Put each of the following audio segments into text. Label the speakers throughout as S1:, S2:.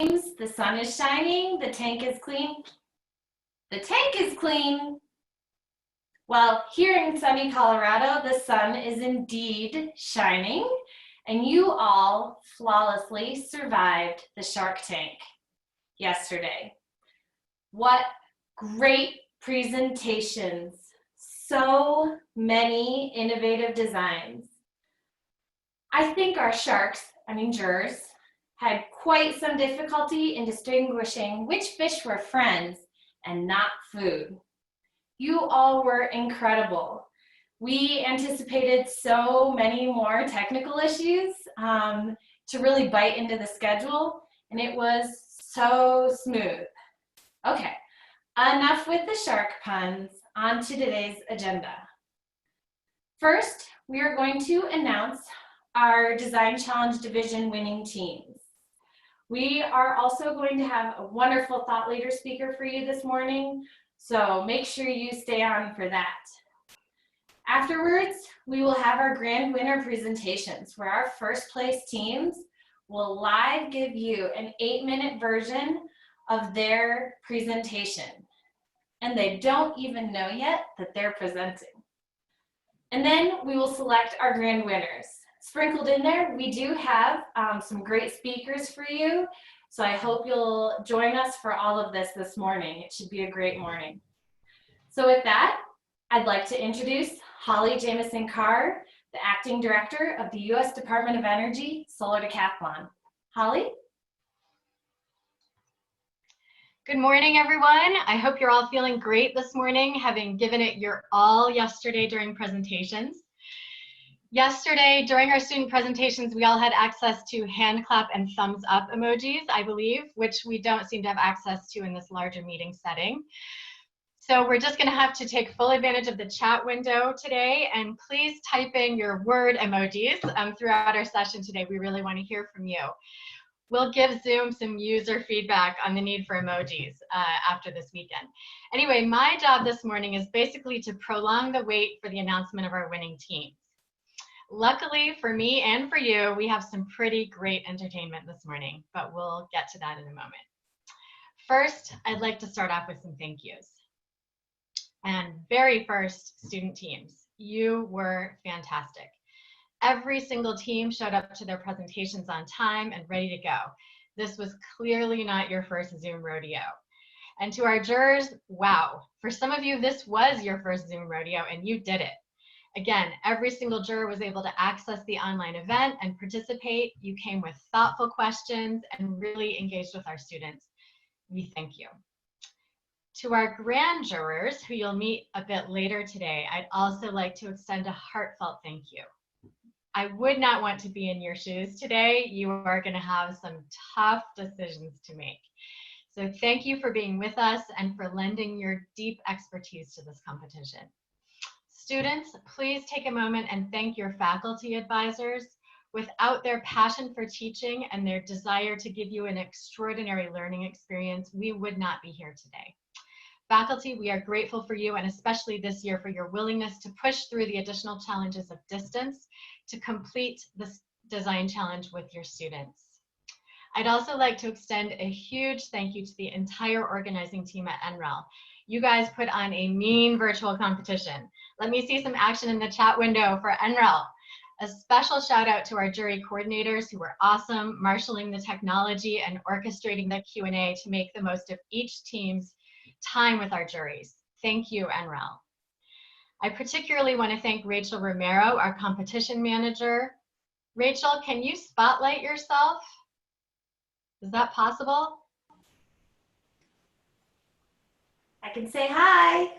S1: The sun is shining, the tank is clean. The tank is clean. Well, here in sunny Colorado, the sun is indeed shining, and you all flawlessly survived the Shark Tank yesterday. What great presentations. So many innovative designs. I think our jurors, had quite some difficulty in distinguishing which fish were friends and not food. You all were incredible. We anticipated so many more technical issues to really bite into the schedule, and it was so smooth. Okay, enough with the shark puns. On to today's agenda. First, we are going to announce our Design Challenge Division winning teams. We are also going to have a wonderful thought leader speaker for you this morning, so make sure you stay on for that. Afterwards, we will have our grand winner presentations where our first place teams will live give you an 8-minute version of their presentation. And they don't even know yet that they're presenting. And then we will select our grand winners. Sprinkled in there, we do have some great speakers for you. So I hope you'll join us for all of this morning. It should be a great morning. So with that, I'd like to introduce Holly Jamison-Carr, the Acting Director of the U.S. Department of Energy Solar Decathlon. Holly?
S2: Good morning, everyone. I hope you're all feeling great this morning, having given it your all yesterday during presentations. Yesterday, during our student presentations, we all had access to hand clap and thumbs up emojis, I believe, which we don't seem to have access to in this larger meeting setting. So we're just going to have to take full advantage of the chat window today, and please type in your word emojis throughout our session today. We really want to hear from you. We'll give Zoom some user feedback on the need for emojis after this weekend. Anyway, my job this morning is basically to prolong the wait for the announcement of our winning teams. Luckily for me and for you, we have some pretty great entertainment this morning, but we'll get to that in a moment. First, I'd like to start off with some thank yous. And very first, student teams, you were fantastic. Every single team showed up to their presentations on time and ready to go. This was clearly not your first Zoom rodeo. And to our jurors, wow, for some of you, this was your first Zoom rodeo and you did it. Again, every single juror was able to access the online event and participate. You came with thoughtful questions and really engaged with our students. We thank you. To our grand jurors, who you'll meet a bit later today, I'd also like to extend a heartfelt thank you. I would not want to be in your shoes today. You are going to have some tough decisions to make. So thank you for being with us and for lending your deep expertise to this competition. Students, please take a moment and thank your faculty advisors. Without their passion for teaching and their desire to give you an extraordinary learning experience, we would not be here today. Faculty, we are grateful for you, and especially this year for your willingness to push through the additional challenges of distance to complete this design challenge with your students. I'd also like to extend a huge thank you to the entire organizing team at NREL. You guys put on a mean virtual competition. Let me see some action in the chat window for NREL. A special shout out to our jury coordinators who were awesome, marshaling the technology and orchestrating the Q&A to make the most of each team's time with our juries. Thank you, NREL. I particularly want to thank Rachel Romero, our competition manager. Rachel, can you spotlight yourself? Is that possible?
S1: I can say hi.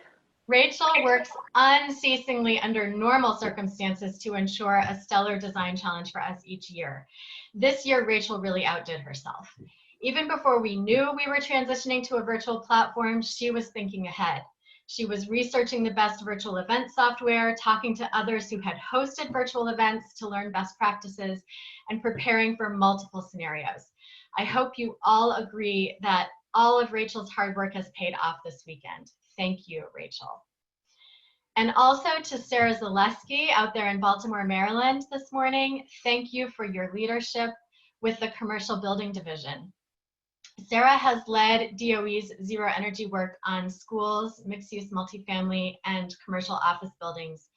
S2: Rachel works unceasingly under normal circumstances to ensure a stellar design challenge for us each year. This year, Rachel really outdid herself. Even before we knew we were transitioning to a virtual platform, she was thinking ahead. She was researching the best virtual event software, talking to others who had hosted virtual events to learn best practices, and preparing for multiple scenarios. I hope you all agree that all of Rachel's hard work has paid off this weekend. Thank you, Rachel. And also to Sarah Zaleski out there in Baltimore, Maryland this morning, thank you for your leadership with the Commercial Building Division. Sarah has led DOE's zero energy work on schools, mixed-use multifamily, and commercial office buildings,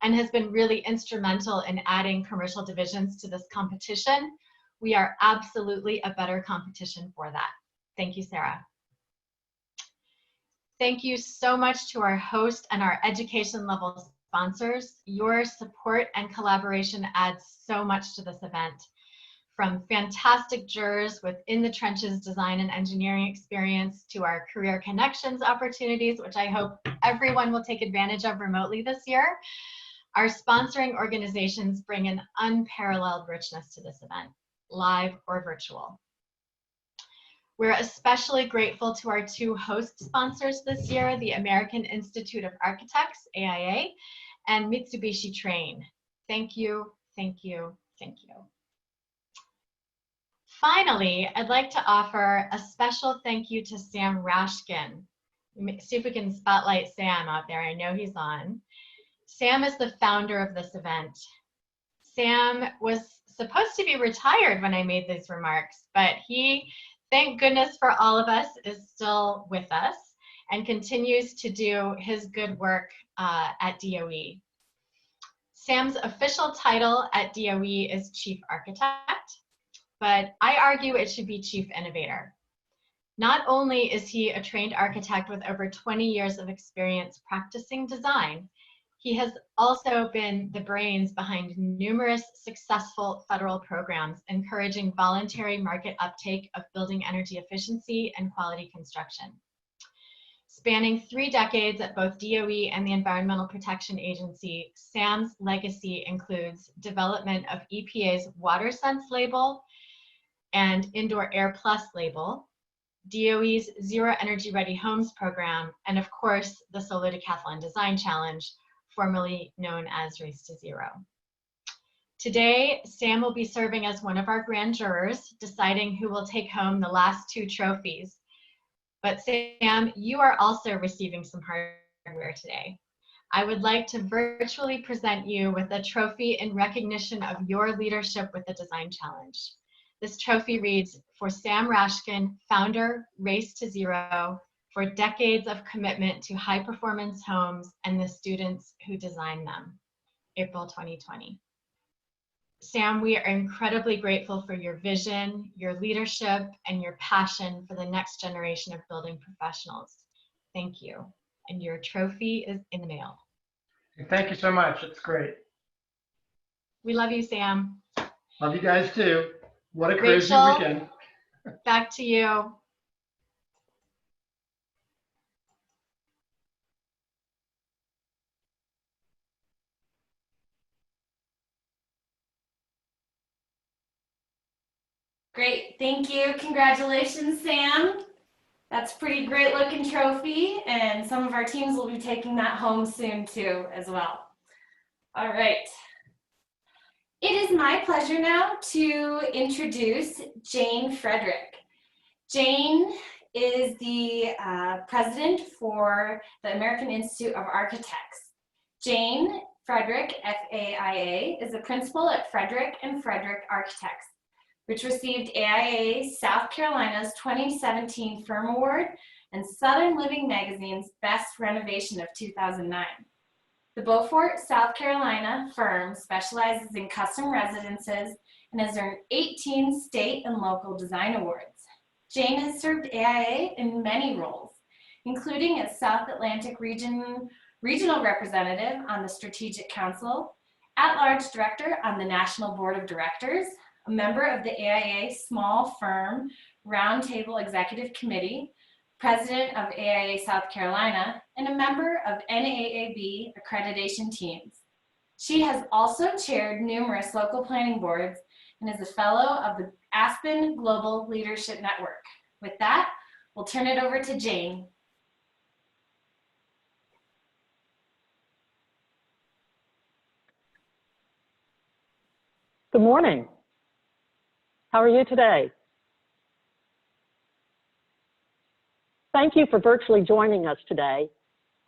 S2: and has been really instrumental in adding commercial divisions to this competition. We are absolutely a better competition for that. Thank you, Sarah. Thank you so much to our host and our education level sponsors. Your support and collaboration adds so much to this event. From fantastic jurors with in the trenches design and engineering experience to our career connections opportunities, which I hope everyone will take advantage of remotely this year, our sponsoring organizations bring an unparalleled richness to this event, live or virtual. We're especially grateful to our two host sponsors this year, the American Institute of Architects, AIA, and Mitsubishi Train. Thank you, thank you, thank you. Finally, I'd like to offer a special thank you to Sam Raskin. See if we can spotlight Sam out there. I know he's on. Sam is the founder of this event. Sam was supposed to be retired when I made these remarks, but he, thank goodness for all of us, is still with us and continues to do his good work at DOE. Sam's official title at DOE is Chief Architect, but I argue it should be Chief Innovator. Not only is he a trained architect with over 20 years of experience practicing design, he has also been the brains behind numerous successful federal programs encouraging voluntary market uptake of building energy efficiency and quality construction. Spanning 3 decades at both DOE and the Environmental Protection Agency, Sam's legacy includes development of EPA's WaterSense label and Indoor Air Plus label, DOE's Zero Energy Ready Homes program, and of course, the Solo Decathlon Design Challenge, formerly known as Race to Zero. Today, Sam will be serving as one of our grand jurors, deciding who will take home the last 2 trophies. But Sam, you are also receiving some hardware today. I would like to virtually present you with a trophy in recognition of your leadership with the Design Challenge. This trophy reads, "For Sam Raskin, founder, Race to Zero, for decades of commitment to high performance homes and the students who designed them, April 2020. Sam, we are incredibly grateful for your vision, your leadership, and your passion for the next generation of building professionals. Thank you. And your trophy is in the mail."
S3: Thank you so much. It's great.
S2: We love you, Sam.
S3: Love you guys too. What a crazy
S2: Rachel,
S3: weekend.
S2: back to you.
S1: Great, thank you. Congratulations, Sam. That's a pretty great looking trophy, and some of our teams will be taking that home soon too as well. All right. It is my pleasure now to introduce Jane Frederick. Jane is the president for the American Institute of Architects. Jane Frederick, FAIA, is a principal at Frederick and Frederick Architects, which received AIA South Carolina's 2017 Firm Award and Southern Living Magazine's Best Renovation of 2009. The Beaufort, South Carolina firm specializes in custom residences and has earned 18 state and local design awards. Jane has served AIA in many roles, including as South Atlantic Regional Representative on the Strategic Council, at-large Director on the National Board of Directors, a member of the AIA Small Firm Roundtable Executive Committee, President of AIA South Carolina, and a member of NAAB accreditation teams. She has also chaired numerous local planning boards and is a fellow of the Aspen Global Leadership Network. With that, we'll turn it over to Jane.
S4: Good morning. How are you today? Thank you for virtually joining us today.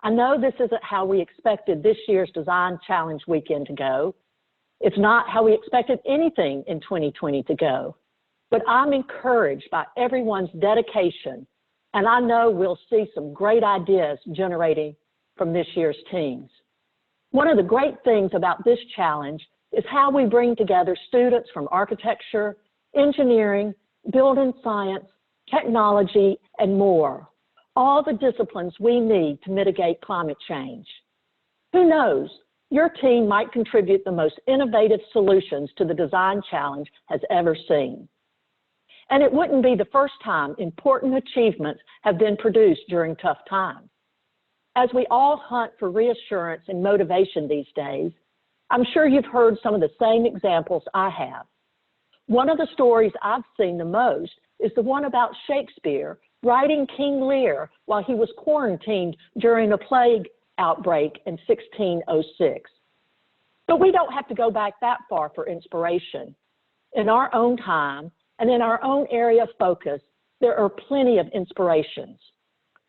S4: I know this isn't how we expected this year's Design Challenge weekend to go. It's not how we expected anything in 2020 to go. but I'm encouraged by everyone's dedication, and I know we'll see some great ideas generating from this year's teams. One of the great things about this challenge is how we bring together students from architecture, engineering, building science, technology, and more, all the disciplines we need to mitigate climate change. Who knows, your team might contribute the most innovative solutions to the design challenge has ever seen. And it wouldn't be the first time important achievements have been produced during tough times. As we all hunt for reassurance and motivation these days, I'm sure you've heard some of the same examples I have. One of the stories I've seen the most is the one about Shakespeare writing King Lear while he was quarantined during a plague outbreak in 1606. But we don't have to go back that far for inspiration. In our own time and in our own area of focus, there are plenty of inspirations.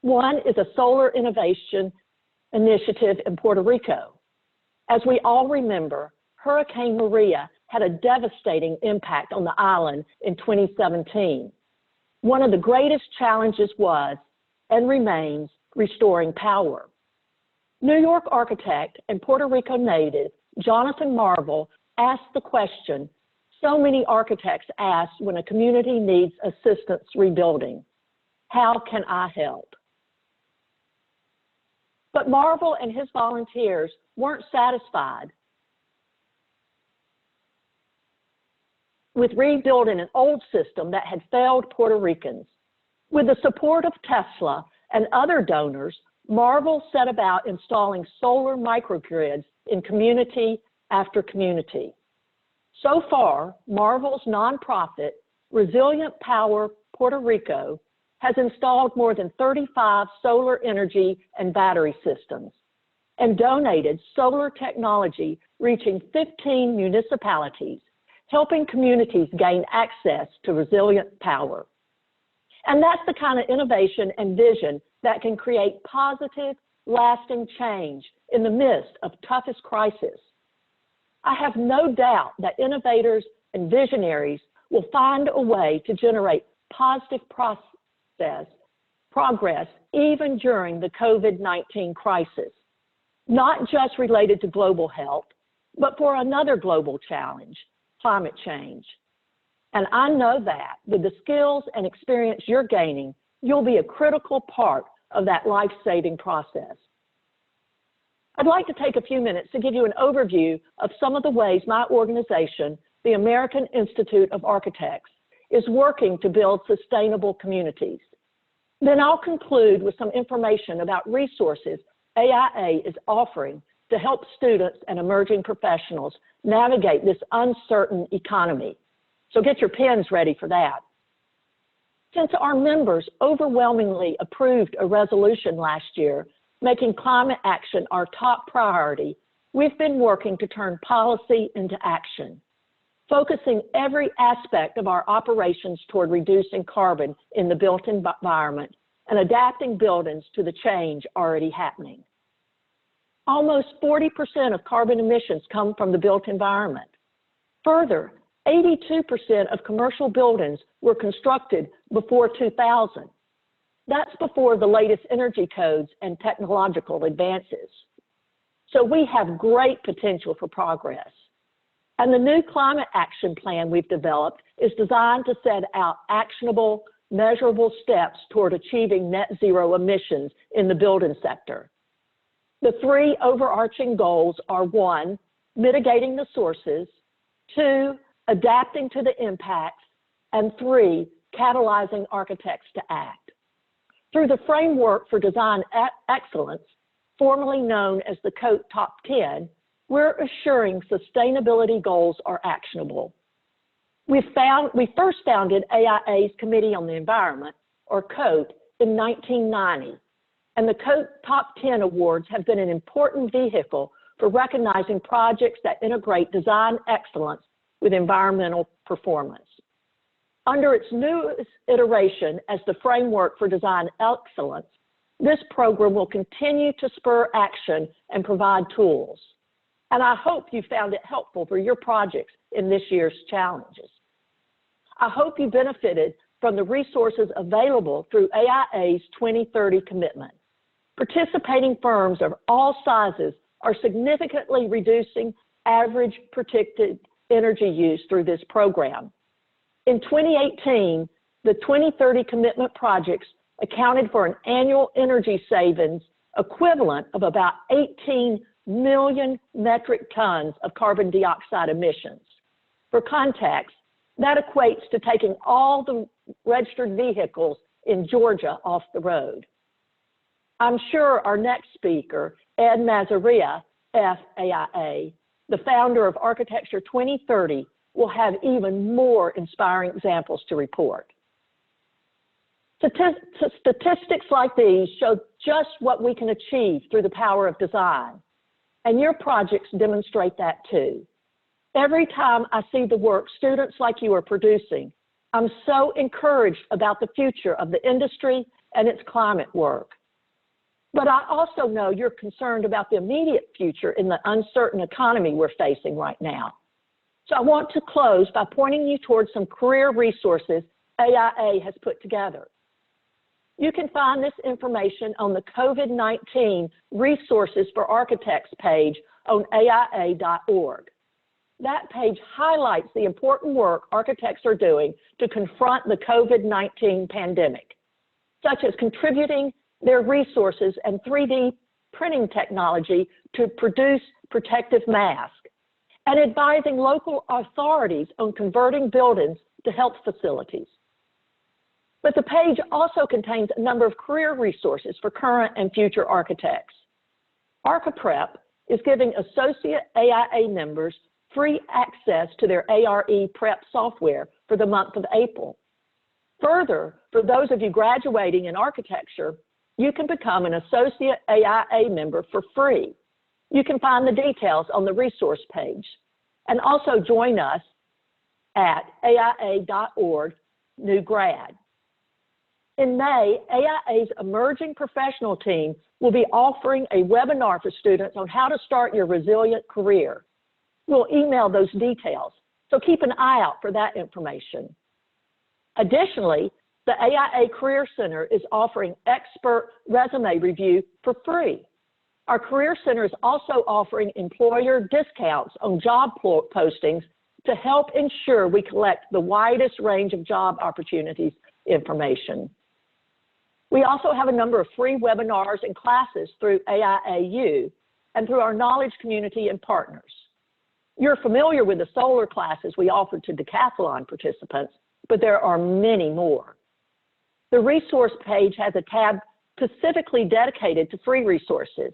S4: One is a solar innovation initiative in Puerto Rico. As we all remember, Hurricane Maria had a devastating impact on the island in 2017. One of the greatest challenges was, and remains, restoring power. New York architect and Puerto Rico native Jonathan Marvel asked the question so many architects ask when a community needs assistance rebuilding: how can I help? But Marvel and his volunteers weren't satisfied with rebuilding an old system that had failed Puerto Ricans. With the support of Tesla and other donors, Marvel set about installing solar microgrids in community after community. So far, Marvel's nonprofit, Resilient Power Puerto Rico, has installed more than 35 solar energy and battery systems and donated solar technology reaching 15 municipalities, helping communities gain access to resilient power. And that's the kind of innovation and vision that can create positive, lasting change in the midst of toughest crisis. I have no doubt that innovators and visionaries will find a way to generate positive progress even during the COVID-19 crisis, not just related to global health, but for another global challenge, climate change. And I know that with the skills and experience you're gaining, you'll be a critical part of that life-saving process. I'd like to take a few minutes to give you an overview of some of the ways my organization, the American Institute of Architects, is working to build sustainable communities. Then I'll conclude with some information about resources AIA is offering to help students and emerging professionals navigate this uncertain economy. So get your pens ready for that. Since our members overwhelmingly approved a resolution last year, making climate action our top priority, we've been working to turn policy into action, focusing every aspect of our operations toward reducing carbon in the built environment and adapting buildings to the change already happening. Almost 40% of carbon emissions come from the built environment. Further, 82% of commercial buildings were constructed before 2000. That's before the latest energy codes and technological advances. So we have great potential for progress. And the new climate action plan we've developed is designed to set out actionable, measurable steps toward achieving net zero emissions in the building sector. The three overarching goals are: 1, mitigating the sources; 2, adapting to the impacts; and 3, catalyzing architects to act. Through the Framework for Design Excellence, formerly known as the COATE Top 10, we're assuring sustainability goals are actionable. We first founded AIA's Committee on the Environment, or COATE, in 1990, and the COATE Top 10 Awards have been an important vehicle for recognizing projects that integrate design excellence with environmental performance. Under its newest iteration as the Framework for Design Excellence, this program will continue to spur action and provide tools. And I hope you found it helpful for your projects in this year's challenges. I hope you benefited from the resources available through AIA's 2030 commitment. Participating firms of all sizes are significantly reducing average predicted energy use through this program. In 2018, the 2030 commitment projects accounted for an annual energy savings equivalent of about 18 million metric tons of carbon dioxide emissions. For context, that equates to taking all the registered vehicles in Georgia off the road. I'm sure our next speaker, Ed Mazria, FAIA, the founder of Architecture 2030, will have even more inspiring examples to report. Statistics like these show just what we can achieve through the power of design, and your projects demonstrate that too. Every time I see the work students like you are producing, I'm so encouraged about the future of the industry and its climate work. But I also know you're concerned about the immediate future in the uncertain economy we're facing right now. So I want to close by pointing you towards some career resources AIA has put together. You can find this information on the COVID-19 Resources for Architects page on AIA.org. That page highlights the important work architects are doing to confront the COVID-19 pandemic, such as contributing their resources and 3D printing technology to produce protective masks, and advising local authorities on converting buildings to health facilities. But the page also contains a number of career resources for current and future architects. ArchiPrep is giving associate AIA members free access to their ARE prep software for the month of April. Further, for those of you graduating in architecture, you can become an associate AIA member for free. You can find the details on the resource page, and also join us at AIA.org new grad. In May, AIA's Emerging Professional team will be offering a webinar for students on how to start your resilient career. We'll email those details, so keep an eye out for that information. Additionally, the AIA Career Center is offering expert resume review for free. Our Career Center is also offering employer discounts on job postings to help ensure we collect the widest range of job opportunities information. We also have a number of free webinars and classes through AIAU and through our knowledge community and partners. You're familiar with the solar classes we offer to decathlon participants, but there are many more. The resource page has a tab specifically dedicated to free resources,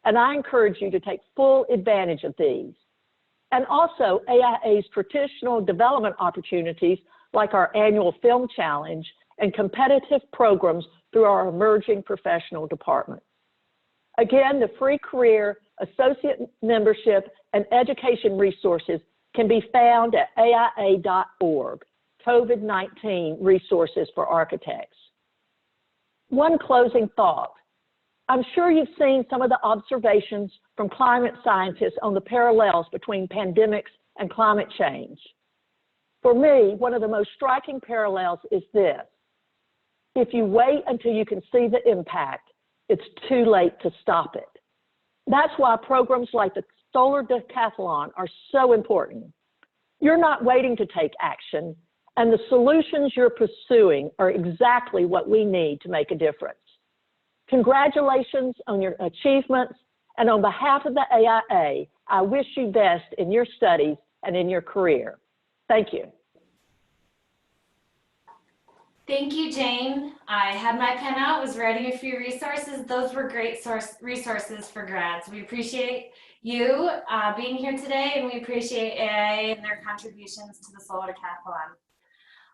S4: and I encourage you to take full advantage of these. And also AIA's traditional development opportunities like our annual film challenge and competitive programs through our emerging professional department. Again, the free career, associate membership, and education resources can be found at AIA.org, COVID-19 Resources for Architects. One closing thought. I'm sure you've seen some of the observations from climate scientists on the parallels between pandemics and climate change. For me, one of the most striking parallels is this. If you wait until you can see the impact, it's too late to stop it. That's why programs like the Solar Decathlon are so important. You're not waiting to take action, and the solutions you're pursuing are exactly what we need to make a difference. Congratulations on your achievements, and on behalf of the AIA, I wish you best in your studies and in your career. Thank you.
S1: Thank you, Jane. I had my pen out, was writing a few resources. Those were great resources for grads. We appreciate you being here today, and we appreciate AIA and their contributions to the Solar Decathlon.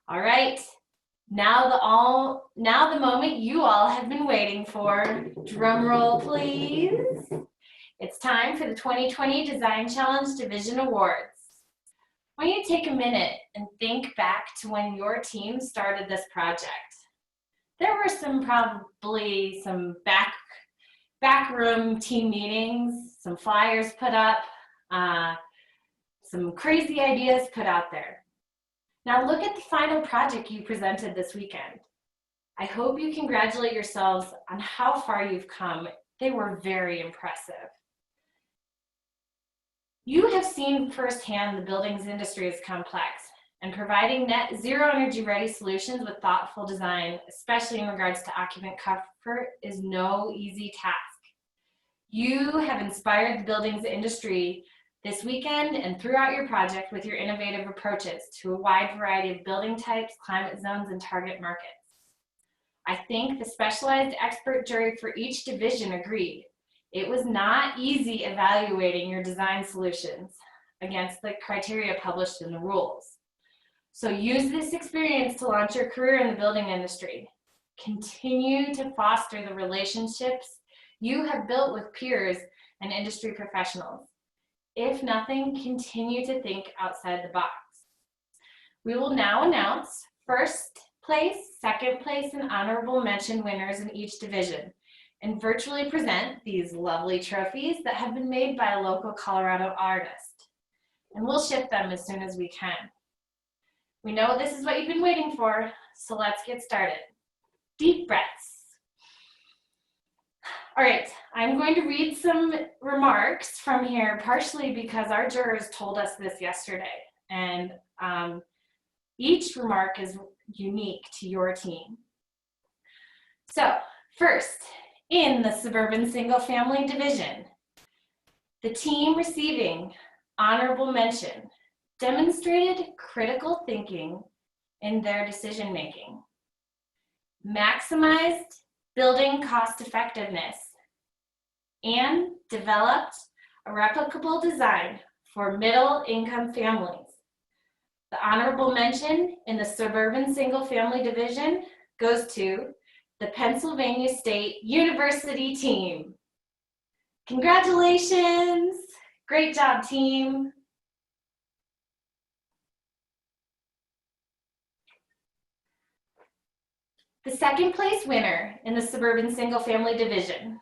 S1: All right, now the moment you all have been waiting for. Drum roll, please. It's time for the 2020 Design Challenge Division Awards. I want you to take a minute and think back to when your team started this project. There were probably some backroom team meetings, some flyers put up, some crazy ideas put out there. Now look at the final project you presented this weekend. I hope you congratulate yourselves on how far you've come. They were very impressive. You have seen firsthand the buildings industry is complex, and providing net zero energy ready solutions with thoughtful design, especially in regards to occupant comfort, is no easy task. You have inspired the buildings industry this weekend and throughout your project with your innovative approaches to a wide variety of building types, climate zones, and target markets. I think the specialized expert jury for each division agreed. It was not easy evaluating your design solutions against the criteria published in the rules. So use this experience to launch your career in the building industry. Continue to foster the relationships you have built with peers and industry professionals. If nothing, continue to think outside the box. We will now announce first place, second place, and honorable mention winners in each division, and virtually present these lovely trophies that have been made by a local Colorado artist. And we'll ship them as soon as we can. We know this is what you've been waiting for, so let's get started. Deep breaths. All right, I'm going to read some remarks from here, partially because our jurors told us this yesterday, and each remark is unique to your team. So first, in the suburban single family division, the team receiving honorable mention demonstrated critical thinking in their decision making, maximized building cost effectiveness, and developed a replicable design for middle income families. The honorable mention in the suburban single family division goes to the Pennsylvania State University team. Congratulations! Great job, team. The second place winner in the suburban single family division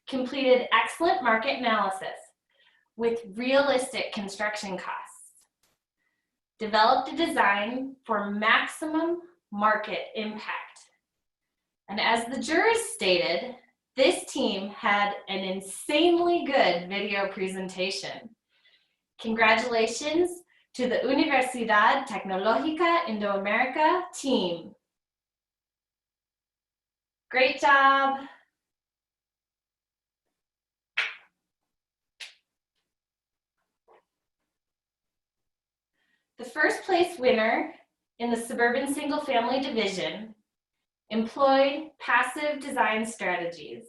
S1: completed excellent market analysis with realistic construction costs, developed a design for maximum market impact. And as the jurors stated, this team had an insanely good video presentation. Congratulations to the Universidad Tecnológica Indoamérica team. Great job. The first place winner in the suburban single family division employed passive design strategies,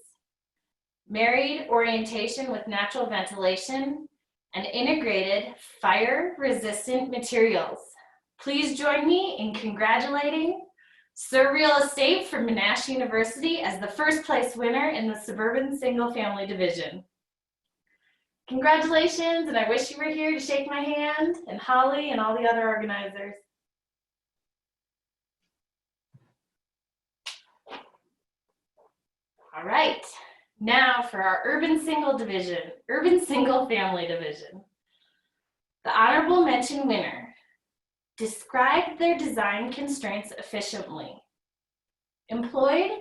S1: married orientation with natural ventilation, and integrated fire-resistant materials. Please join me in congratulating Sir Real Estate from Monash University as the first place winner in the suburban single family division. Congratulations, and I wish you were here to shake my hand, and Holly and all the other organizers. All right, now for our urban single family division. The honorable mention winner described their design constraints efficiently, employed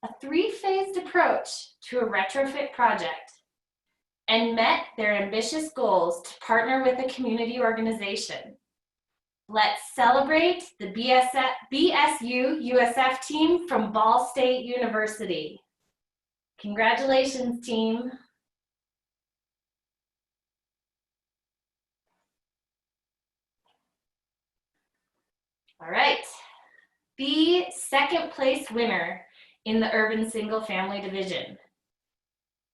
S1: a three-phased approach to a retrofit project, and met their ambitious goals to partner with a community organization. Let's celebrate the BSU USF team from Ball State University. Congratulations, team. All right, the second place winner in the urban single family division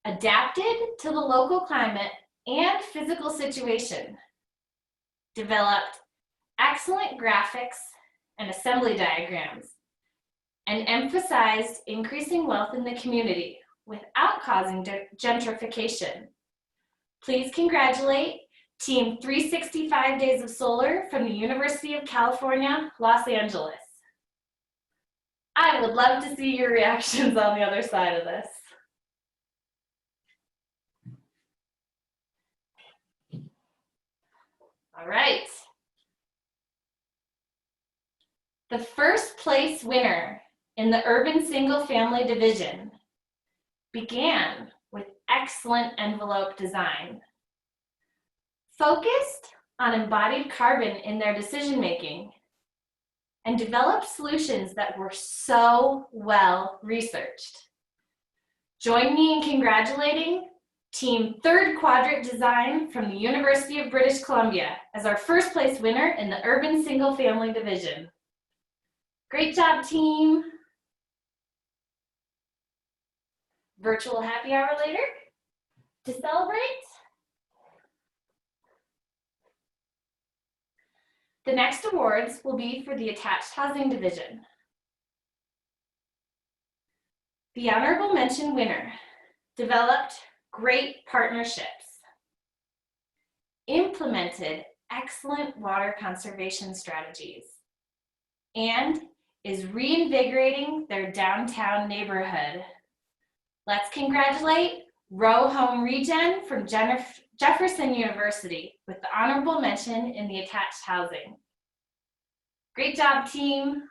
S1: adapted to the local climate and physical situation, developed excellent graphics and assembly diagrams, and emphasized increasing wealth in the community without causing gentrification. Please congratulate Team 365 Days of Solar from the University of California, Los Angeles. I would love to see your reactions on the other side of this. All right. The first place winner in the urban single-family division began with excellent envelope design, focused on embodied carbon in their decision-making, and developed solutions that were so well researched. Join me in congratulating Team Third Quadrant Design from the University of British Columbia as our first place winner in the urban single-family division. Great job, team. Virtual happy hour later to celebrate. The next awards will be for the attached housing division. The honorable mention winner developed great partnerships, implemented excellent water conservation strategies, and is reinvigorating their downtown neighborhood. Let's congratulate Row Home Regen from Jefferson University with the honorable mention in the attached housing. Great job, team.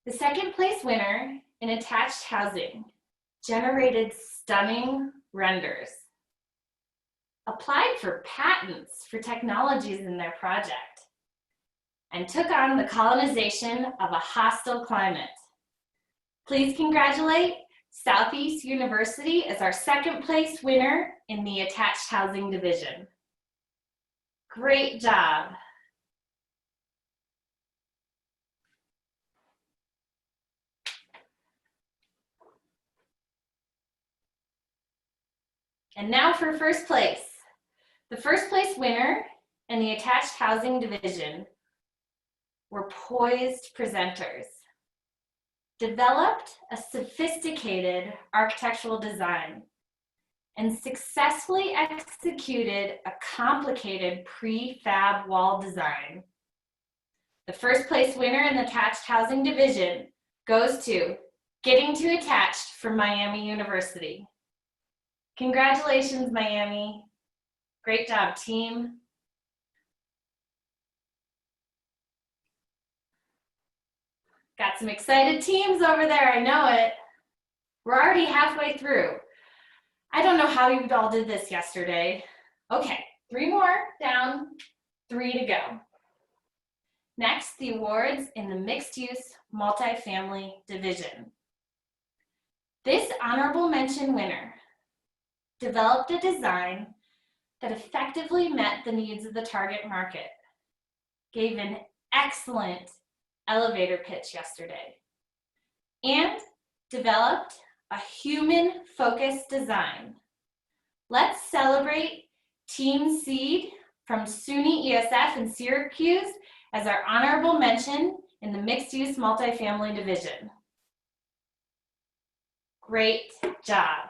S1: The second place winner in attached housing generated stunning renders, applied for patents for technologies in their project, and took on the colonization of a hostile climate. Please congratulate Southeast University as our second place winner in the attached housing division. Great job. And now for first place. The first place winner in the attached housing division were poised presenters. Developed a sophisticated architectural design and successfully executed a complicated prefab wall design. The first place winner in the attached housing division goes to Getting to Attached from Miami University. Congratulations, Miami. Great job, team. Got some excited teams over there, I know it. We're already halfway through. I don't know how you all did this yesterday. Okay, 3 more down, 3 to go. Next, the awards in the mixed-use multifamily division. This honorable mention winner developed a design that effectively met the needs of the target market, gave an excellent elevator pitch yesterday, and developed a human-focused design. Let's celebrate Team Seed from SUNY ESF in Syracuse as our honorable mention in the mixed-use multifamily division. Great job.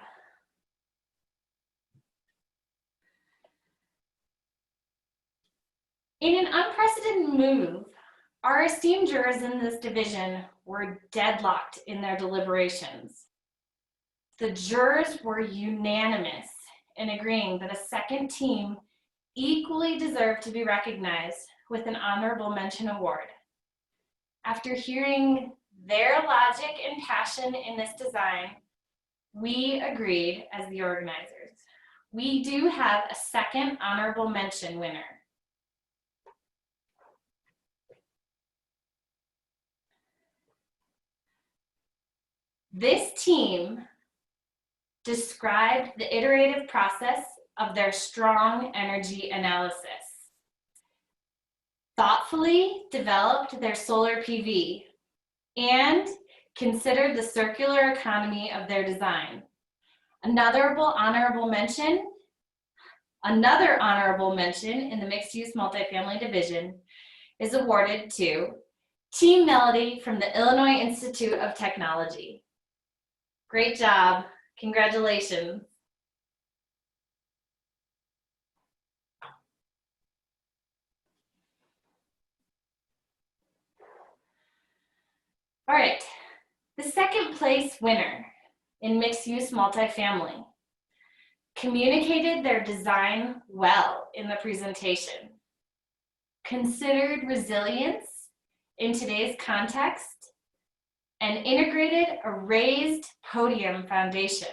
S1: In an unprecedented move, our esteemed jurors in this division were deadlocked in their deliberations. The jurors were unanimous in agreeing that a second team equally deserved to be recognized with an honorable mention award. After hearing their logic and passion in this design, we agreed as the organizers. We do have a second honorable mention winner. This team described the iterative process of their strong energy analysis, thoughtfully developed their solar PV, and considered the circular economy of their design. Another honorable mention in the mixed-use multifamily division is awarded to Team Melody from the Illinois Institute of Technology. Great job. Congratulations. All right, the second place winner in mixed-use multifamily. Communicated their design well in the presentation. Considered resilience in today's context, and integrated a raised podium foundation.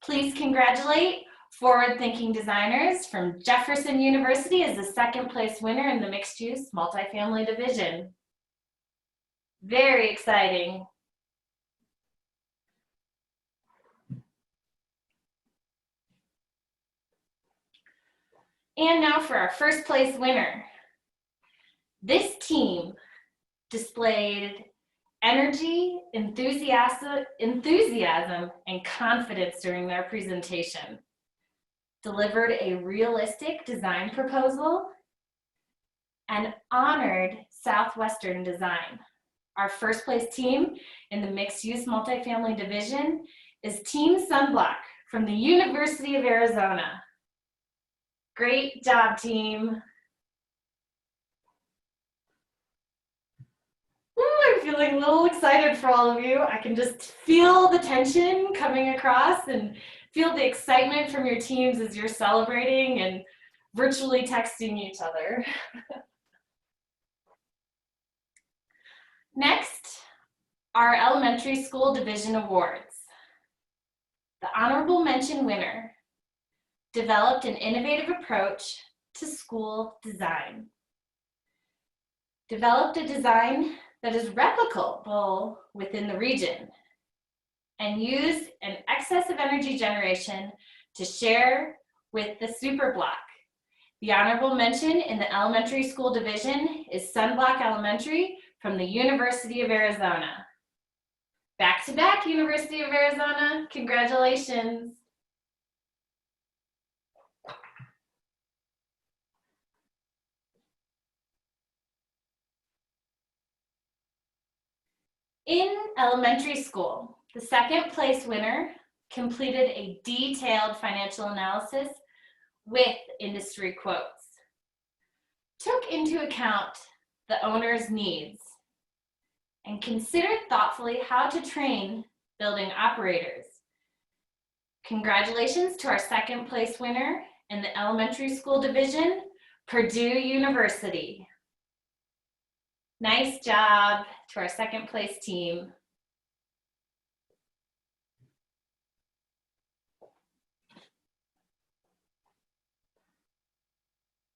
S1: Please congratulate forward-thinking designers from Jefferson University as the second place winner in the mixed-use multifamily division. Very exciting. And now for our first place winner. This team displayed energy, enthusiasm, and confidence during their presentation. Delivered a realistic design proposal and honored Southwestern design. Our first place team in the mixed-use multifamily division is Team Sunblock from the University of Arizona. Great job, team. I'm feeling a little excited for all of you. I can just feel the tension coming across and feel the excitement from your teams as you're celebrating and virtually texting each other. Next, our elementary school division awards. The honorable mention winner developed an innovative approach to school design. Developed a design that is replicable within the region and used an excess of energy generation to share with the super block. The honorable mention in the elementary school division is Sunblock Elementary from the University of Arizona. Back to back, University of Arizona, congratulations. In elementary school, the second place winner completed a detailed financial analysis with industry quotes, took into account the owner's needs, and considered thoughtfully how to train building operators. Congratulations to our second place winner in the elementary school division, Purdue University. Nice job to our second place team.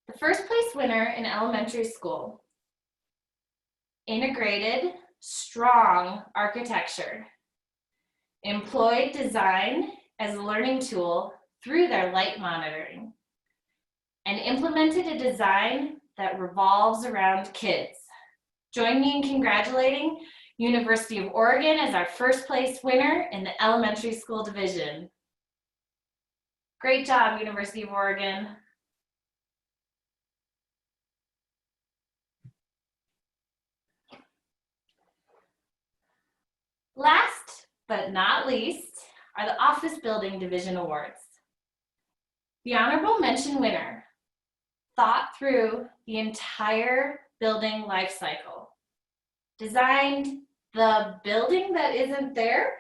S1: The first place winner in elementary school, integrated strong architecture, employed design as a learning tool through their light monitoring, and implemented a design that revolves around kids. Join me in congratulating University of Oregon as our first place winner in the elementary school division. Great job, University of Oregon. Last but not least are the Office Building Division Awards. The honorable mention winner thought through the entire building life cycle, designed the building that isn't there,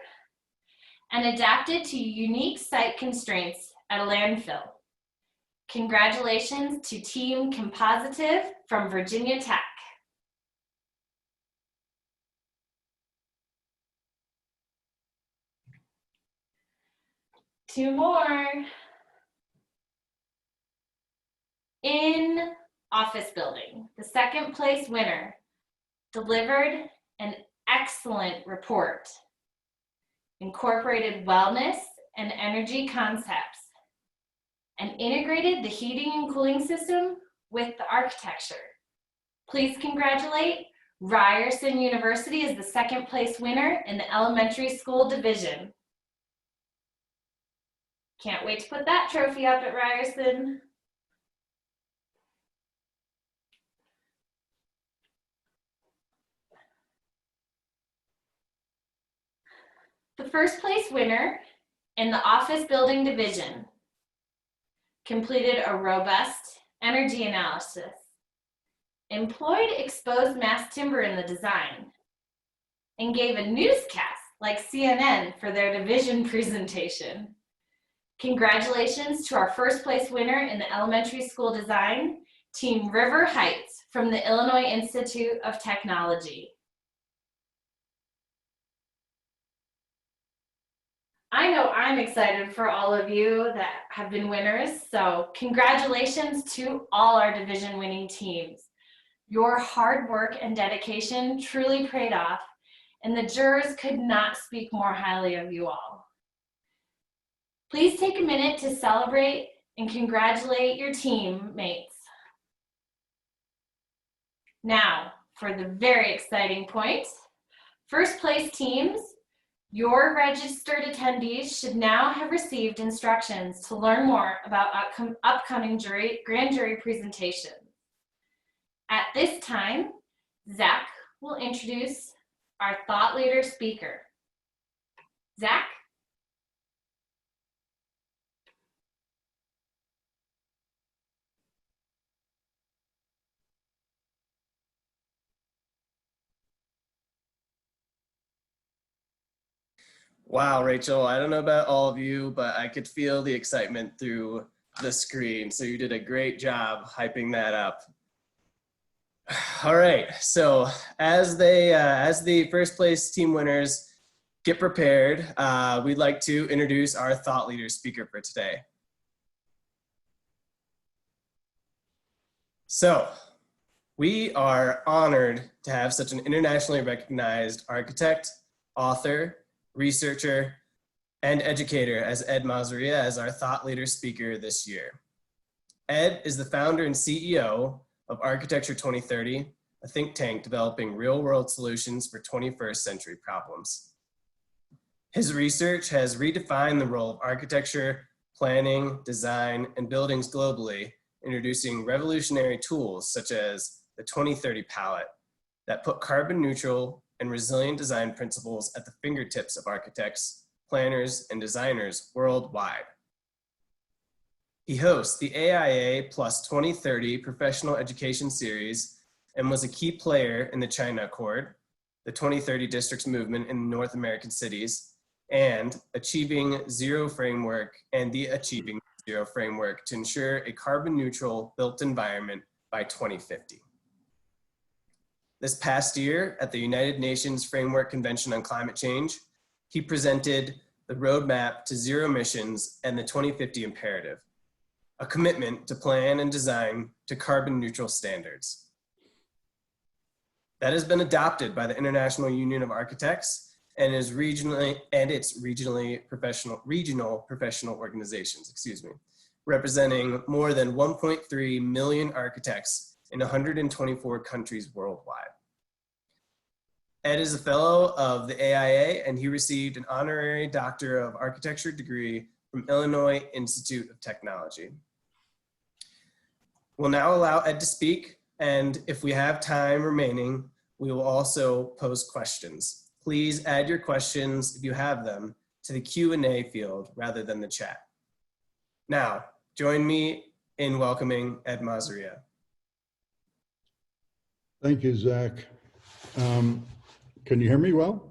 S1: and adapted to unique site constraints at a landfill. Congratulations to Team Compositive from Virginia Tech. Two more. In office building, the second place winner delivered an excellent report, incorporated wellness and energy concepts, and integrated the heating and cooling system with the architecture. Please congratulate Ryerson University as the second place winner in the elementary school division. Can't wait to put that trophy up at Ryerson. The first place winner in the office building division completed a robust energy analysis, employed exposed mass timber in the design, and gave a newscast like CNN for their division presentation. Congratulations to our first place winner in the elementary school design, Team River Heights from the Illinois Institute of Technology. I know I'm excited for all of you that have been winners, so congratulations to all our division winning teams. Your hard work and dedication truly paid off, and the jurors could not speak more highly of you all. Please take a minute to celebrate and congratulate your teammates. Now, for the very exciting point, first place teams, your registered attendees should now have received instructions to learn more about upcoming grand jury presentations. At this time, Zach will introduce our thought leader speaker. Zach?
S5: Wow, Rachel, I don't know about all of you, but I could feel the excitement through the screen. So you did a great job hyping that up. All right, so as the first place team winners get prepared, we'd like to introduce our thought leader speaker for today. So we are honored to have such an internationally recognized architect, author, researcher, and educator as Ed Mazria as our thought leader speaker this year. Ed is the founder and CEO of Architecture 2030, a think tank developing real-world solutions for 21st century problems. His research has redefined the role of architecture, planning, design, and buildings globally, introducing revolutionary tools such as the 2030 palette that put carbon neutral and resilient design principles at the fingertips of architects, planners, and designers worldwide. He hosts the AIA Plus 2030 Professional Education Series and was a key player in the China Accord, the 2030 Districts movement in North American cities, and Achieving Zero Framework and the Achieving Zero Framework to ensure a carbon neutral built environment by 2050. This past year at the United Nations Framework Convention on Climate Change, he presented the Roadmap to Zero Emissions and the 2050 Imperative, a commitment to plan and design to carbon neutral standards. That has been adopted by the International Union of Architects and its regional professional organizations, representing more than 1.3 million architects in 124 countries worldwide. Ed is a fellow of the AIA, and he received an honorary Doctor of Architecture degree from Illinois Institute of Technology. We'll now allow Ed to speak, and if we have time remaining, we will also pose questions. Please add your questions, if you have them, to the Q&A field rather than the chat. Now, join me in welcoming Ed Mazria.
S6: Thank you, Zach. Can you hear me well?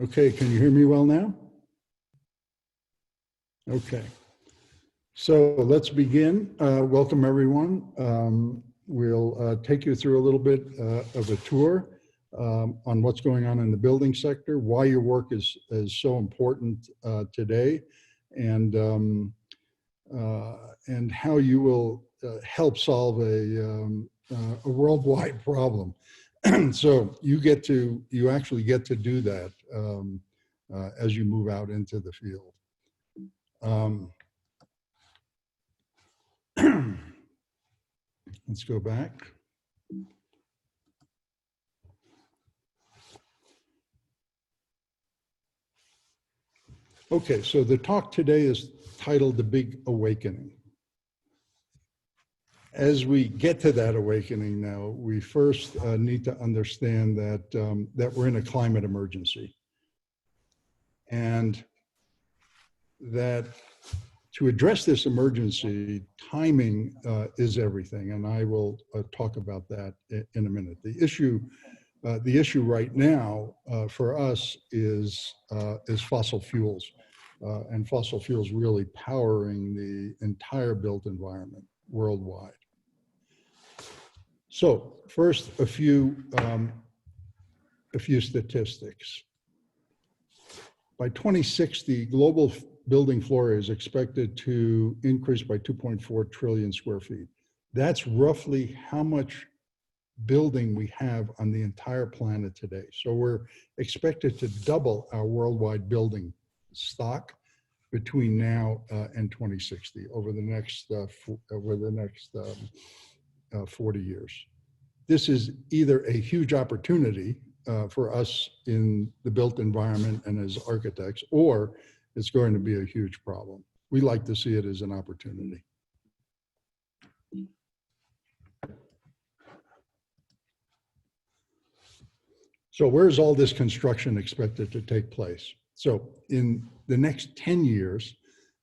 S6: Okay, can you hear me well now? Okay, so let's begin. Welcome everyone. We'll take you through a little bit of a tour on what's going on in the building sector, why your work is so important today, and how you will help solve a worldwide problem. So you actually get to do that as you move out into the field. Let's go back. Okay, so the talk today is titled The Big Awakening. As we get to that awakening now, we first need to understand that we're in a climate emergency. And that To address this emergency, timing is everything, and I will talk about that in a minute. The issue right now for us is fossil fuels, and fossil fuels really powering the entire built environment worldwide. So first, a few statistics. By 2060, global building floor is expected to increase by 2.4 trillion square feet. That's roughly how much building we have on the entire planet today. So we're expected to double our worldwide building stock between now and 2060 over the next 40 years. This is either a huge opportunity for us in the built environment and as architects, or it's going to be a huge problem. We like to see it as an opportunity. So where's all this construction expected to take place? So in the next 10 years,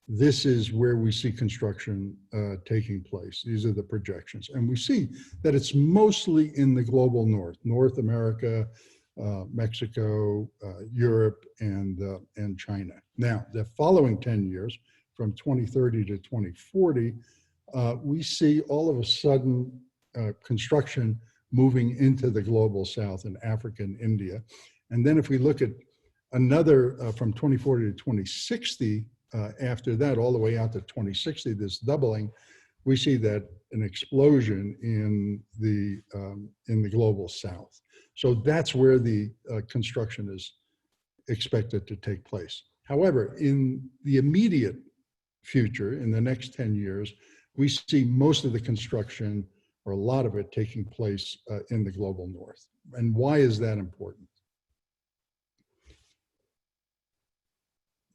S6: this is where we see construction taking place. These are the projections. And we see that it's mostly in the global north, North America, Mexico, Europe, and China. Now, the following 10 years, from 2030 to 2040, we see all of a sudden construction moving into the global south in Africa and India. And then if we look at another from 2040 to 2060, after that, all the way out to 2060, this doubling, we see that an explosion in the global south. So that's where the construction is expected to take place. However, in the immediate future, in the next 10 years, we see most of the construction, or a lot of it, taking place in the global north. And why is that important?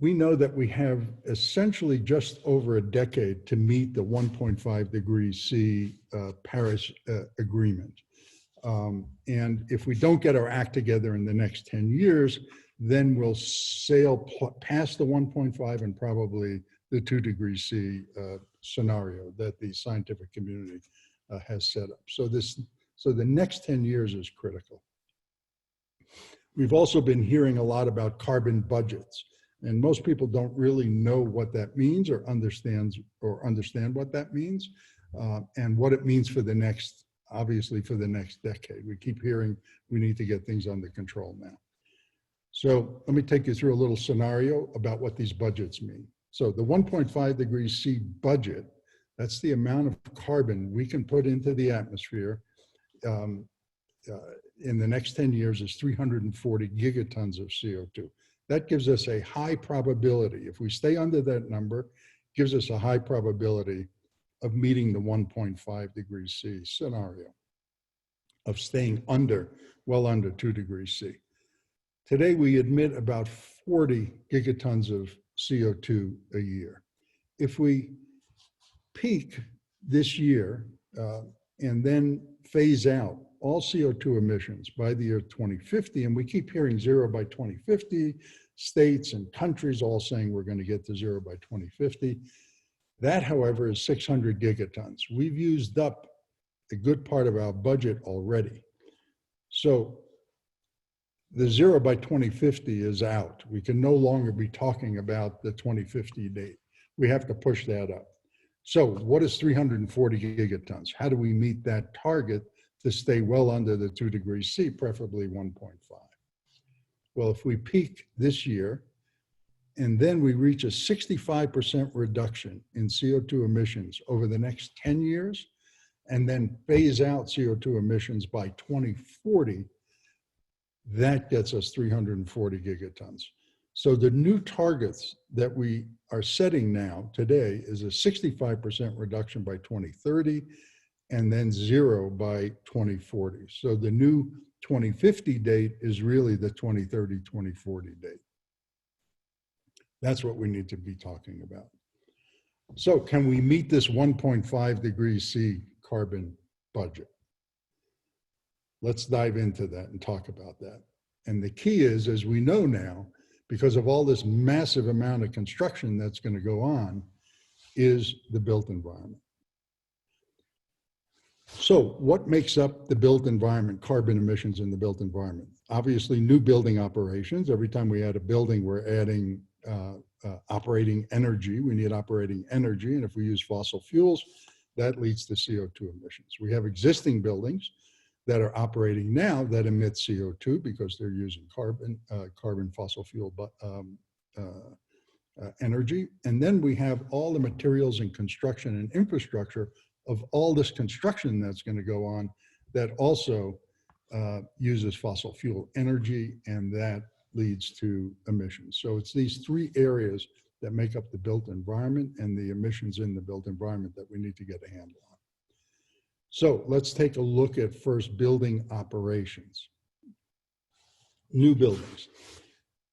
S6: We know that we have essentially just over a decade to meet the 1.5 degrees C Paris Agreement. And if we don't get our act together in the next 10 years, then we'll sail past the 1.5 and probably the 2 degrees C scenario that the scientific community has set up. So the next 10 years is critical. We've also been hearing a lot about carbon budgets. And most people don't really know what that means or understand what that means and what it means for the next, obviously for the next decade. We keep hearing we need to get things under control now. So let me take you through a little scenario about what these budgets mean. So the 1.5 degrees C budget, that's the amount of carbon we can put into the atmosphere in the next 10 years is 340 gigatons of CO2. That gives us a high probability. If we stay under that number, gives us a high probability of meeting the 1.5 degrees C scenario, of staying under, well under 2 degrees C. Today, we emit about 40 gigatons of CO2 a year. If we peak this year and then phase out all CO2 emissions by the year 2050, and we keep hearing zero by 2050, states and countries all saying we're going to get to zero by 2050. That, however, is 600 gigatons. We've used up a good part of our budget already. So the zero by 2050 is out. We can no longer be talking about the 2050 date. We have to push that up. So what is 340 gigatons? How do we meet that target to stay well under the 2 degrees C, preferably 1.5? Well, if we peak this year, and then we reach a 65% reduction in CO2 emissions over the next 10 years, and then phase out CO2 emissions by 2040, that gets us 340 gigatons. So the new targets that we are setting now today is a 65% reduction by 2030, and then zero by 2040. So the new 2050 date is really the 2030, 2040 date. That's what we need to be talking about. So can we meet this 1.5 degrees C carbon budget? Let's dive into that and talk about that. And the key is, as we know now, because of all this massive amount of construction that's going to go on, is the built environment. So what makes up the built environment, carbon emissions in the built environment? Obviously, new building operations. Every time we add a building, we're adding operating energy. We need operating energy. And if we use fossil fuels, that leads to CO2 emissions. We have existing buildings that are operating now that emit CO2 because they're using carbon fossil fuel energy. And then we have all the materials and construction and infrastructure of all this construction that's going to go on that also uses fossil fuel energy, and that leads to emissions. So it's these three areas that make up the built environment and the emissions in the built environment that we need to get a handle on. So let's take a look at first building operations. New buildings.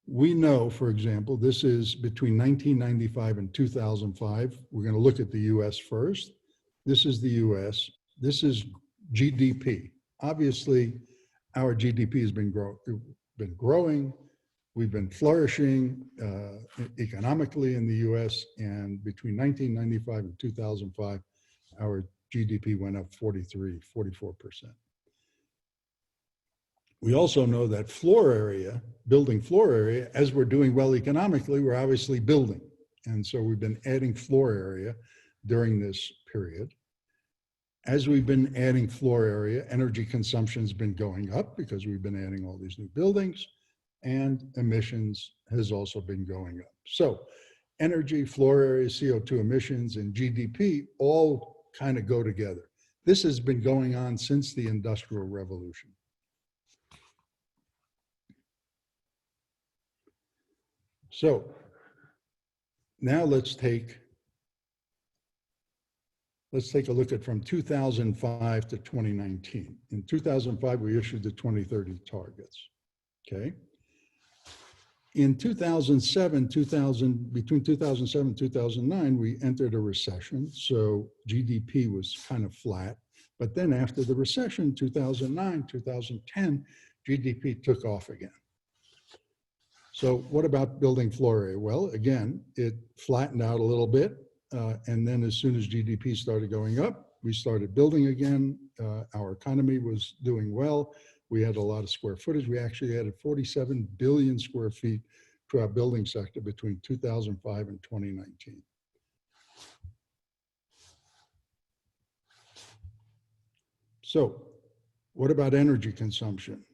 S6: We know, for example, this is between 1995 and 2005. We're going to look at the US first. This is the US. This is GDP. Obviously, our GDP has been growing. We've been flourishing economically in the US, and between 1995 and 2005, our GDP went up 44%. We also know that floor area, building floor area, as we're doing well economically, we're obviously building. And so we've been adding floor area during this period. As we've been adding floor area, energy consumption's been going up because we've been adding all these new buildings, and emissions has also been going up. So energy, floor area, CO2 emissions, and GDP all kind of go together. This has been going on since the Industrial Revolution. So now let's take a look at from 2005 to 2019. In 2005, we issued the 2030 targets, okay? In 2007, between 2007 and 2009, we entered a recession, so GDP was kind of flat. But then after the recession, 2009, 2010, GDP took off again. So what about building floor area? Well, again, it flattened out a little bit. And then as soon as GDP started going up, we started building again. Our economy was doing well. We had a lot of square footage. We actually added 47 billion square feet to our building sector between 2005 and 2019. So what about energy consumption?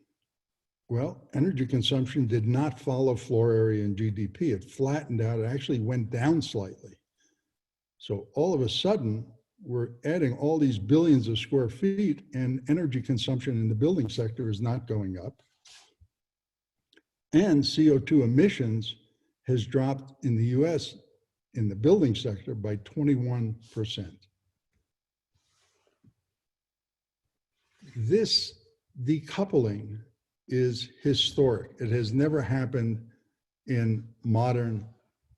S6: Well, energy consumption did not follow floor area and GDP. It flattened out. It actually went down slightly. So all of a sudden, we're adding all these billions of square feet, and energy consumption in the building sector is not going up. And CO2 emissions has dropped in the US in the building sector by 21%. This decoupling is historic. It has never happened in modern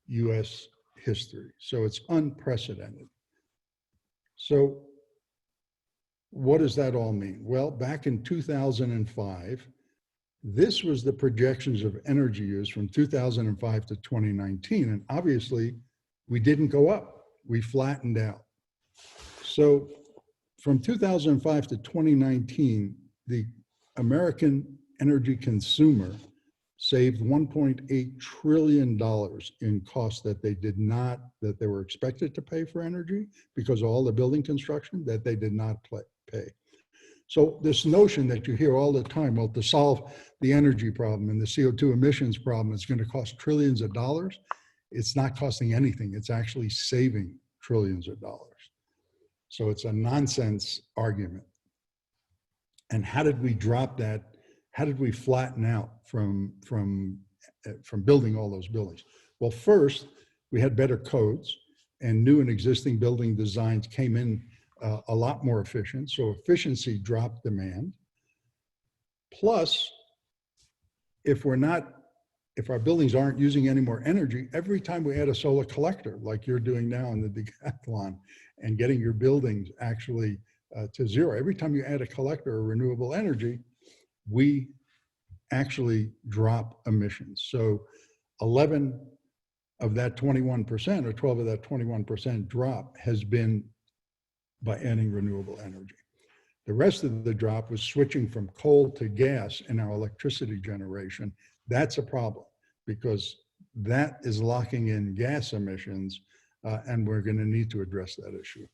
S6: US history. So it's unprecedented. So what does that all mean? Well, back in 2005, this was the projections of energy use from 2005 to 2019. And obviously, we didn't go up. We flattened out. So from 2005 to 2019, the American energy consumer saved $1.8 trillion in costs that they were expected to pay for energy because of all the building construction that they did not pay. So this notion that you hear all the time, well, to solve the energy problem and the CO2 emissions problem, it's going to cost trillions of dollars. It's not costing anything. It's actually saving trillions of dollars. So it's a nonsense argument. And how did we drop that? How did we flatten out from building all those buildings? Well, first, we had better codes, and new and existing building designs came in a lot more efficient. So efficiency dropped demand. Plus, if our buildings aren't using any more energy, every time we add a solar collector, like you're doing now in the decathlon, and getting your buildings actually to zero, every time you add a collector or renewable energy, we actually drop emissions. So 11 of that 21%, or 12 of that 21% drop has been by adding renewable energy. The rest of the drop was switching from coal to gas in our electricity generation. That's a problem because that is locking in gas emissions, and we're going to need to address that issue.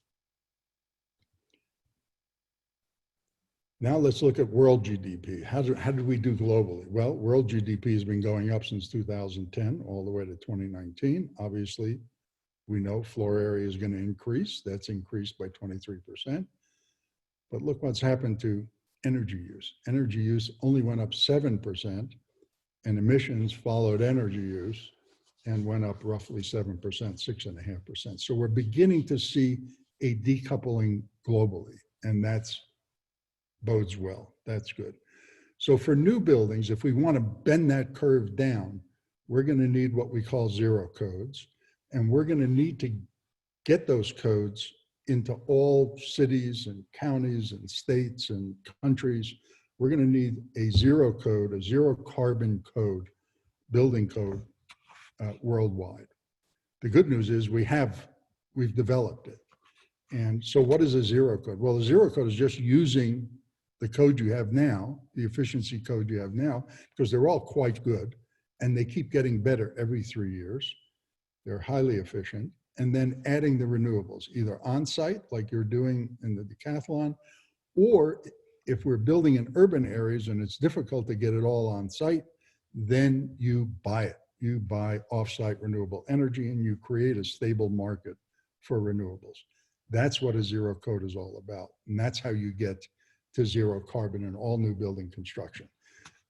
S6: Now let's look at world GDP. How did we do globally? Well, world GDP has been going up since 2010 all the way to 2019. Obviously, we know floor area is going to increase. That's increased by 23%. But look what's happened to energy use. Energy use only went up 7%, and emissions followed energy use and went up roughly 7%, 6.5%. So we're beginning to see a decoupling globally, and that's bodes well. That's good. So for new buildings, if we want to bend that curve down, we're going to need what we call zero codes, and we're going to need to get those codes into all cities and counties and states and countries. We're going to need a zero code, a zero carbon code, building code worldwide. The good news is we've developed it. And so what is a zero code? Well, a zero code is just using the code you have now, the efficiency code you have now, because they're all quite good and they keep getting better every 3 years. They're highly efficient. And then adding the renewables, either on site, like you're doing in the decathlon, or if we're building in urban areas and it's difficult to get it all on site, then you buy it. You buy off-site renewable energy and you create a stable market for renewables. That's what a zero code is all about. And that's how you get to zero carbon in all new building construction.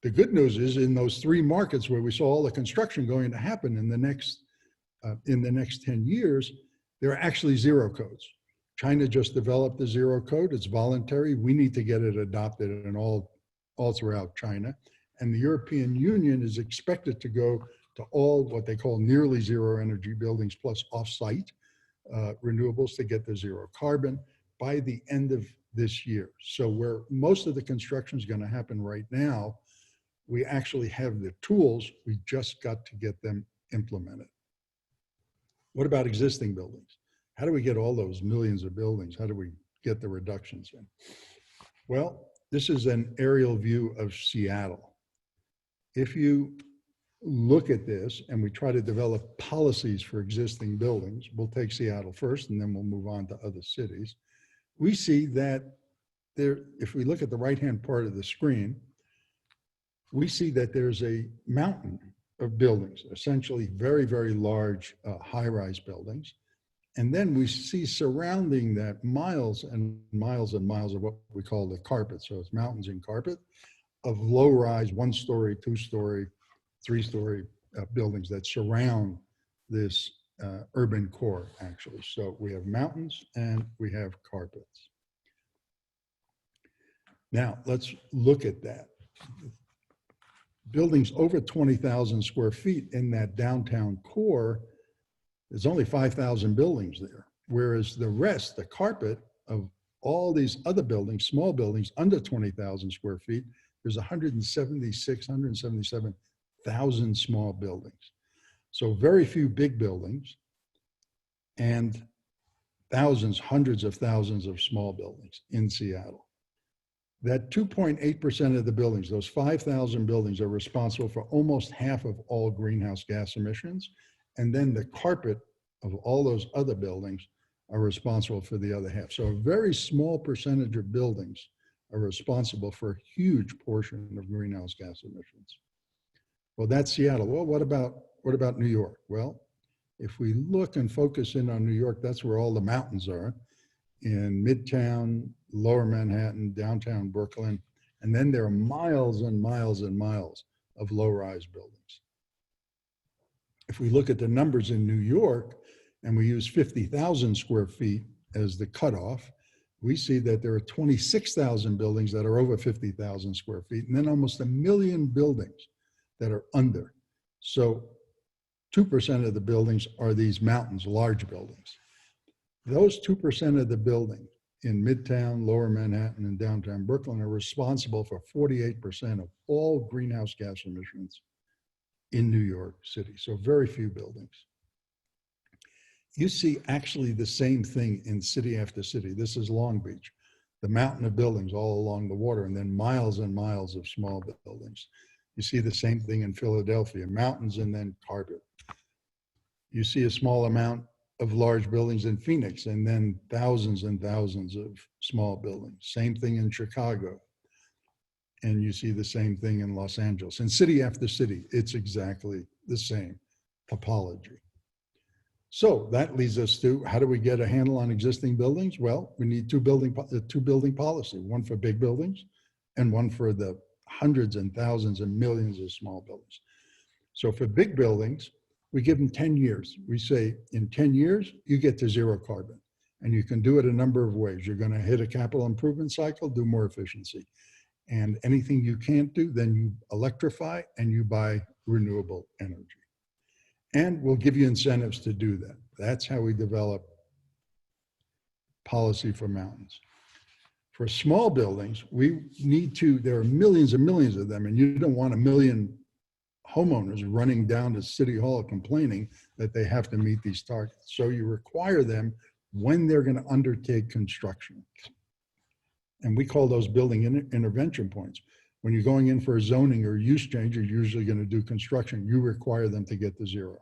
S6: The good news is in those 3 markets where we saw all the construction going to happen in the next 10 years, there are actually zero codes. China just developed the zero code. It's voluntary. We need to get it adopted in all throughout China. And the European Union is expected to go to all what they call nearly zero energy buildings plus off-site renewables to get to zero carbon by the end of this year. So where most of the construction is going to happen right now, we actually have the tools. We just got to get them implemented. What about existing buildings? How do we get all those millions of buildings? How do we get the reductions in? Well, this is an aerial view of Seattle. If you look at this and we try to develop policies for existing buildings, we'll take Seattle first and then we'll move on to other cities. We see that there, if we look at the right-hand part of the screen, we see that there's a mountain of buildings, essentially very, very large high-rise buildings. And then we see surrounding that miles and miles and miles of what we call the carpet. So it's mountains in carpet of low-rise, 1-story, 2-story, 3-story buildings that surround this urban core, actually. So we have mountains and we have carpets. Now, let's look at that. Buildings over 20,000 square feet in that downtown core, there's only 5,000 buildings there. Whereas the rest, the carpet of all these other buildings, small buildings under 20,000 square feet, there's 177,000 small buildings. So very few big buildings and thousands, hundreds of thousands of small buildings in Seattle. That 2.8% of the buildings, those 5,000 buildings, are responsible for almost half of all greenhouse gas emissions. And then the carpet of all those other buildings are responsible for the other half. So a very small percentage of buildings are responsible for a huge portion of greenhouse gas emissions. Well, that's Seattle. Well, what about New York? Well, if we look and focus in on New York, that's where all the mountains are, in Midtown, Lower Manhattan, downtown Brooklyn, and then there are miles and miles and miles of low-rise buildings. If we look at the numbers in New York and we use 50,000 square feet as the cutoff, we see that there are 26,000 buildings that are over 50,000 square feet, and then almost 1 million buildings that are under. So 2% of the buildings are these mountains, large buildings. Those 2% of the building in Midtown, Lower Manhattan, and downtown Brooklyn are responsible for 48% of all greenhouse gas emissions in New York City. So very few buildings. you see actually the same thing in city after city. This is Long Beach, the mountain of buildings all along the water, and then miles and miles of small buildings. You see the same thing in Philadelphia, mountains and then carpet. You see a small amount of large buildings in Phoenix, and then thousands and thousands of small buildings. Same thing in Chicago. And you see the same thing in Los Angeles. In city after city, it's exactly the same topology. So that leads us to, how do we get a handle on existing buildings? Well, we need two building policy, one for big buildings and one for the hundreds and thousands and millions of small buildings. So for big buildings, we give them 10 years. We say, in 10 years, you get to zero carbon. And you can do it a number of ways. You're going to hit a capital improvement cycle, do more efficiency. And anything you can't do, then you electrify and you buy renewable energy. And we'll give you incentives to do that. That's how we develop policy for mountains. For small buildings, we need to, there are millions and millions of them, and you don't want a million homeowners running down to City Hall complaining that they have to meet these targets. So you require them when they're going to undertake construction. And we call those building intervention points. When you're going in for a zoning or use change, you're usually going to do construction. You require them to get to zero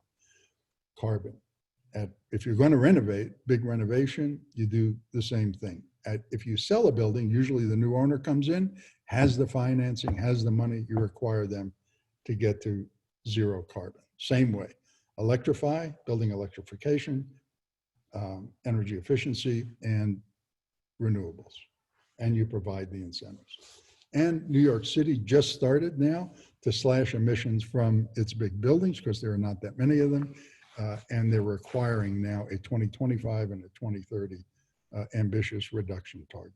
S6: carbon. If you're going to renovate, big renovation, you do the same thing. If you sell a building, usually the new owner comes in, has the financing, has the money, you require them to get to zero carbon. Same way, electrify, building electrification, energy efficiency, and renewables. And you provide the incentives. And New York City just started now to slash emissions from its big buildings because there are not that many of them. And they're requiring now a 2025 and a 2030 ambitious reduction target.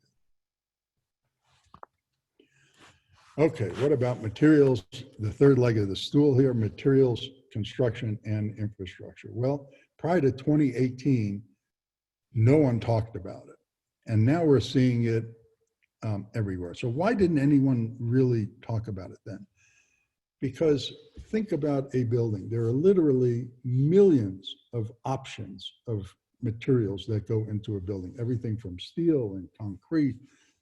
S6: Okay, what about materials? The third leg of the stool here, materials, construction, and infrastructure. Well, prior to 2018, no one talked about it. And now we're seeing it everywhere. So why didn't anyone really talk about it then? Because think about a building. There are literally millions of options of materials that go into a building. Everything from steel and concrete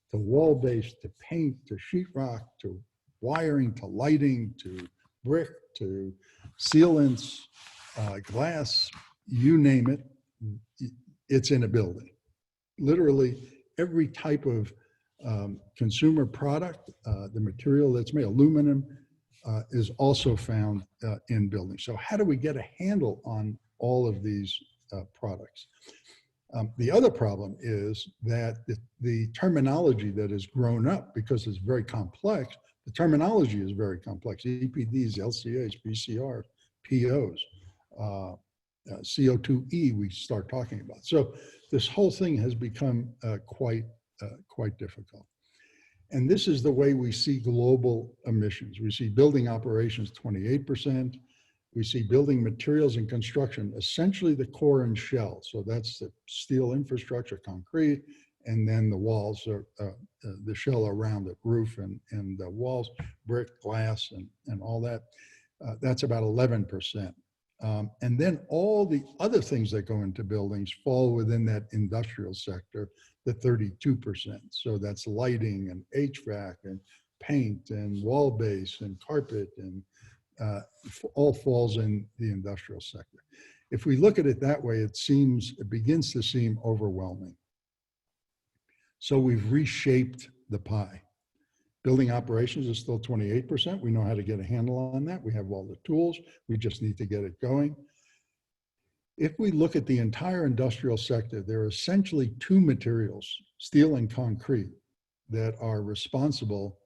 S6: to wall-based, to paint, to sheetrock, to wiring, to lighting, to brick, to sealants, glass, you name it, it's in a building. Literally every type of consumer product, the material that's made, aluminum, is also found in buildings. So how do we get a handle on all of these products? The other problem is that the terminology that has grown up, because it's very complex, the terminology is very complex. EPDs, LCAs, PCRs, POs, CO2e we start talking about. So this whole thing has become quite difficult. And this is the way we see global emissions. We see building operations 28%. We see building materials and construction, essentially the core and shell. So that's the steel infrastructure, concrete, and then the walls, the shell around it, roof and the walls, brick, glass, and all that. That's about 11%. And then all the other things that go into buildings fall within that industrial sector, the 32%. So that's lighting and HVAC and paint and wall base and carpet and all falls in the industrial sector. If we look at it that way, it begins to seem overwhelming. So we've reshaped the pie. Building operations is still 28%. We know how to get a handle on that. We have all the tools. We just need to get it going. If we look at the entire industrial sector, there are essentially two materials, steel and concrete, that are responsible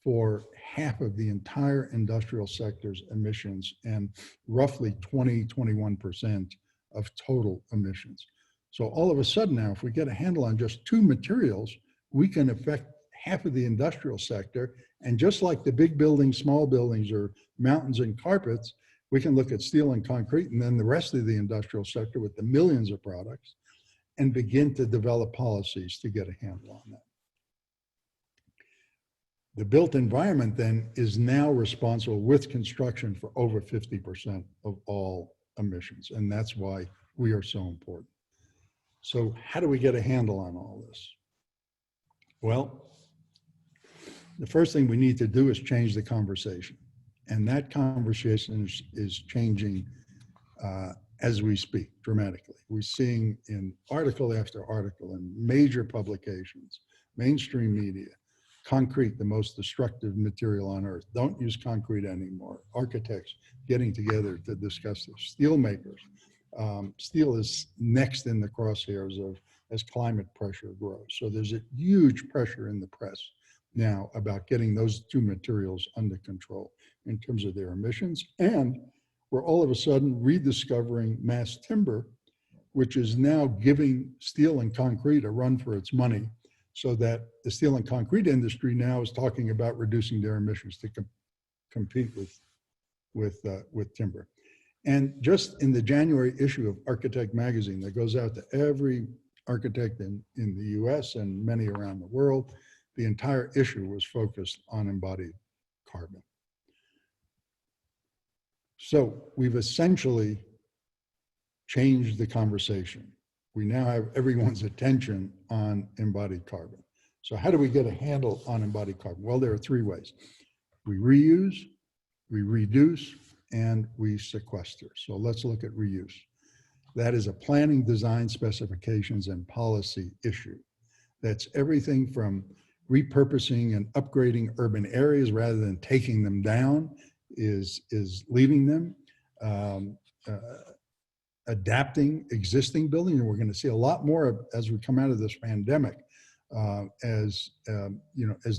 S6: for half of the entire industrial sector's emissions and roughly 21% of total emissions. So all of a sudden now, if we get a handle on just two materials, we can affect half of the industrial sector. And just like the big buildings, small buildings, or mountains and carpets, we can look at steel and concrete and then the rest of the industrial sector with the millions of products and begin to develop policies to get a handle on that. The built environment then is now responsible with construction for over 50% of all emissions. And that's why we are so important. So how do we get a handle on all this? Well, the first thing we need to do is change the conversation. And that conversation is changing as we speak dramatically. We're seeing in article after article in major publications, mainstream media, concrete, the most destructive material on earth. Don't use concrete anymore. Architects getting together to discuss this. Steel makers. Steel is next in the crosshairs of as climate pressure grows. So there's a huge pressure in the press now about getting those two materials under control in terms of their emissions. And we're all of a sudden rediscovering mass timber, which is now giving steel and concrete a run for its money, so that the steel and concrete industry now is talking about reducing their emissions to compete with timber. And just in the January issue of Architect magazine that goes out to every architect in the US and many around the world, the entire issue was focused on embodied carbon. So we've essentially changed the conversation. We now have everyone's attention on embodied carbon. So how do we get a handle on embodied carbon? Well, there are three ways. We reuse, we reduce, and we sequester. So let's look at reuse. That is a planning, design, specifications, and policy issue. That's everything from repurposing and upgrading urban areas rather than taking them down, is leaving them, adapting existing buildings. And we're going to see a lot more as we come out of this pandemic, as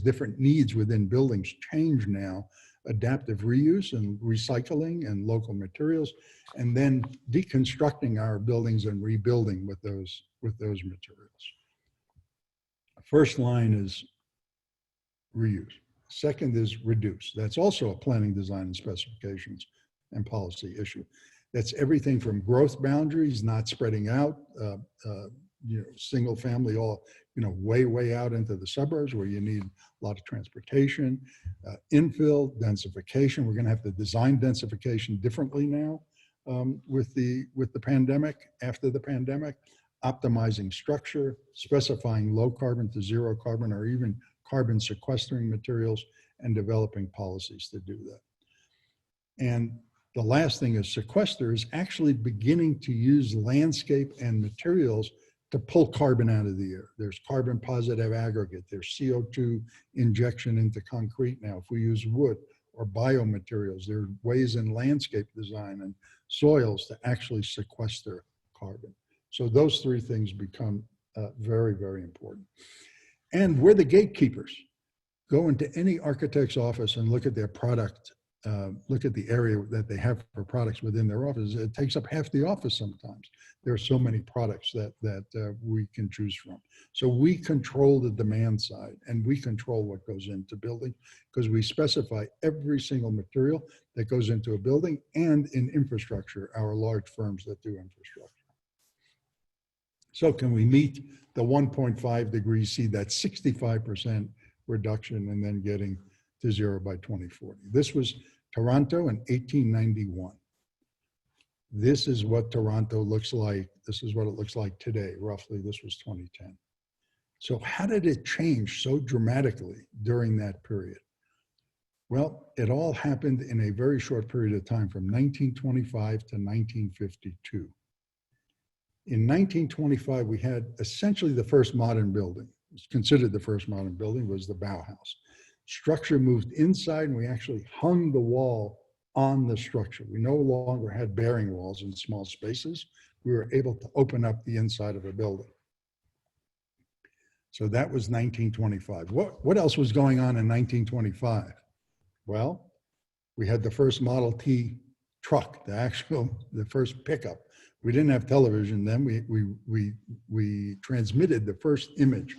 S6: different needs within buildings change now. Adaptive reuse and recycling and local materials, and then deconstructing our buildings and rebuilding with those materials. First line is reuse. Second is reduce. That's also a planning, design, and specifications and policy issue. That's everything from growth boundaries, not spreading out, single family, all, way out into the suburbs where you need a lot of transportation, infill, densification. We're going to have to design densification differently now with the pandemic, after the pandemic, optimizing structure, specifying low carbon to zero carbon, or even carbon sequestering materials, and developing policies to do that. And the last thing is sequester is actually beginning to use landscape and materials to pull carbon out of the air. There's carbon positive aggregate, there's CO2 injection into concrete now. If we use wood or biomaterials, there are ways in landscape design and soils to actually sequester carbon. So those three things become very, very important. And we're the gatekeepers. Go into any architect's office and look at their product, look at the area that they have for products within their office. It takes up half the office sometimes. There are so many products that we can choose from. So we control the demand side, and we control what goes into building, because we specify every single material that goes into a building, and in infrastructure, our large firms that do infrastructure. So can we meet the 1.5 degrees C, that 65% reduction, and then getting to zero by 2040? This was Toronto in 1891. This is what Toronto looks like. This is what it looks like today, roughly. This was 2010. So how did it change so dramatically during that period? Well, it all happened in a very short period of time, from 1925 to 1952. In 1925, we had essentially the first modern building. It's considered the first modern building, was the Bauhaus. Structure moved inside, and we actually hung the wall on the structure. We no longer had bearing walls in small spaces. We were able to open up the inside of a building. So that was 1925. What else was going on in 1925? Well, we had the first Model T truck, the first pickup. We didn't have television then. We transmitted the first image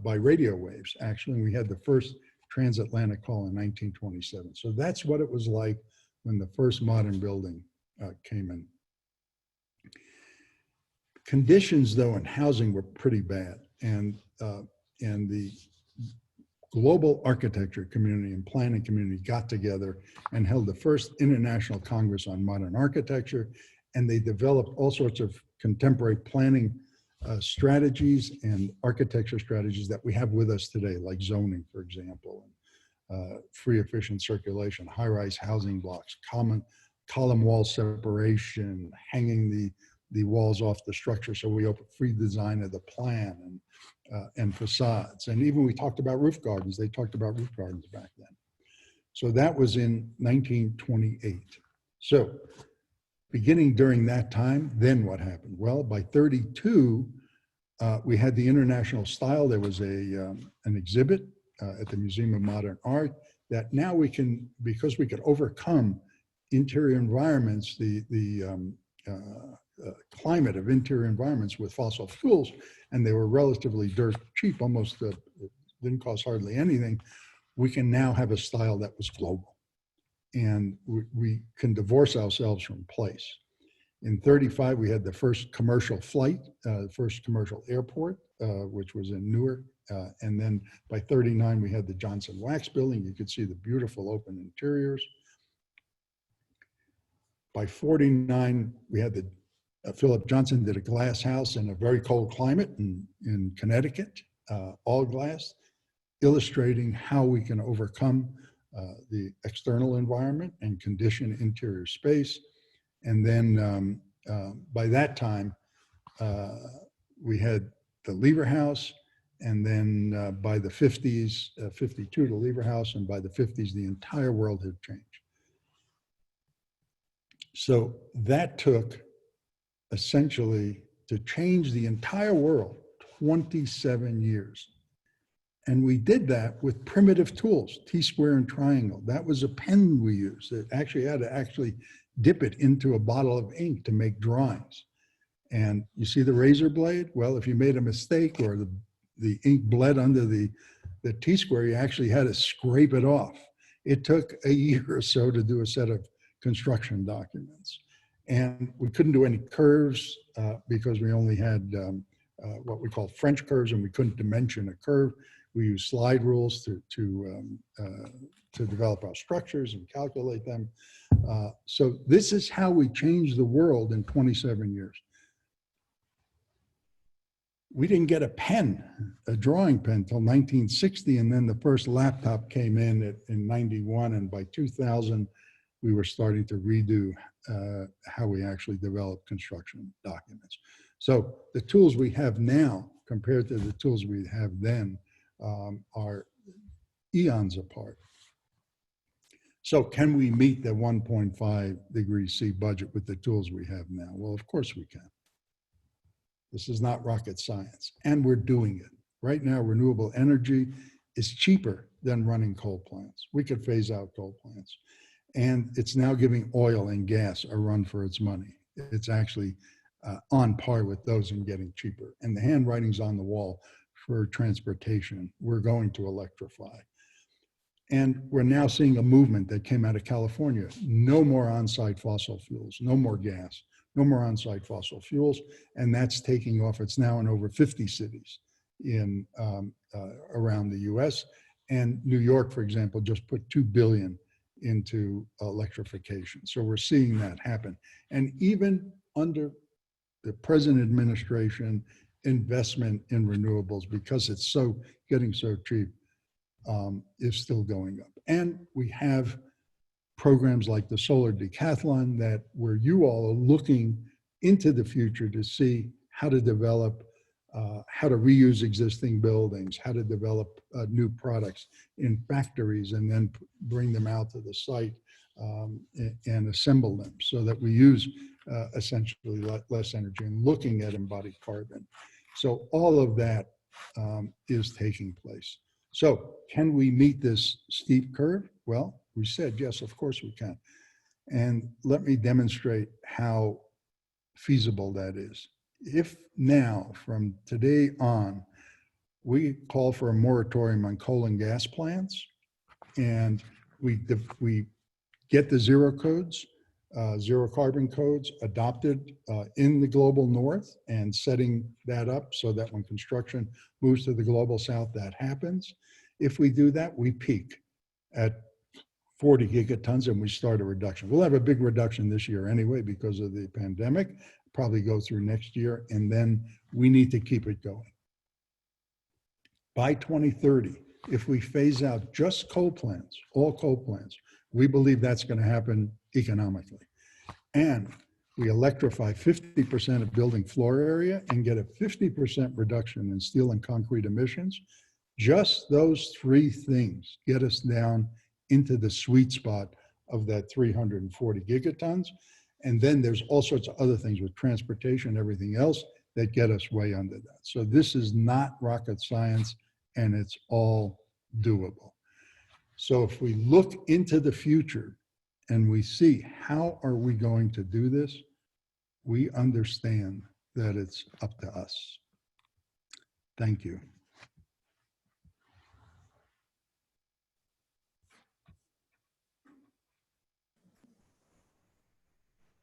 S6: by radio waves, actually, and we had the first transatlantic call in 1927. So that's what it was like when the first modern building came in. Conditions, though, in housing were pretty bad, and the global architecture community and planning community got together and held the first International Congress on Modern Architecture, and they developed all sorts of contemporary planning strategies and architecture strategies that we have with us today, like zoning, for example, free efficient circulation, high-rise housing blocks, column wall separation, hanging the walls off the structure so we open free design of the plan and facades. And even we talked about roof gardens. They talked about roof gardens back then. So that was in 1928. So beginning during that time, then what happened? Well, by 32, we had the international style. There was an exhibit at the Museum of Modern Art that now we can, because we could overcome interior environments, the climate of interior environments with fossil fuels, and they were relatively dirt cheap, almost didn't cost hardly anything. We can now have a style that was global, and we can divorce ourselves from place. In 35, we had the first commercial flight, first commercial airport, which was in Newark. And then by 39, we had the Johnson Wax Building. You could see the beautiful open interiors. By 49, we had the Philip Johnson did a glass house in a very cold climate in Connecticut, all glass, illustrating how we can overcome the external environment and condition interior space. And then by that time, we had the Lever House, and then by the 50s, 52, the Lever House, and by the 50s, the entire world had changed. So that took essentially to change the entire world 27 years. And we did that with primitive tools, T-square and triangle. That was a pen we used. It actually had to dip it into a bottle of ink to make drawings. And you see the razor blade? Well, if you made a mistake or the ink bled under the T-square, you actually had to scrape it off. It took a year or so to do a set of construction documents. And we couldn't do any curves because we only had what we call French curves, and we couldn't dimension a curve. We used slide rules to develop our structures and calculate them. So this is how we changed the world in 27 years. We didn't get a pen, a drawing pen, until 1960, and then the first laptop came in 91, and by 2000, we were starting to redo how we actually develop construction documents. So the tools we have now compared to the tools we have then are eons apart. So can we meet the 1.5 degrees C budget with the tools we have now? Well, of course we can. This is not rocket science, and we're doing it. Right now, renewable energy is cheaper than running coal plants. We could phase out coal plants. And it's now giving oil and gas a run for its money. It's actually on par with those and getting cheaper. And the handwriting's on the wall for transportation. We're going to electrify. And we're now seeing a movement that came out of California. No more on-site fossil fuels, no more gas, no more on-site fossil fuels. And that's taking off. It's now in over 50 cities around the US. And New York, for example, just put $2 billion into electrification. So we're seeing that happen. And even under the present administration, investment in renewables, because it's getting so cheap, is still going up. And we have programs like the Solar Decathlon where you all are looking into the future to see how to develop, how to reuse existing buildings, how to develop new products in factories and then bring them out to the site and assemble them so that we use essentially less energy, and looking at embodied carbon. So all of that is taking place. So can we meet this steep curve? Well, we said, yes, of course we can. And let me demonstrate how feasible that is. If now, from today on, we call for a moratorium on coal and gas plants, and we get the zero carbon codes adopted in the global north, and setting that up so that when construction moves to the global south, that happens. If we do that, we peak at 40 gigatons and we start a reduction. We'll have a big reduction this year anyway because of the pandemic, probably go through next year, and then we need to keep it going. By 2030, if we phase out just coal plants, all coal plants, we believe that's going to happen economically. And we electrify 50% of building floor area and get a 50% reduction in steel and concrete emissions. Just those three things get us down into the sweet spot of that 340 gigatons. And then there's all sorts of other things with transportation and everything else that get us way under that. So this is not rocket science, and it's all doable. So if we look into the future and we see how are we going to do this, we understand that it's up to us. Thank you.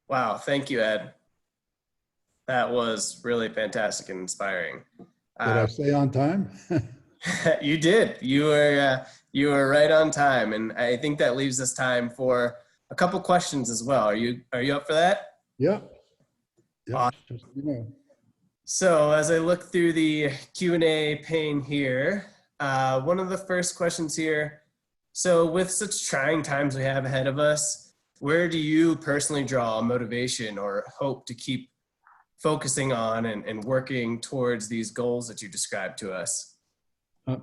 S5: Wow, thank you, Ed. That was really fantastic and inspiring.
S6: Did I stay on time?
S5: You did. You were right on time, and I think that leaves us time for a couple questions as well. Are you up for that?
S6: Yeah.
S5: Awesome.
S6: Just, you know.
S5: So as I look through the Q&A pane here, one of the first questions here. So with such trying times we have ahead of us, where do you personally draw motivation or hope to keep focusing on and working towards these goals that you described to us?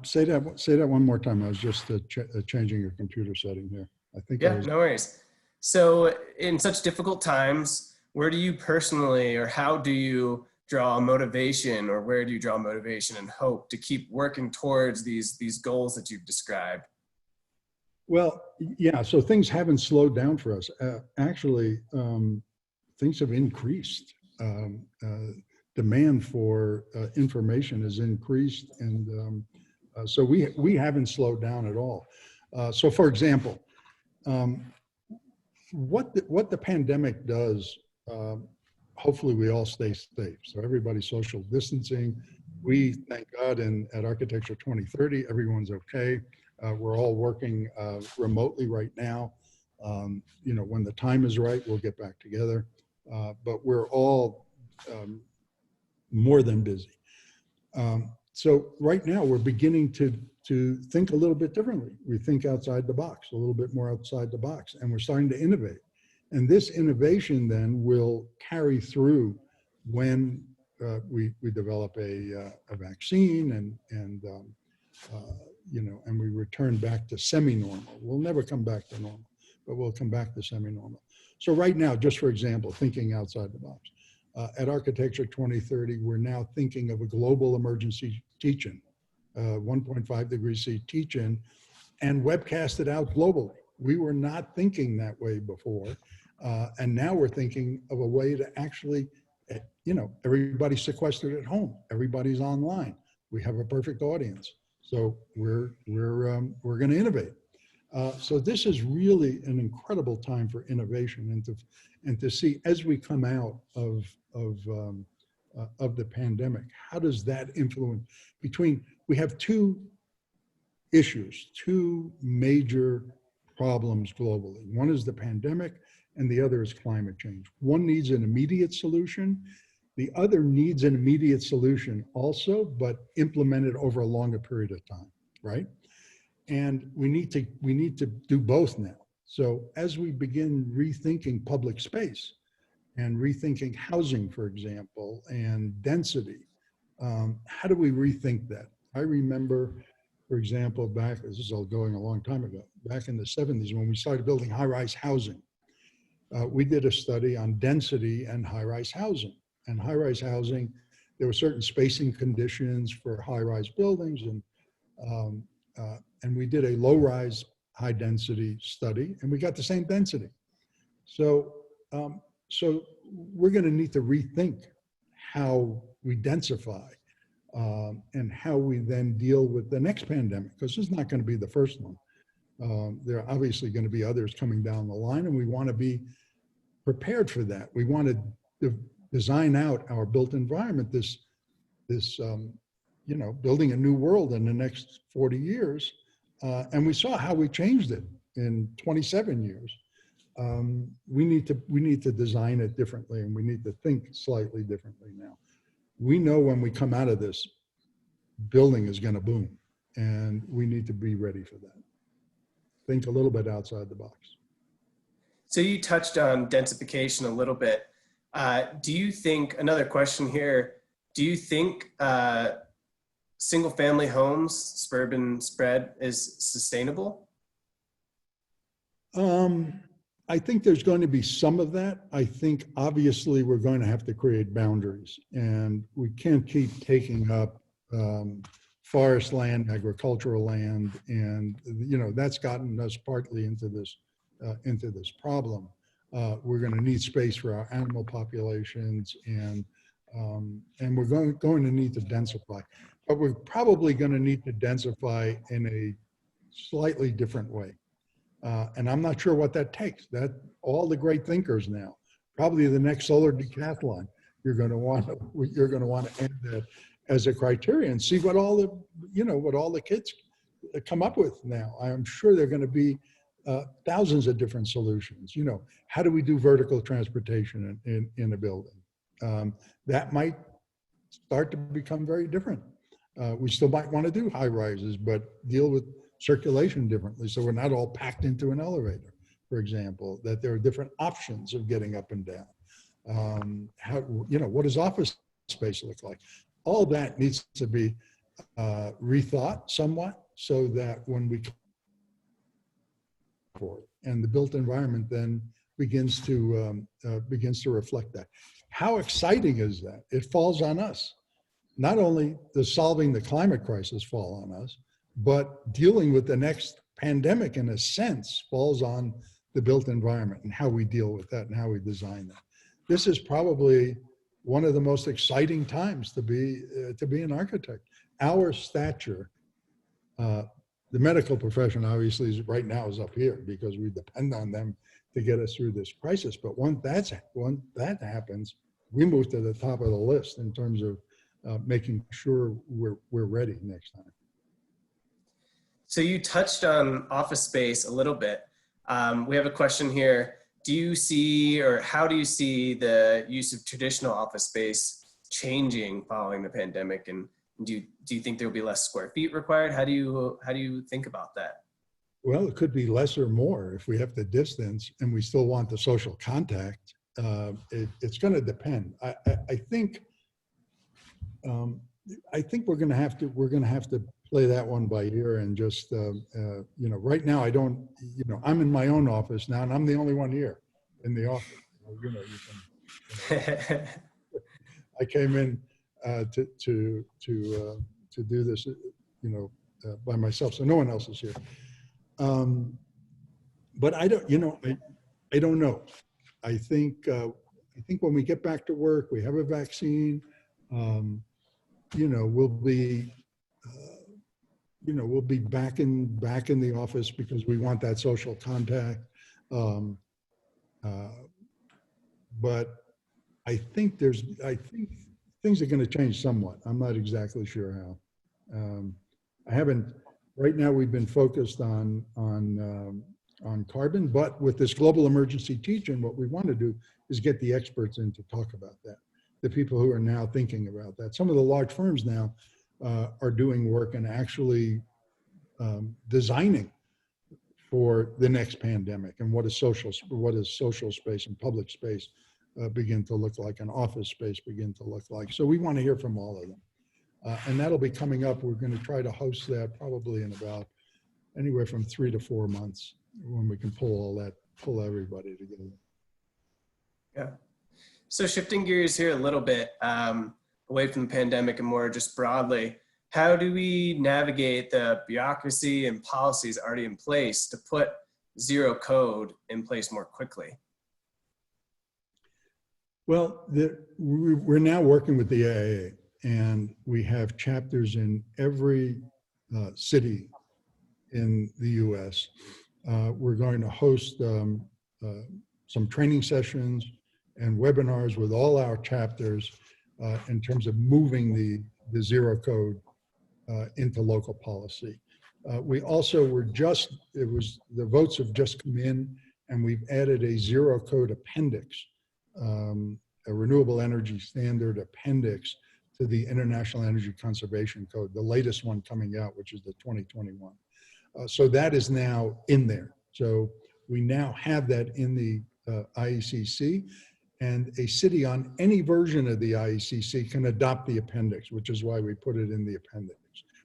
S6: Say that one more time. I was just changing your computer setting here. I think.
S5: Yeah, no worries. So in such difficult times, where do you personally, or how do you draw motivation, or where do you draw motivation and hope to keep working towards these goals that you've described?
S6: Well, yeah, so things haven't slowed down for us. Actually, things have increased. Demand for information has increased, and so we haven't slowed down at all. So for example, what the pandemic does, hopefully we all stay safe. So everybody's social distancing. We, thank God, at Architecture 2030, everyone's okay. We're all working remotely right now. You know, when the time is right, we'll get back together. But we're all more than busy. So right now we're beginning to think a little bit differently. We think outside the box, a little bit more outside the box, and we're starting to innovate. And this innovation then will carry through when we develop a vaccine and you know, and we return back to semi-normal. We'll never come back to normal, but we'll come back to semi-normal. So right now, just for example, thinking outside the box, at Architecture 2030, we're now thinking of a global emergency teach-in, 1.5 degrees C teach-in, and webcast it out globally. We were not thinking that way before, and now we're thinking of a way to actually, you know, everybody's sequestered at home, everybody's online. We have a perfect audience. So we're going to innovate. So this is really an incredible time for innovation, and to see as we come out of the pandemic, how does that influence we have two issues, two major problems globally. One is the pandemic, and the other is climate change. One needs an immediate solution. The other needs an immediate solution also, but implemented over a longer period of time, right? And we need to do both now. So as we begin rethinking public space and rethinking housing, for example, and density, how do we rethink that? I remember, for example, this is all going a long time ago, back in the 70s when we started building high-rise housing. We did a study on density and high-rise housing. And high-rise housing, there were certain spacing conditions for high-rise buildings, and we did a low-rise, high-density study, and we got the same density. So, so we're going to need to rethink how we densify and how we then deal with the next pandemic, because this is not going to be the first one. There are obviously going to be others coming down the line, and we want to be prepared for that. We want to design out our built environment, this you know, building a new world in the next 40 years. And we saw how we changed it in 27 years. we need to design it differently, and we need to think slightly differently now. We know when we come out of this, building is going to boom, and we need to be ready for that. Think a little bit outside the box.
S5: So you touched on densification a little bit. Do you think, another question here, do you think single family homes, suburban spread is sustainable?
S6: I think there's going to be some of that. I think obviously we're going to have to create boundaries, and we can't keep taking up forest land, agricultural land, and that's gotten us partly into this problem. We're going to need space for our animal populations, and we're going to need to densify, but we're probably going to need to densify in a slightly different way. And I'm not sure what that takes. That all the great thinkers now, probably the next solar decathlon, you're going to want to add that as a criterion. See what all the kids come up with now. I'm sure there are going to be thousands of different solutions. How do we do vertical transportation in a building? That might start to become very different. We still might want to do high rises, but deal with circulation differently, so we're not all packed into an elevator, for example, that there are different options of getting up and down. What does office space look like? All that needs to be rethought somewhat, so that when we forward, and the built environment then begins to reflect that. How exciting is that? It falls on us. Not only does solving the climate crisis fall on us, but dealing with the next pandemic, in a sense, falls on the built environment and how we deal with that and how we design that. This is probably one of the most exciting times to be an architect. Our stature, the medical profession obviously right now is up here because we depend on them to get us through this crisis. But once that happens, we move to the top of the list in terms of making sure we're ready next time.
S5: So you touched on office space a little bit. We have a question here. Do you see, or how do you see the use of traditional office space changing following the pandemic? And do you think there will be less square feet required? How do you think about that?
S6: Well, it could be less or more if we have the distance and we still want the social contact. It's going to depend. I think we're going to have to play that one by ear, and just right now I'm in my own office now, and I'm the only one here in the office. I came in to do this by myself, so no one else is here. But I don't know. I think when we get back to work, we have a vaccine. We'll be back in the office because we want that social contact. But I think things are going to change somewhat. I'm not exactly sure how. Right now we've been focused on carbon, but with this global emergency teach-in, what we want to do is get the experts in to talk about that. The people who are now thinking about that. Some of the large firms now are doing work and actually designing for the next pandemic, and what does social space and public space begin to look like, and office space begin to look like. So we want to hear from all of them. And that'll be coming up. We're going to try to host that probably in about anywhere from 3 to 4 months, when we can pull everybody together.
S5: Yeah. So shifting gears here a little bit, away from the pandemic and more just broadly, how do we navigate the bureaucracy and policies already in place to put zero code in place more quickly?
S6: Well, we're now working with the AIA, and we have chapters in every city in the US. We're going to host some training sessions and webinars with all our chapters in terms of moving the zero code into local policy. We also the votes have just come in, and we've added a zero code appendix, a renewable energy standard appendix to the International Energy Conservation Code, the latest one coming out, which is the 2021. So that is now in there. So we now have that in the IECC, and a city on any version of the IECC can adopt the appendix, which is why we put it in the appendix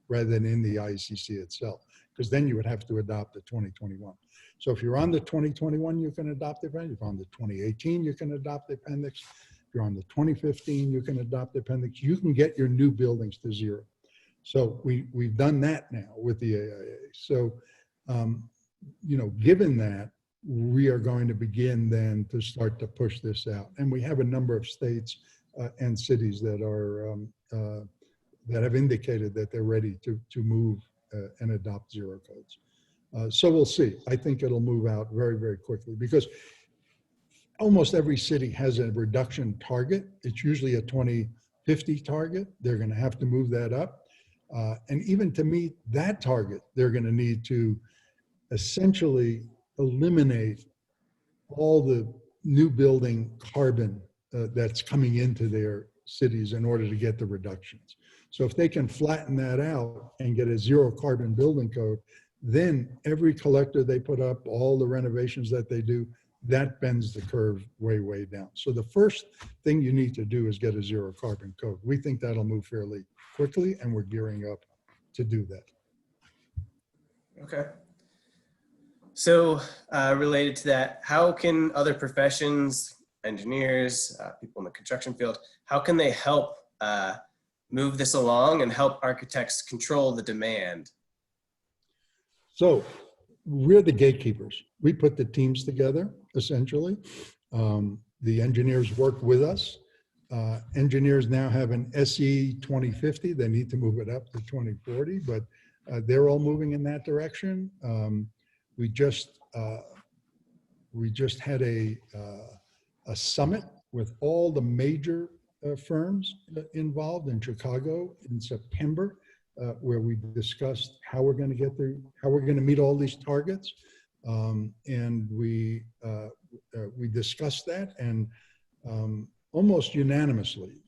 S6: rather than in the IECC itself, because then you would have to adopt the 2021. So if you're on the 2021, you can adopt the appendix. If you're on the 2018, you can adopt the appendix. If you're on the 2015, you can adopt the appendix. You can get your new buildings to zero. So we've done that now with the AIA. So, you know, given that, we are going to begin then to start to push this out. And we have a number of states and cities that are that have indicated that they're ready to move and adopt zero codes. So we'll see. I think it'll move out very, very quickly because almost every city has a reduction target. It's usually a 2050 target. They're going to have to move that up. And even to meet that target, they're going to need to essentially eliminate all the new building carbon that's coming into their cities in order to get the reductions. So if they can flatten that out and get a zero carbon building code, then every collector they put up, all the renovations that they do, that bends the curve way, way down. So the first thing you need to do is get a zero carbon code. We think that'll move fairly quickly, and we're gearing up to do that.
S5: Okay. So related to that, how can other professions, engineers, people in the construction field, how can they help move this along and help architects control the demand?
S6: So we're the gatekeepers. We put the teams together, essentially. The engineers work with us. Engineers now have an SE 2050. They need to move it up to 2040, but they're all moving in that direction. We just had a summit with all the major firms involved in Chicago in September, where we discussed how we're going to get there, how we're going to meet all these targets, and we discussed that, and almost unanimously,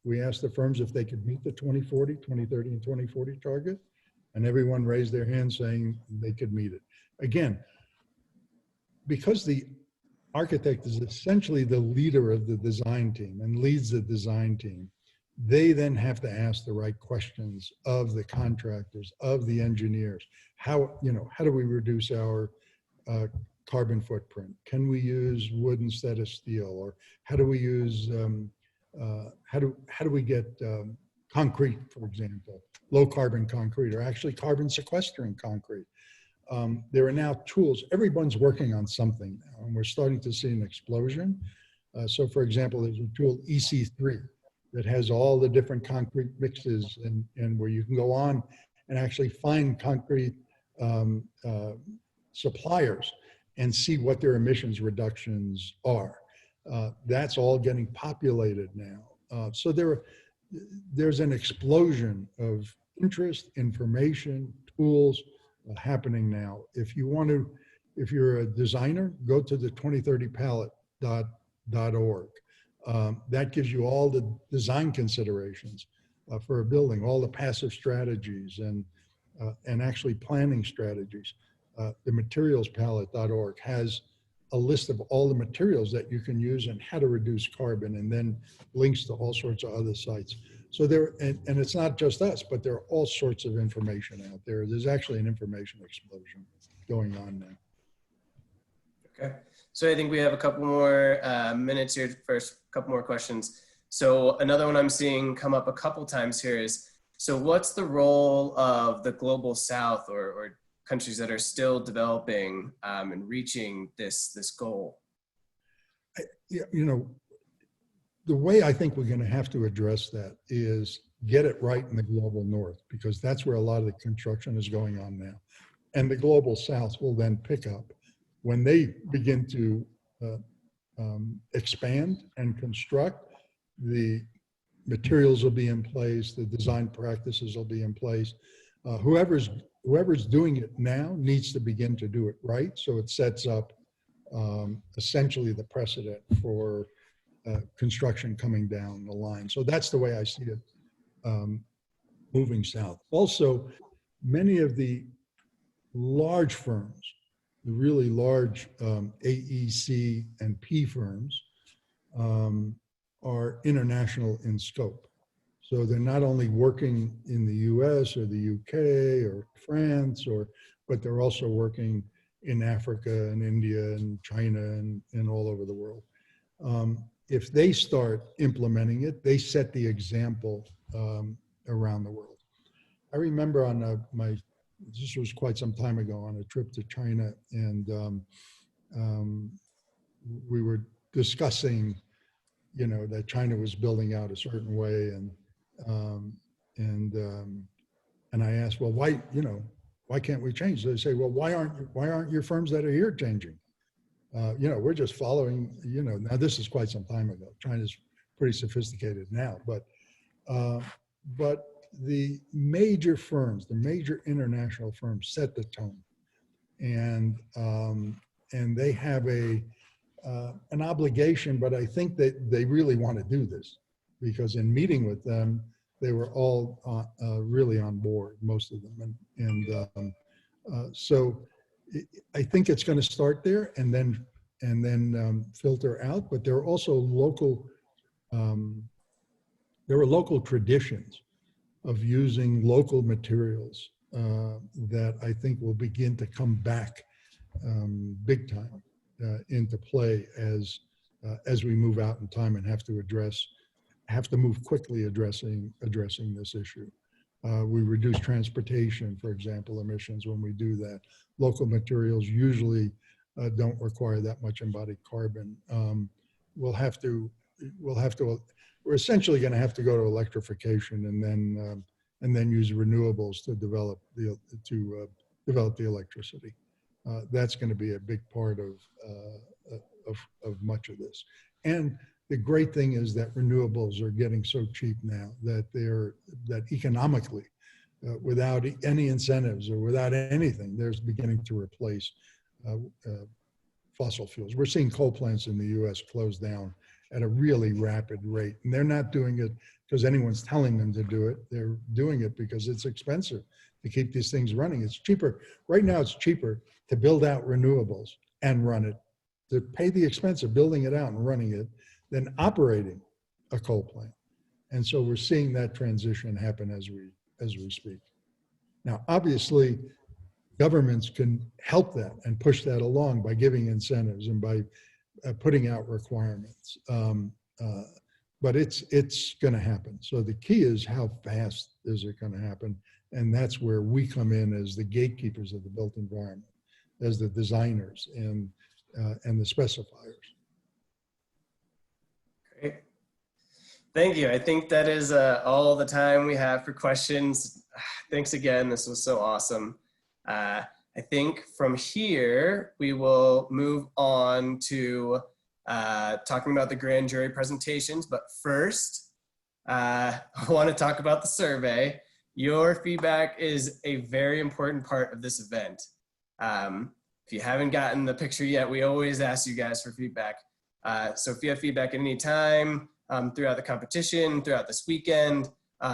S6: we asked the firms if they could meet the 2040, 2030, and 2040 target. And everyone raised their hand saying they could meet it. Again, because the architect is essentially the leader of the design team and leads the design team, they then have to ask the right questions of the contractors, of the engineers. How do we reduce our carbon footprint? Can we use wood instead of steel? Or how do we use, how do we get concrete, for example, low carbon concrete, or actually carbon sequestering concrete? There are now tools. Everyone's working on something now, and we're starting to see an explosion. So for example, there's a tool, EC3, that has all the different concrete mixes and where you can go on and actually find concrete suppliers and see what their emissions reductions are. That's all getting populated now. So there's an explosion of interest, information, tools happening now. If you're a designer, go to the 2030palette.org. That gives you all the design considerations for a building, all the passive strategies and actually planning strategies. The materialspalette.org has a list of all the materials that you can use and how to reduce carbon, and then links to all sorts of other sites. So and it's not just us, but there are all sorts of information out there. There's actually an information explosion going on now.
S5: Okay, so I think we have a couple more minutes here for a couple more questions. So another one I'm seeing come up a couple times here is, so what's the role of the global South or countries that are still developing and reaching this goal?
S6: The way I think we're going to have to address that is get it right in the global North, because that's where a lot of the construction is going on now. And the global South will then pick up when they begin to expand and construct. The materials will be in place, the design practices will be in place. Whoever's doing it now needs to begin to do it right, so it sets up essentially the precedent for construction coming down the line. So that's the way I see it moving south. Also, many of the large firms, the really large AEC and P firms, are international in scope. So they're not only working in the US or the UK or France, but they're also working in Africa and India and China and all over the world. If they start implementing it, they set the example around the world. I remember on this was quite some time ago, on a trip to China, and we were discussing, that China was building out a certain way, and I asked, well, why can't we change? They say, well, why aren't your firms that are here changing? We're just following, now this is quite some time ago. China's pretty sophisticated now, but the major firms, the major international firms set the tone, and they have an obligation, but I think that they really want to do this, because in meeting with them, they were all really on board, most of them, and so I think it's going to start there and then filter out. But there are also local traditions of using local materials that I think will begin to come back big time into play as we move out in time and have to move quickly addressing this issue. We reduce transportation, for example, emissions when we do that. Local materials usually don't require that much embodied carbon. We're essentially going to have to go to electrification and then use renewables to develop the electricity. That's going to be a big part of much of this. And the great thing is that renewables are getting so cheap now that economically, without any incentives or without anything, they're beginning to replace fossil fuels. We're seeing coal plants in the US close down at a really rapid rate. And they're not doing it because anyone's telling them to do it. They're doing it because it's expensive to keep these things running. It's cheaper. Right now, it's cheaper to build out renewables and run it, to pay the expense of building it out and running it, than operating a coal plant. And so we're seeing that transition happen as we speak. Now, obviously, governments can help that and push that along by giving incentives and by putting out requirements. But it's going to happen. So the key is, how fast is it going to happen? And that's where we come in as the gatekeepers of the built environment, as the designers and the specifiers.
S5: Great. Thank you. I think that is all the time we have for questions. Thanks again. This was so awesome. I think from here, we will move on to talking about the grand jury presentations. But first, I want to talk about the survey. Your feedback is a very important part of this event. If you haven't gotten the picture yet, we always ask you guys for feedback. So if you have feedback at any time throughout the competition, throughout this weekend,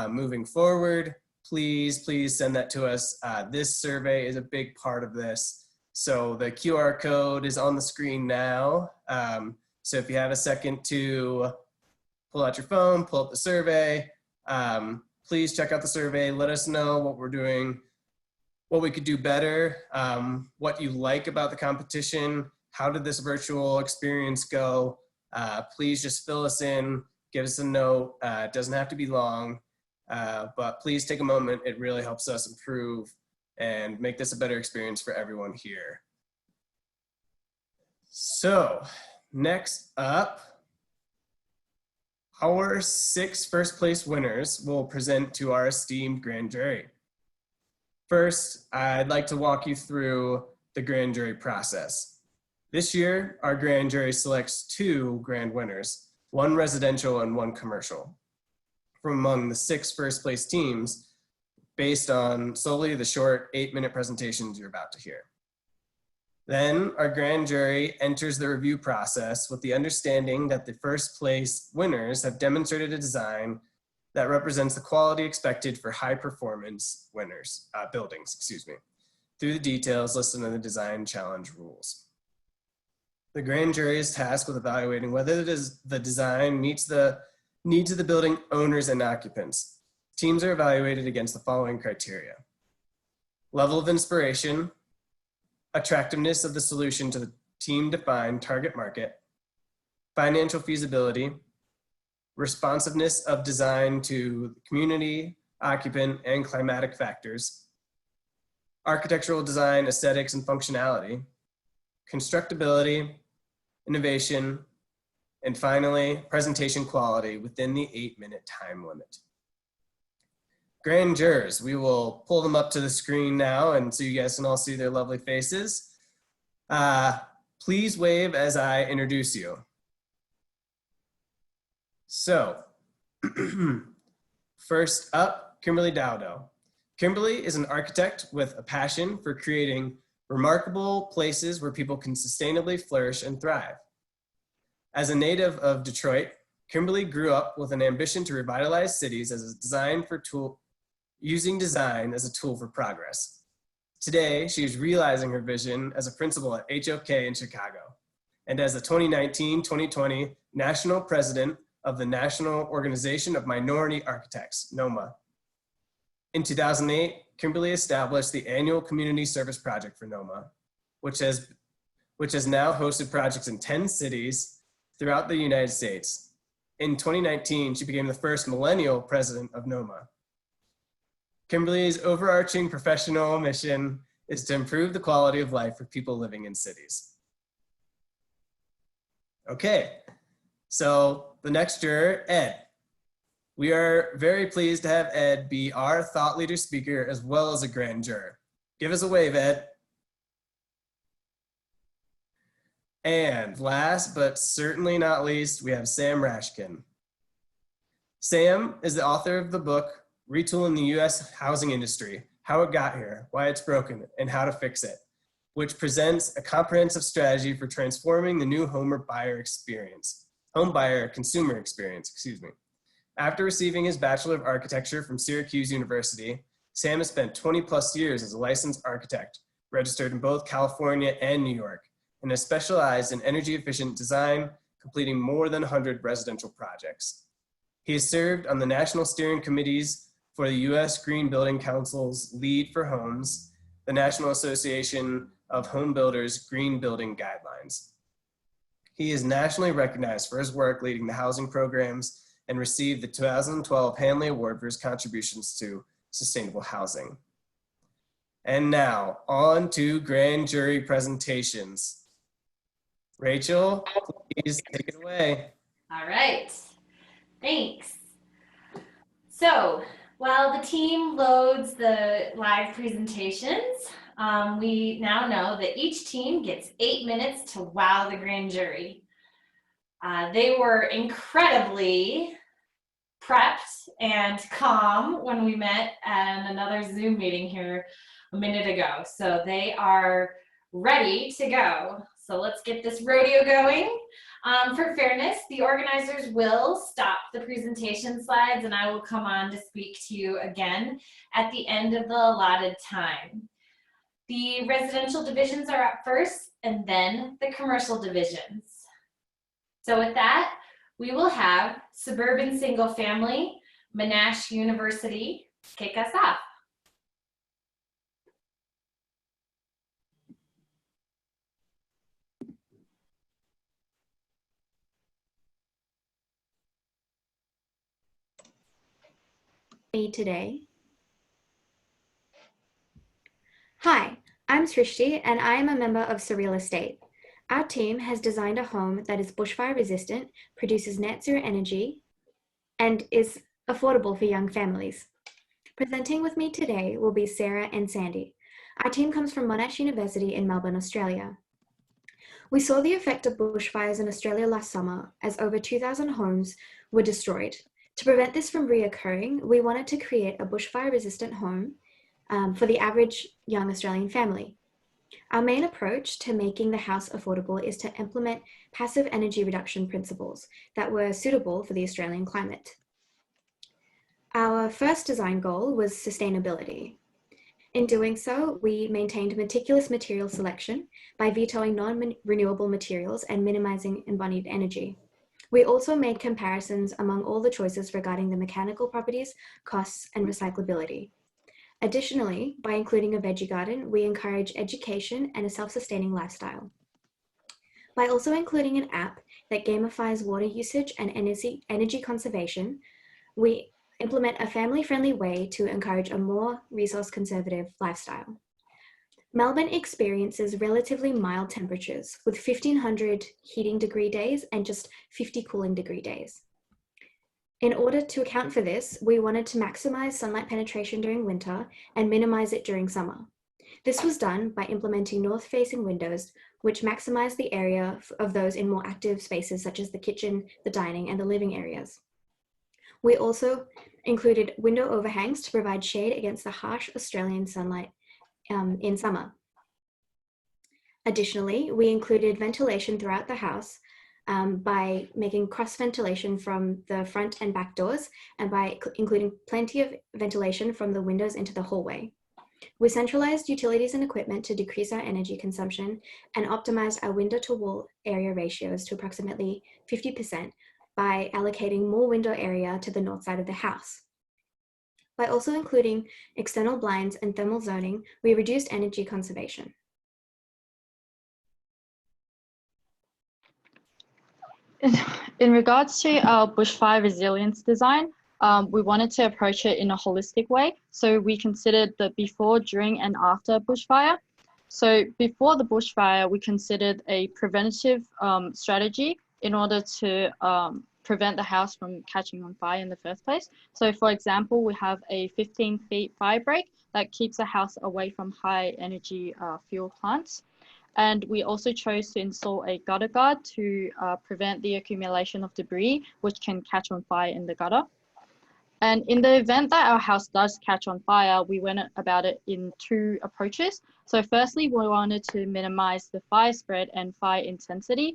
S5: moving forward, please send that to us. This survey is a big part of this. So the QR code is on the screen now. So if you have a second to pull out your phone, pull up the survey, please check out the survey. Let us know what we're doing, what we could do better, what you like about the competition. How did this virtual experience go? Please just fill us in, give us a note. It doesn't have to be long, but please take a moment. It really helps us improve and make this a better experience for everyone here. So next up, our 6 first place winners will present to our esteemed grand jury. First, I'd like to walk you through the grand jury process. This year, our grand jury selects 2 grand winners, 1 residential and 1 commercial, from among the 6 first place teams, based on solely the short 8-minute presentations you're about to hear. Then our grand jury enters the review process with the understanding that the first place winners have demonstrated a design that represents the quality expected for high performance buildings, through the details listed in the design challenge rules. The grand jury is tasked with evaluating whether the design meets the needs of the building owners and occupants. Teams are evaluated against the following criteria: level of inspiration, attractiveness of the solution to the team-defined target market, financial feasibility, responsiveness of design to community, occupant, and climatic factors, architectural design, aesthetics, and functionality, constructability, innovation, and finally, presentation quality within the 8-minute time limit. Grand jurors, we will pull them up to the screen now and so you guys can all see their lovely faces. Please wave as I introduce you. So, first up, Kimberly Dowdo. Kimberly is an architect with a passion for creating remarkable places where people can sustainably flourish and thrive. As a native of Detroit, Kimberly grew up with an ambition to revitalize cities using design as a tool for progress. Today, she is realizing her vision as a principal at HOK in Chicago and as the 2019-2020 National President of the National Organization of Minority Architects, NOMA. In 2008, Kimberly established the annual Community Service Project for NOMA, which has now hosted projects in 10 cities throughout the United States. In 2019, she became the first millennial president of NOMA. Kimberly's overarching professional mission is to improve the quality of life for people living in cities. Okay, so the next juror, Ed. We are very pleased to have Ed be our thought leader speaker as well as a grand juror. Give us a wave, Ed. And last but certainly not least, we have Sam Raskin. Sam is the author of the book, Retooling the U.S. Housing Industry, How It Got Here, Why It's Broken, and How to Fix It, which presents a comprehensive strategy for transforming the new home buyer consumer experience. After receiving his Bachelor of Architecture from Syracuse University, Sam has spent 20+ years as a licensed architect, registered in both California and New York, and has specialized in energy efficient design, completing more than 100 residential projects. He has served on the national steering committees for the U.S. Green Building Council's Lead for Homes, the National Association of Home Builders Green Building Guidelines. He is nationally recognized for his work leading the housing programs and received the 2012 Hanley Award for his contributions to sustainable housing. And now, on to grand jury presentations. Rachel, please take it away.
S1: All right, thanks. So, while the team loads the live presentations, we now know that each team gets 8 minutes to wow the grand jury. They were incredibly prepped and calm when we met at another Zoom meeting here a minute ago. So they are ready to go. So let's get this rodeo going. For fairness, the organizers will stop the presentation slides and I will come on to speak to you again at the end of the allotted time. The residential divisions are up first and then the commercial divisions. So with that, we will have Suburban Single Family, Monash University, kick us off.
S7: Me today. Hi, I'm Srishti and I am a member of Surreal Estate. Our team has designed a home that is bushfire resistant, produces net zero energy, and is affordable for young families. Presenting with me today will be Sarah and Sandy. Our team comes from Monash University in Melbourne, Australia. We saw the effect of bushfires in Australia last summer as over 2,000 homes were destroyed. To prevent this from reoccurring, we wanted to create a bushfire resistant home for the average young Australian family. Our main approach to making the house affordable is to implement passive energy reduction principles that were suitable for the Australian climate. Our first design goal was sustainability. In doing so, we maintained meticulous material selection by vetoing non-renewable materials and minimizing embodied energy. We also made comparisons among all the choices regarding the mechanical properties, costs, and recyclability. Additionally, by including a veggie garden, we encourage education and a self-sustaining lifestyle. By also including an app that gamifies water usage and energy conservation, we implement a family-friendly way to encourage a more resource-conservative lifestyle. Melbourne experiences relatively mild temperatures with 1,500 heating degree days and just 50 cooling degree days. In order to account for this, we wanted to maximize sunlight penetration during winter and minimize it during summer. This was done by implementing north-facing windows, which maximize the area of those in more active spaces such as the kitchen, the dining, and the living areas. We also included window overhangs to provide shade against the harsh Australian sunlight in summer. Additionally, we included ventilation throughout the house by making cross ventilation from the front and back doors and by including plenty of ventilation from the windows into the hallway. We centralized utilities and equipment to decrease our energy consumption and optimized our window to wall area ratios to approximately 50% by allocating more window area to the north side of the house. By also including external blinds and thermal zoning, we reduced energy conservation.
S8: In regards to our bushfire resilience design, we wanted to approach it in a holistic way. So we considered the before, during, and after bushfire. So before the bushfire, we considered a preventative strategy in order to prevent the house from catching on fire in the first place. So for example, we have a 15 feet fire break that keeps the house away from high energy fuel plants. And we also chose to install a gutter guard to prevent the accumulation of debris, which can catch on fire in the gutter. And in the event that our house does catch on fire, we went about it in two approaches. So firstly, we wanted to minimize the fire spread and fire intensity.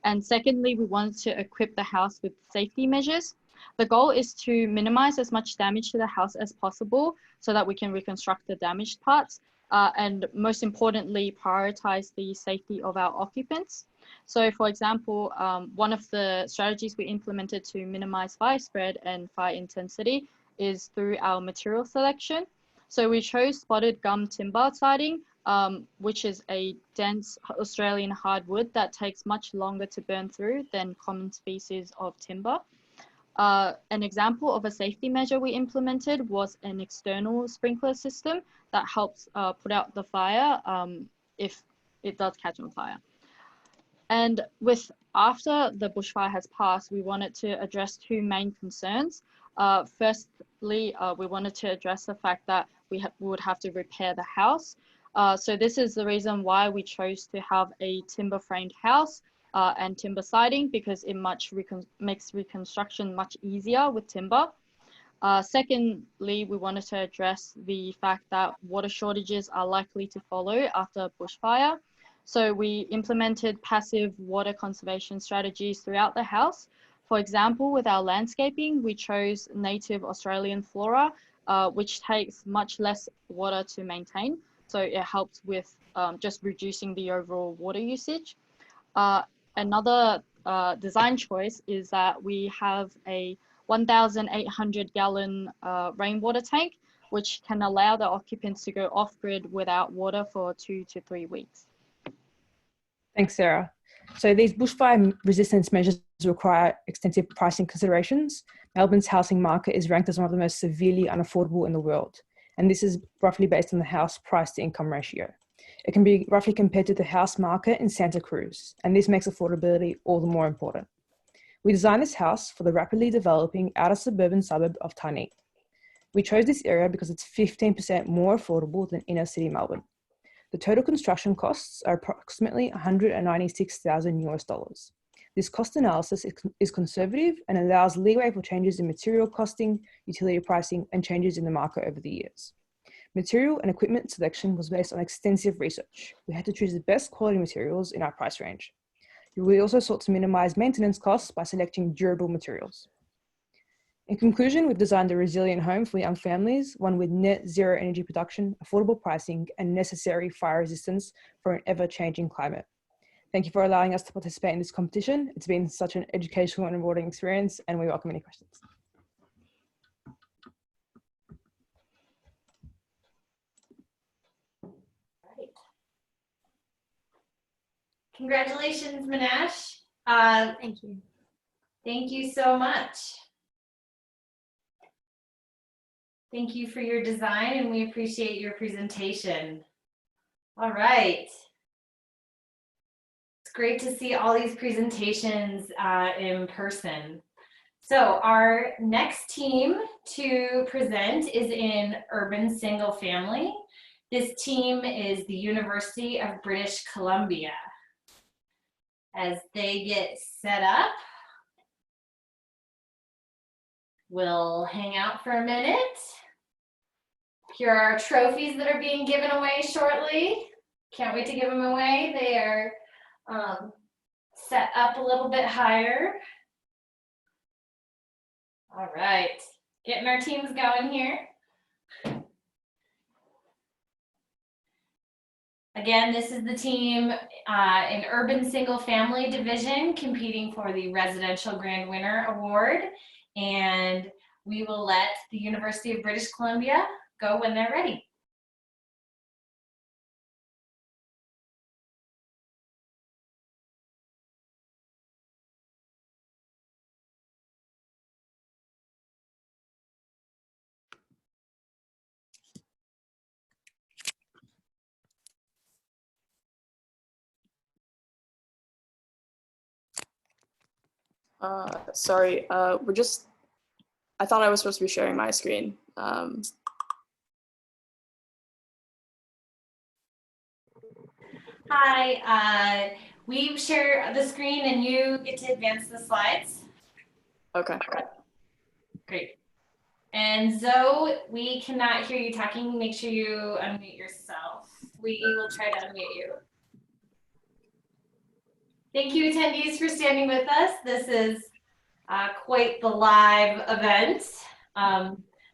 S8: And secondly, we wanted to equip the house with safety measures. The goal is to minimize as much damage to the house as possible so that we can reconstruct the damaged parts. And most importantly, prioritize the safety of our occupants. So for example, one of the strategies we implemented to minimize fire spread and fire intensity is through our material selection. So we chose spotted gum timber siding, which is a dense Australian hardwood that takes much longer to burn through than common species of timber. An example of a safety measure we implemented was an external sprinkler system that helps put out the fire if it does catch on fire. And after the bushfire has passed, we wanted to address two main concerns. Firstly, we wanted to address the fact that we would have to repair the house. So this is the reason why we chose to have a timber framed house and timber siding, because it makes reconstruction much easier with timber. Secondly, we wanted to address the fact that water shortages are likely to follow after bushfire. So we implemented passive water conservation strategies throughout the house. For example, with our landscaping, we chose native Australian flora, which takes much less water to maintain. So it helps with just reducing the overall water usage. Another design choice is that we have a 1,800 gallon rainwater tank, which can allow the occupants to go off grid without water for 2 to 3 weeks.
S9: Thanks, Sarah. So these bushfire resistance measures require extensive pricing considerations. Melbourne's housing market is ranked as one of the most severely unaffordable in the world. And this is roughly based on the house price to income ratio. It can be roughly compared to the house market in Santa Cruz, and this makes affordability all the more important. We designed this house for the rapidly developing outer suburban suburb of Tarneit. We chose this area because it's 15% more affordable than inner city Melbourne. The total construction costs are approximately $196,000 US. This cost analysis is conservative and allows leeway for changes in material costing, utility pricing, and changes in the market over the years. Material and equipment selection was based on extensive research. We had to choose the best quality materials in our price range. We also sought to minimize maintenance costs by selecting durable materials. In conclusion, we've designed a resilient home for young families, one with net zero energy production, affordable pricing, and necessary fire resistance for an ever-changing climate. Thank you for allowing us to participate in this competition. It's been such an educational and rewarding experience, and we welcome any questions.
S1: Congratulations, Minash.
S7: Thank you.
S1: Thank you so much. Thank you for your design, and we appreciate your presentation. All right. It's great to see all these presentations in person. So our next team to present is in urban single family. This team is the University of British Columbia. As they get set up, we'll hang out for a minute. Here are our trophies that are being given away shortly. Can't wait to give them away. They are set up a little bit higher. All right, getting our teams going here. Again, this is the team in Urban Single Family Division competing for the Residential Grand Winner Award. And we will let the University of British Columbia go when they're ready.
S10: Sorry, I thought I was supposed to be sharing my screen.
S1: Hi, we share the screen and you get to advance the slides.
S10: Okay.
S1: Great. And Zoe, we cannot hear you talking. Make sure you unmute yourself. We will try to unmute you. Thank you, attendees, for standing with us. This is quite the live event.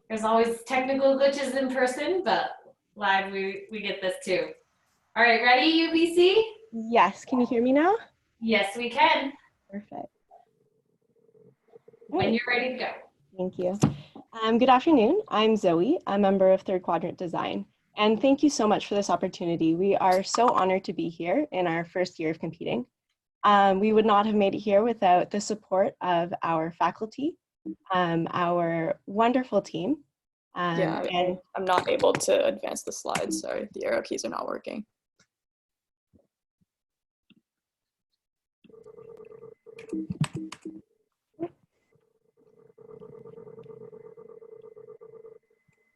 S1: There's always technical glitches in person, but live we get this too. All right, ready, UBC?
S11: Yes, can you hear me now?
S1: Yes, we can.
S11: Perfect.
S1: When you're ready to go.
S11: Thank you. Good afternoon, I'm Zoe, a member of Third Quadrant Design, and thank you so much for this opportunity. We are so honored to be here in our first year of competing. We would not have made it here without the support of our faculty, our wonderful team.
S10: And I'm not able to advance the slides. Sorry, the arrow keys are not working.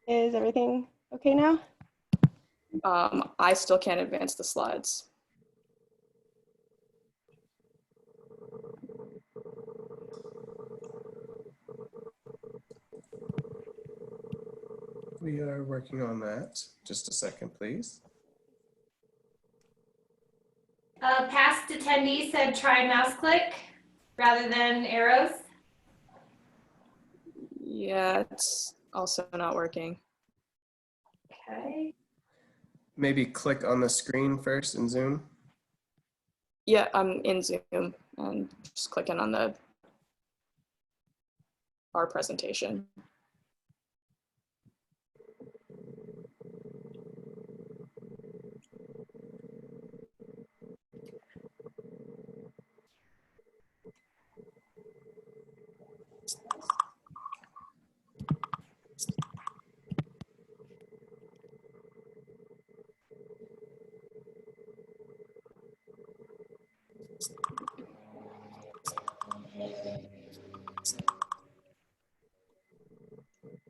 S11: Is everything okay now?
S10: I still can't advance the slides.
S5: We are working on that. Just a second, please.
S1: Past attendee said try mouse click rather than arrows.
S10: Yeah, it's also not working.
S1: Okay.
S5: Maybe click on the screen first in Zoom.
S10: Yeah, I'm in Zoom and just clicking on our presentation.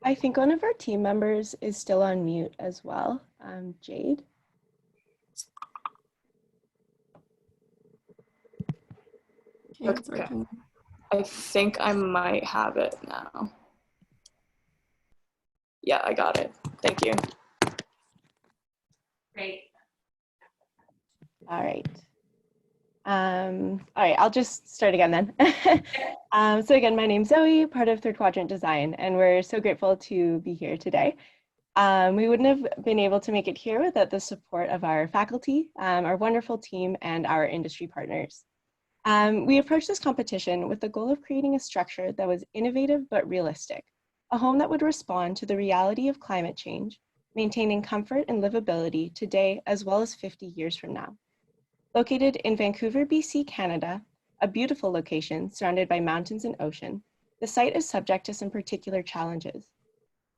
S11: I think one of our team members is still on mute as well, Jade.
S10: Okay. I think I might have it now. Yeah, I got it. Thank you.
S11: All right. All right, I'll just start again then. So again, my name's Zoe, part of Third Quadrant Design, and we're so grateful to be here today. We wouldn't have been able to make it here without the support of our faculty, our wonderful team, and our industry partners. We approached this competition with the goal of creating a structure that was innovative but realistic, a home that would respond to the reality of climate change, maintaining comfort and livability today as well as 50 years from now. Located in Vancouver, BC, Canada, a beautiful location surrounded by mountains and ocean, the site is subject to some particular challenges.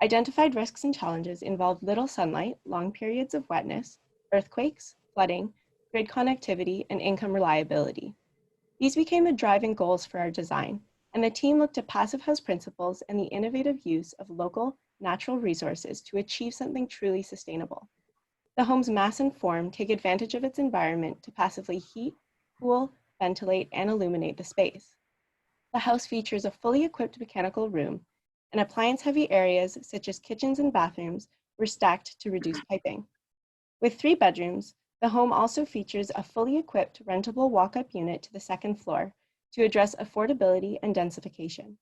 S11: Identified risks and challenges involve little sunlight, long periods of wetness, earthquakes, flooding, grid connectivity, and income reliability. These became the driving goals for our design, and the team looked at passive house principles and the innovative use of local natural resources to achieve something truly sustainable. The home's mass and form take advantage of its environment to passively heat, cool, ventilate, and illuminate the space. The house features a fully equipped mechanical room, and appliance-heavy areas such as kitchens and bathrooms were stacked to reduce piping. With 3 bedrooms, the home also features a fully equipped rentable walk-up unit to the 2nd floor to address affordability and densification.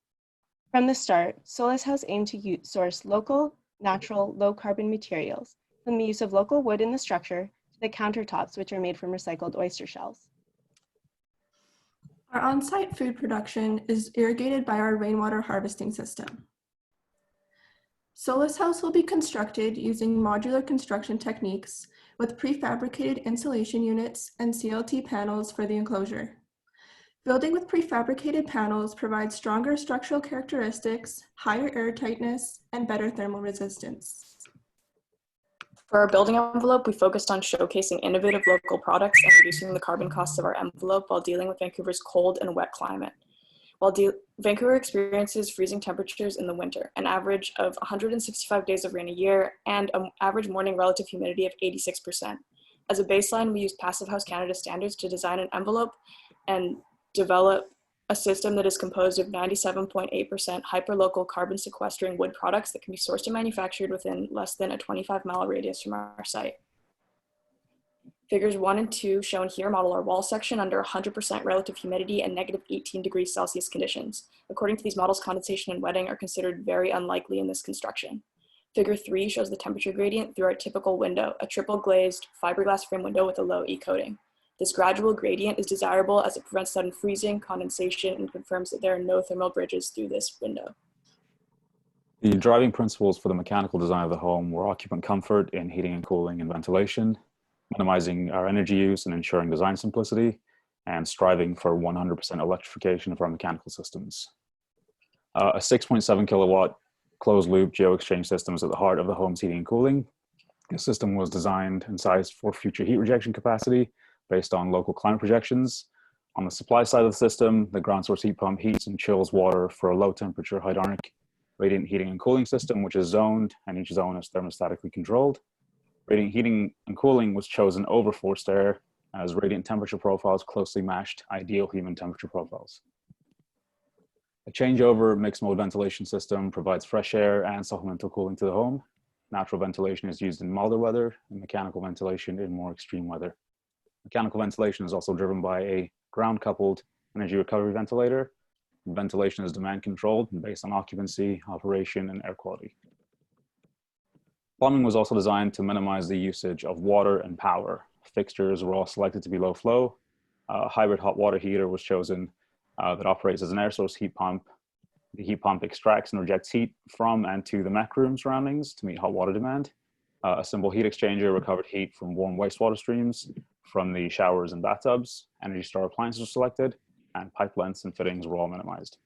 S11: From the start, Solis House aimed to source local, natural, low-carbon materials, from the use of local wood in the structure to the countertops, which are made from recycled oyster shells.
S10: Our on-site food production is irrigated by our rainwater harvesting system. Solis House will be constructed using modular construction techniques with prefabricated insulation units and CLT panels for the enclosure. Building with prefabricated panels provides stronger structural characteristics, higher air tightness, and better thermal resistance.
S12: For our building envelope, we focused on showcasing innovative local products and reducing the carbon costs of our envelope while dealing with Vancouver's cold and wet climate. While Vancouver experiences freezing temperatures in the winter, an average of 165 days of rain a year, and an average morning relative humidity of 86%. As a baseline, we use Passive House Canada standards to design an envelope and develop a system that is composed of 97.8% hyperlocal carbon sequestering wood products that can be sourced and manufactured within less than a 25-mile radius from our site. Figures 1 and 2 shown here model our wall section under 100% relative humidity and negative 18 degrees Celsius conditions. According to these models, condensation and wetting are considered very unlikely in this construction. Figure 3 shows the temperature gradient through our typical window, a triple glazed fiberglass frame window with a low E coating. This gradual gradient is desirable as it prevents sudden freezing, condensation, and confirms that there are no thermal bridges through this window.
S13: The driving principles for the mechanical design of the home were occupant comfort in heating and cooling and ventilation, minimizing our energy use and ensuring design simplicity, and striving for 100% electrification of our mechanical systems. A 6.7 kilowatt closed loop geo-exchange system is at the heart of the home's heating and cooling. The system was designed and sized for future heat rejection capacity based on local climate projections. On the supply side of the system, the ground source heat pump heats and chills water for a low temperature hydronic radiant heating and cooling system, which is zoned, and each zone is thermostatically controlled. Radiant heating and cooling was chosen over forced air as radiant temperature profiles closely matched ideal human temperature profiles. A changeover mixed mode ventilation system provides fresh air and supplemental cooling to the home. Natural ventilation is used in milder weather and mechanical ventilation in more extreme weather. Mechanical ventilation is also driven by a ground-coupled energy recovery ventilator. Ventilation is demand controlled and based on occupancy, operation, and air quality. Plumbing was also designed to minimize the usage of water and power. Fixtures were all selected to be low flow. A hybrid hot water heater was chosen that operates as an air source heat pump. The heat pump extracts and rejects heat from and to the mech room surroundings to meet hot water demand. A simple heat exchanger recovered heat from warm wastewater streams from the showers and bathtubs. Energy Star appliances were selected, and pipe lengths and fittings were all minimized.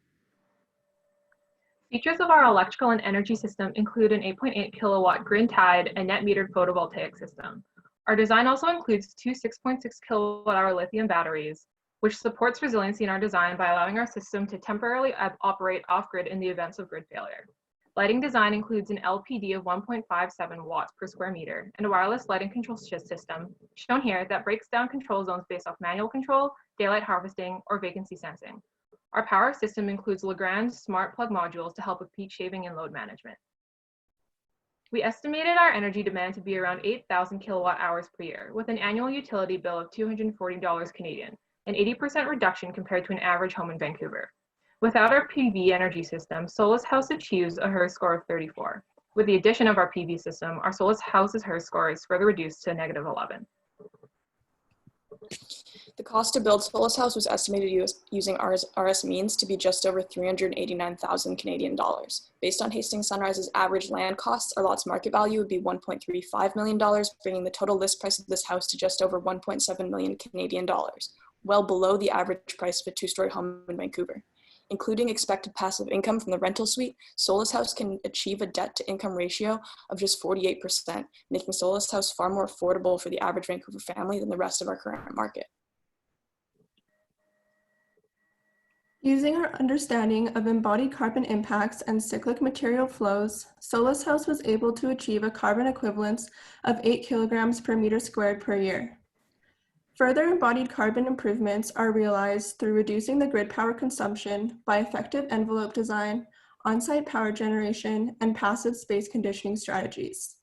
S14: Features of our electrical and energy system include an 8.8 kilowatt grid-tied and net metered photovoltaic system. Our design also includes 2 6.6 kilowatt hour lithium batteries, which supports resiliency in our design by allowing our system to temporarily operate off-grid in the events of grid failure. Lighting design includes an LPD of 1.57 watts per square meter and a wireless lighting control system, shown here, that breaks down control zones based off manual control, daylight harvesting, or vacancy sensing. Our power system includes Lagrange smart plug modules to help with peak shaving and load management. We estimated our energy demand to be around 8,000 kilowatt hours per year, with an annual utility bill of $240 Canadian, an 80% reduction compared to an average home in Vancouver. Without our PV energy system, Solus House achieves a HERS score of 34. With the addition of our PV system, our Solus House's HERS score is further reduced to -11.
S12: The cost to build Solus House was estimated using RS means to be just over 389,000 Canadian dollars. Based on Hastings Sunrise's average land costs, our lot's market value would be $1.35 million, bringing the total list price of this house to just over 1.7 million Canadian dollars, well below the average price of a two-story home in Vancouver. Including expected passive income from the rental suite, Solus House can achieve a debt-to-income ratio of just 48%, making Solus House far more affordable for the average Vancouver family than the rest of our current market.
S10: Using our understanding of embodied carbon impacts and cyclic material flows, Solus House was able to achieve a carbon equivalence of 8 kilograms per meter squared per year. Further embodied carbon improvements are realized through reducing the grid power consumption by effective envelope design, on-site power generation, and passive space conditioning strategies.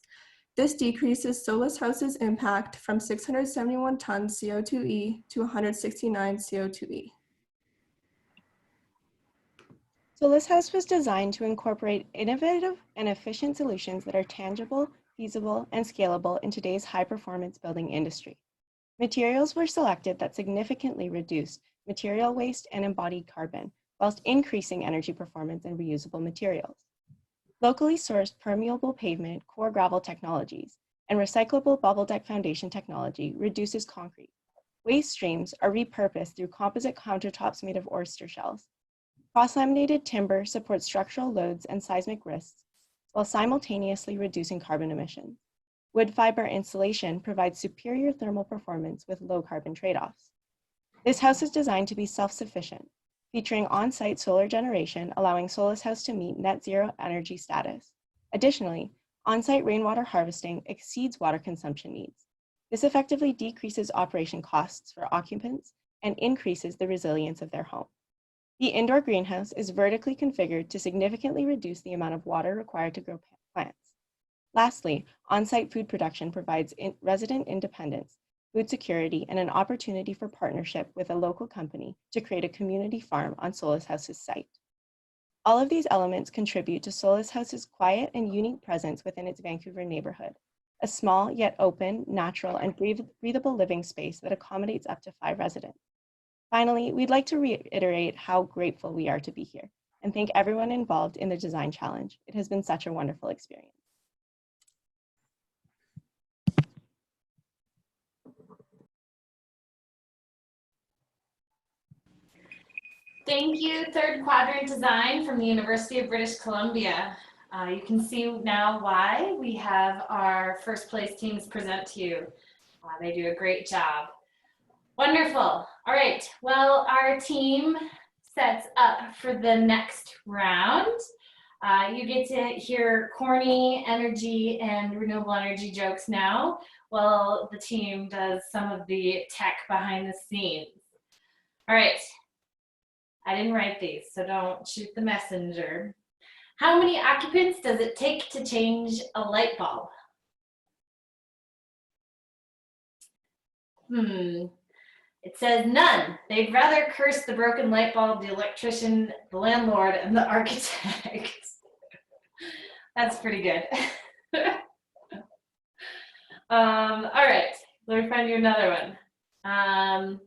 S10: This decreases Solus House's impact from 671 tons CO2e to 169 CO2e.
S11: Solus House was designed to incorporate innovative and efficient solutions that are tangible, feasible, and scalable in today's high-performance building industry. Materials were selected that significantly reduced material waste and embodied carbon, whilst increasing energy performance and reusable materials. Locally sourced permeable pavement, core gravel technologies, and recyclable bubble deck foundation technology reduces concrete. Waste streams are repurposed through composite countertops made of oyster shells. Cross-laminated timber supports structural loads and seismic risks, while simultaneously reducing carbon emissions. Wood fiber insulation provides superior thermal performance with low carbon trade-offs. This house is designed to be self-sufficient, featuring on-site solar generation, allowing Solus House to meet net zero energy status. Additionally, on-site rainwater harvesting exceeds water consumption needs. This effectively decreases operation costs for occupants and increases the resilience of their home. The indoor greenhouse is vertically configured to significantly reduce the amount of water required to grow plants. Lastly, on-site food production provides resident independence, food security, and an opportunity for partnership with a local company to create a community farm on Solus House's site. All of these elements contribute to Solus House's quiet and unique presence within its Vancouver neighborhood, a small yet open, natural, and breathable living space that accommodates up to 5 residents. Finally, we'd like to reiterate how grateful we are to be here and thank everyone involved in the design challenge. It has been such a wonderful experience.
S1: Thank you, Third Quadrant Design from the University of British Columbia. You can see now why we have our first place teams present to you. They do a great job. Wonderful. All right, well, our team sets up for the next round. You get to hear corny energy and renewable energy jokes now, while the team does some of the tech behind the scenes. All right. I didn't write these, so don't shoot the messenger. How many occupants does it take to change a light bulb? It says none. They'd rather curse the broken light bulb, the electrician, the landlord, and the architect. That's pretty good. All right, let me find you another one.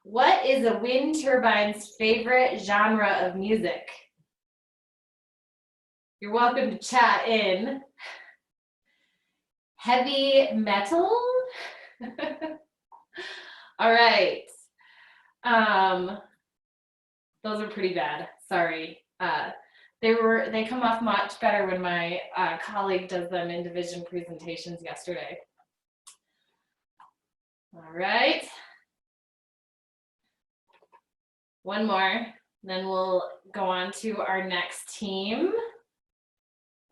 S1: What is a wind turbine's favorite genre of music? You're welcome to chat in. Heavy metal? All right. Those are pretty bad. Sorry. They come off much better when my colleague does them in division presentations yesterday. All right. One more, then we'll go on to our next team.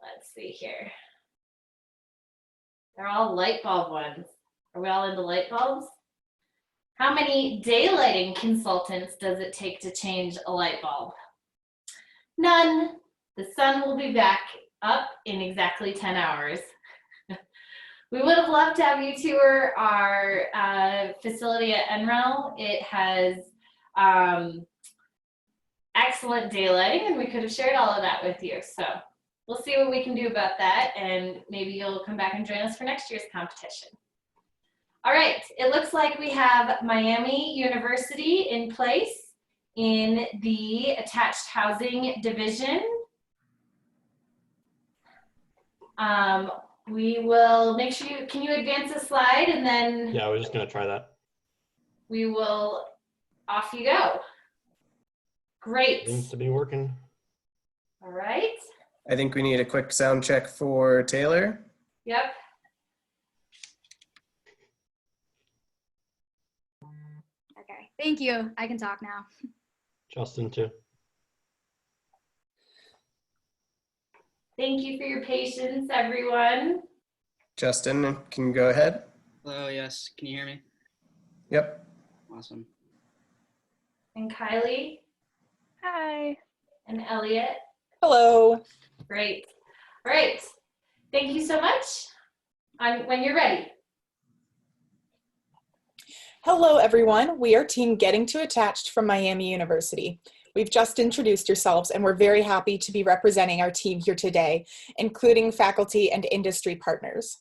S1: Let's see here. They're all light bulb ones. Are we all into light bulbs? How many daylighting consultants does it take to change a light bulb? None. The sun will be back up in exactly 10 hours. We would have loved to have you tour our facility at NREL. It has excellent daylighting, and we could have shared all of that with you. So we'll see what we can do about that, and maybe you'll come back and join us for next year's competition. All right, it looks like we have Miami University in place in the attached housing division. We will make sure can you advance the slide, and then
S15: Yeah, I was just gonna try that.
S1: we will, off you go. Great.
S15: Seems to be working.
S1: All right.
S5: I think we need a quick sound check for Taylor.
S1: Yep.
S16: Okay, thank you. I can talk now.
S15: Justin too.
S1: Thank you for your patience, everyone.
S5: Justin, can you go ahead?
S17: Hello, yes. Can you hear me?
S5: Yep.
S17: Awesome.
S1: And Kylie.
S16: Hi.
S1: And Elliot.
S18: Hello.
S1: Great. All right. Thank you so much. When you're ready.
S18: Hello, everyone. We are Team Getting to Attached from Miami University. We've just introduced yourselves, and we're very happy to be representing our team here today, including faculty and industry partners.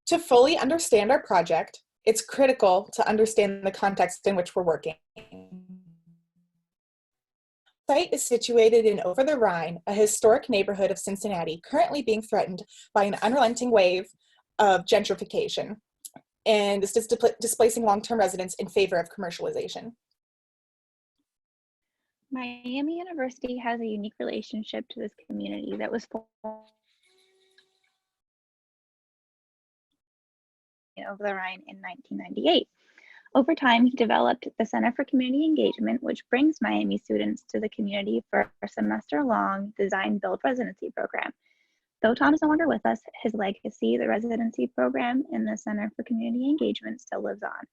S18: To fully understand our project, it's critical to understand the context in which we're working. The site is situated in Over the Rhine, a historic neighborhood of Cincinnati, currently being threatened by an unrelenting wave of gentrification, and this is displacing long-term residents in favor of commercialization.
S19: Miami University has a unique relationship to this community that was formed Over the Rhine in 1998. Over time, he developed the Center for Community Engagement, which brings Miami students to the community for a semester-long design-build residency program. Though Tom is no longer with us, his legacy, the residency program in the Center for Community Engagement, still lives on.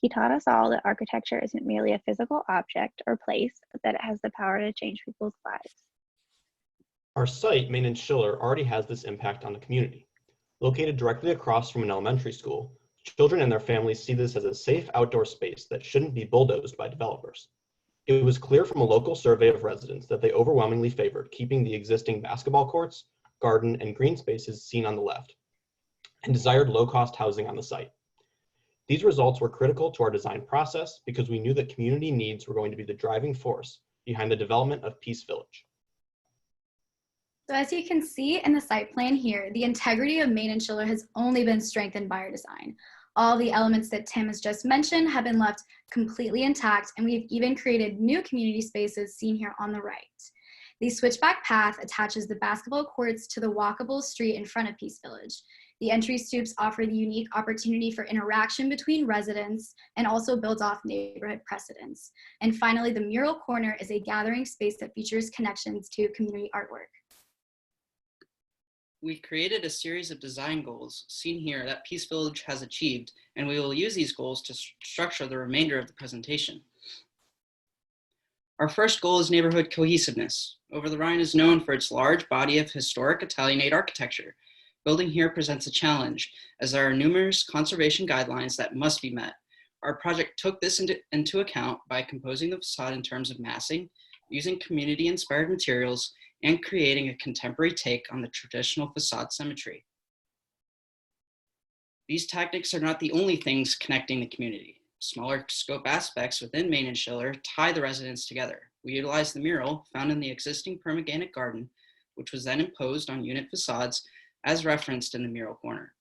S19: He taught us all that architecture isn't merely a physical object or place, but that it has the power to change people's lives.
S15: Our site, Main and Schiller, already has this impact on the community. Located directly across from an elementary school, children and their families see this as a safe outdoor space that shouldn't be bulldozed by developers. It was clear from a local survey of residents that they overwhelmingly favored keeping the existing basketball courts, garden, and green spaces seen on the left, and desired low-cost housing on the site. These results were critical to our design process because we knew that community needs were going to be the driving force behind the development of Peace Village.
S16: So as you can see in the site plan here, the integrity of Main and Schiller has only been strengthened by our design. All the elements that Tim has just mentioned have been left completely intact, and we've even created new community spaces seen here on the right. The switchback path attaches the basketball courts to the walkable street in front of Peace Village. The entry stoops offer the unique opportunity for interaction between residents and also builds off neighborhood precedents. And finally, the mural corner is a gathering space that features connections to community artwork.
S17: We created a series of design goals seen here that Peace Village has achieved, and we will use these goals to structure the remainder of the presentation. Our first goal is neighborhood cohesiveness. Over the Rhine is known for its large body of historic Italianate architecture. Building here presents a challenge, as there are numerous conservation guidelines that must be met. Our project took this into account by composing the facade in terms of massing, using community-inspired materials, and creating a contemporary take on the traditional facade symmetry. These tactics are not the only things connecting the community. Smaller scope aspects within Main and Schiller tie the residents together. We utilized the mural found in the existing permanganic garden, which was then imposed on unit facades as referenced in the mural corner.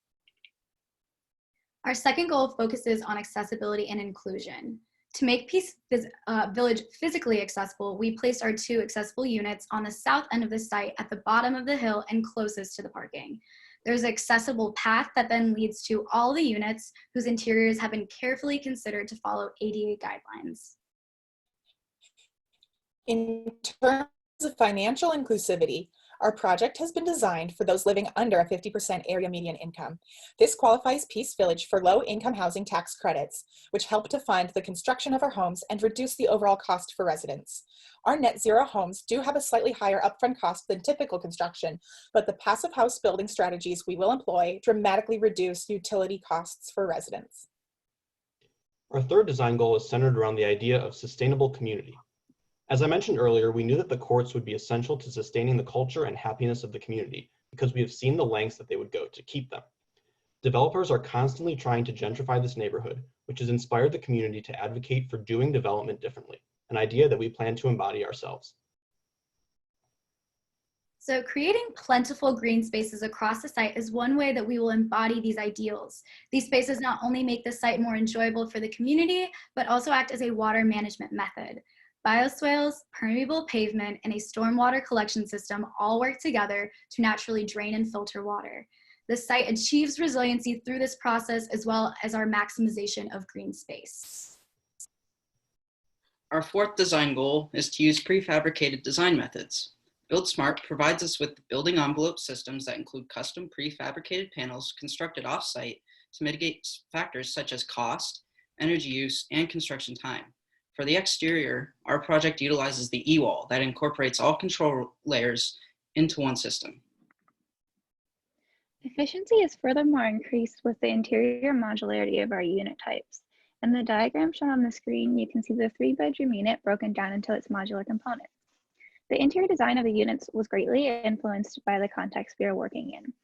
S16: Our second goal focuses on accessibility and inclusion. To make Peace Village physically accessible, we placed our 2 accessible units on the south end of the site at the bottom of the hill and closest to the parking. There's an accessible path that then leads to all the units whose interiors have been carefully considered to follow ADA guidelines.
S18: In terms of financial inclusivity, Our project has been designed for those living under a 50% area median income. This qualifies Peace Village for low-income housing tax credits, which help to fund the construction of our homes and reduce the overall cost for residents. Our net zero homes do have a slightly higher upfront cost than typical construction, but the passive house building strategies we will employ dramatically reduce utility costs for residents.
S15: Our third design goal is centered around the idea of sustainable community. As I mentioned earlier, we knew that the courts would be essential to sustaining the culture and happiness of the community because we have seen the lengths that they would go to keep them. Developers are constantly trying to gentrify this neighborhood, which has inspired the community to advocate for doing development differently, an idea that we plan to embody ourselves.
S16: So creating plentiful green spaces across the site is one way that we will embody these ideals. These spaces not only make the site more enjoyable for the community, but also act as a water management method. Bioswales, permeable pavement, and a stormwater collection system all work together to naturally drain and filter water. The site achieves resiliency through this process as well as our maximization of green space.
S17: Our fourth design goal is to use prefabricated design methods. Build Smart provides us with building envelope systems that include custom prefabricated panels constructed off-site to mitigate factors such as cost, energy use, and construction time. For the exterior, our project utilizes the E-wall that incorporates all control layers into one system.
S19: Efficiency is furthermore increased with the interior modularity of our unit types. In the diagram shown on the screen, you can see the 3-bedroom unit broken down into its modular components. The interior design of the units was greatly influenced by the context we are working in.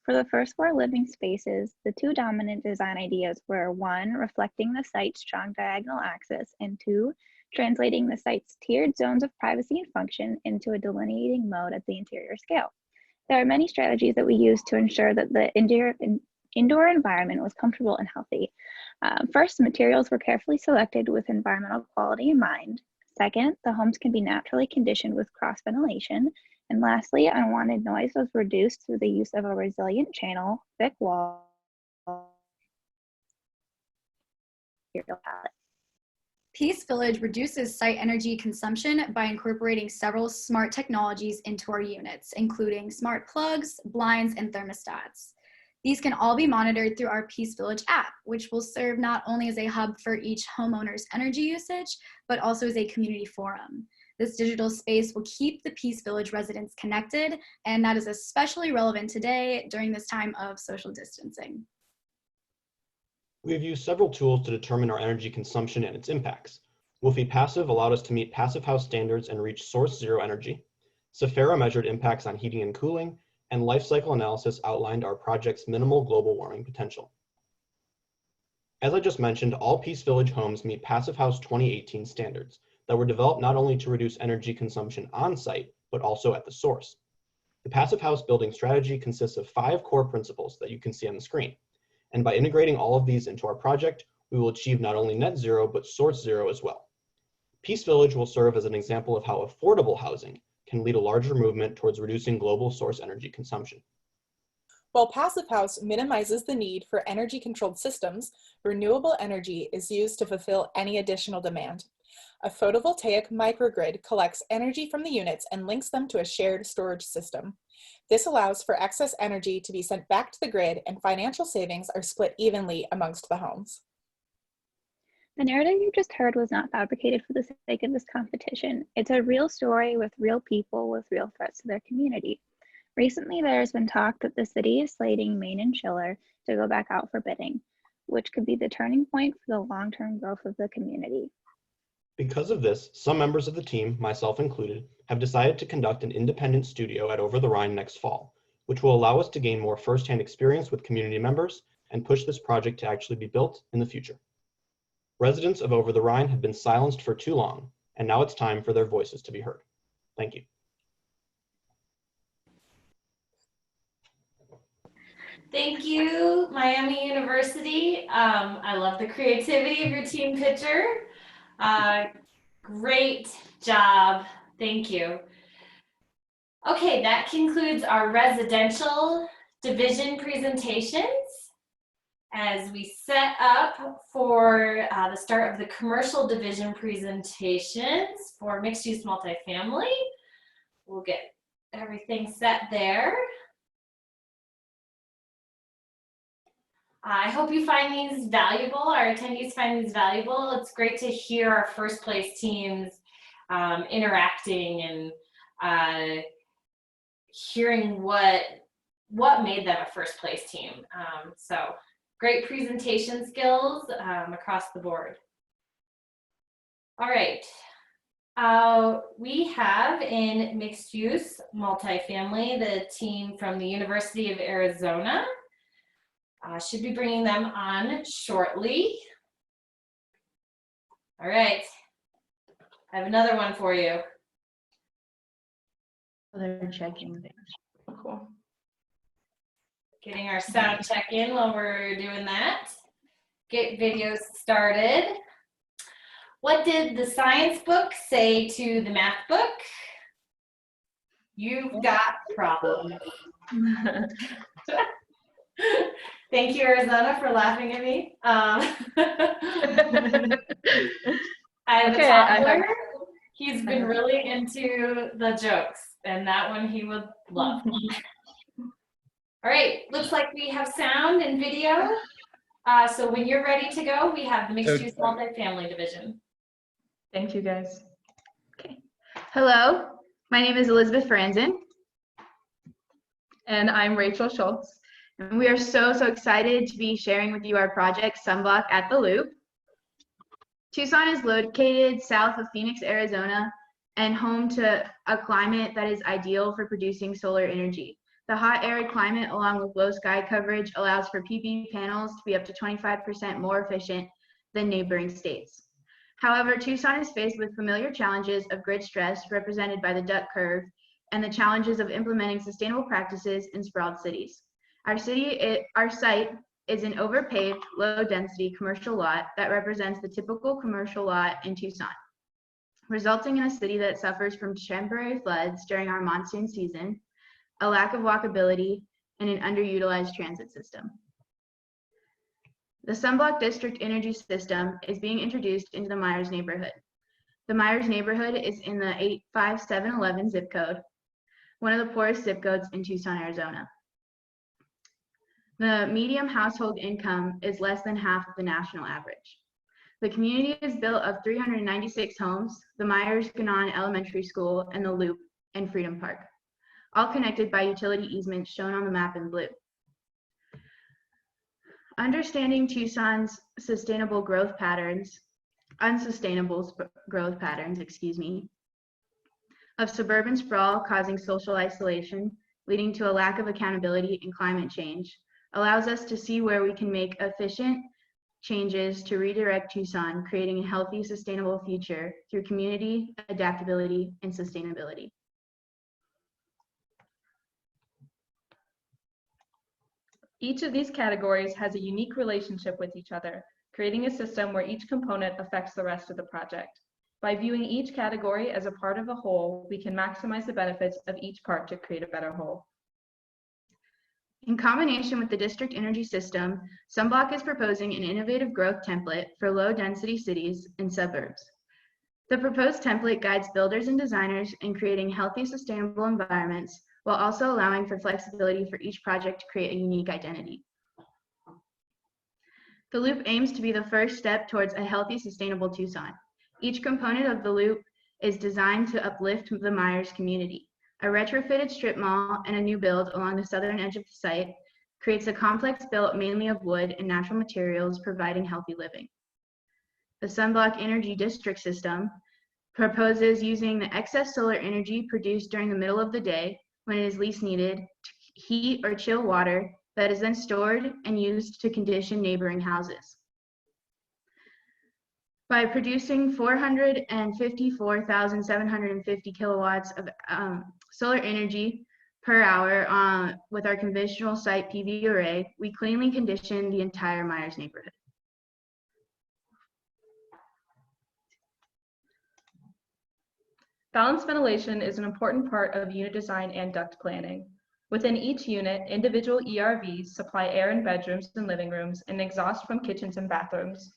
S19: For the first 4 living spaces, the 2 dominant design ideas were 1, reflecting the site's strong diagonal axis, and 2, translating the site's tiered zones of privacy and function into a delineating mode at the interior scale. There are many strategies that we use to ensure that the indoor environment was comfortable and healthy. First, materials were carefully selected with environmental quality in mind. Second, the homes can be naturally conditioned with cross ventilation. And lastly, unwanted noise was reduced through the use of a resilient channel, thick wall, material palette.
S16: Peace Village reduces site energy consumption by incorporating several smart technologies into our units, including smart plugs, blinds, and thermostats. These can all be monitored through our Peace Village app, which will serve not only as a hub for each homeowner's energy usage, but also as a community forum. This digital space will keep the Peace Village residents connected, and that is especially relevant today during this time of social distancing.
S15: We have used several tools to determine our energy consumption and its impacts. Woofy Passive allowed us to meet Passive House standards and reach source zero energy. Safera measured impacts on heating and cooling, and life cycle analysis outlined our project's minimal global warming potential. As I just mentioned, all Peace Village homes meet Passive House 2018 standards that were developed not only to reduce energy consumption on site, but also at the source. The Passive House building strategy consists of 5 core principles that you can see on the screen. And by integrating all of these into our project, we will achieve not only net zero, but source zero as well. Peace Village will serve as an example of how affordable housing can lead a larger movement towards reducing global source energy consumption.
S18: While Passive House minimizes the need for energy-controlled systems, renewable energy is used to fulfill any additional demand. A photovoltaic microgrid collects energy from the units and links them to a shared storage system. This allows for excess energy to be sent back to the grid, and financial savings are split evenly amongst the homes.
S19: The narrative you just heard was not fabricated for the sake of this competition. It's a real story with real people with real threats to their community. Recently, there has been talk that the city is slating Main and Schiller to go back out for bidding, which could be the turning point for the long-term growth of the community.
S15: Because of this, some members of the team, myself included, have decided to conduct an independent studio at Over the Rhine next fall, which will allow us to gain more firsthand experience with community members and push this project to actually be built in the future. Residents of Over the Rhine have been silenced for too long, and now it's time for their voices to be heard. Thank you.
S1: Thank you, Miami University. I love the creativity of your team picture. Great job. Thank you. Okay, that concludes our residential division presentations. As we set up for the start of the commercial division presentations for mixed-use multifamily, we'll get everything set there. I hope you find these valuable, our attendees find these valuable. It's great to hear our first place teams interacting and hearing what made them a first place team. So great presentation skills across the board. All right. We have in mixed use multifamily the team from the University of Arizona. Should be bringing them on shortly. All right. I have another one for you.
S14: They're checking things. Cool.
S1: Getting our sound check in while we're doing that. Get videos started. What did the science book say to the math book? You've got problems. Thank you, Arizona, for laughing at me. I have a toddler. He's been really into the jokes, and that one he would love. All right, looks like we have sound and video. So when you're ready to go, we have the mixed use multifamily division.
S20: Thank you, guys. Okay. Hello, my name is Elizabeth Franzen. And I'm Rachel Schultz. And we are so excited to be sharing with you our project, Sunblock at the Loop. Tucson is located south of Phoenix, Arizona, and home to a climate that is ideal for producing solar energy. The hot, arid climate, along with low sky coverage, allows for PV panels to be up to 25% more efficient than neighboring states. However, Tucson is faced with familiar challenges of grid stress, represented by the duck curve, and the challenges of implementing sustainable practices in sprawled cities. Our site is an overpaved, low-density commercial lot that represents the typical commercial lot in Tucson, resulting in a city that suffers from temporary floods during our monsoon season, a lack of walkability, and an underutilized transit system. The Sunblock District Energy System is being introduced into the Myers neighborhood. The Myers neighborhood is in the 85711 zip code, one of the poorest zip codes in Tucson, Arizona. The median household income is less than half of the national average. The community is built of 396 homes, the Myers-Ganon Elementary School, and the Loop and Freedom Park, all connected by utility easements shown on the map in blue. Understanding Tucson's unsustainable growth patterns, of suburban sprawl causing social isolation, leading to a lack of accountability and climate change, allows us to see where we can make efficient changes to redirect Tucson, creating a healthy, sustainable future through community, adaptability, and sustainability.
S14: Each of these categories has a unique relationship with each other, creating a system where each component affects the rest of the project. By viewing each category as a part of a whole, we can maximize the benefits of each part to create a better whole.
S20: In combination with the district energy system, Sunblock is proposing an innovative growth template for low-density cities and suburbs. The proposed template guides builders and designers in creating healthy, sustainable environments, while also allowing for flexibility for each project to create a unique identity. The Loop aims to be the first step towards a healthy, sustainable Tucson. Each component of the Loop is designed to uplift the Myers community. A retrofitted strip mall and a new build along the southern edge of the site creates a complex built mainly of wood and natural materials, providing healthy living. The Sunblock Energy District System proposes using the excess solar energy produced during the middle of the day when it is least needed to heat or chill water that is then stored and used to condition neighboring houses. By producing 454,750 kilowatts of solar energy per hour with our conventional site PV array, we cleanly condition the entire Myers neighborhood.
S14: Balanced ventilation is an important part of unit design and duct planning. Within each unit, individual ERVs supply air in bedrooms and living rooms and exhaust from kitchens and bathrooms.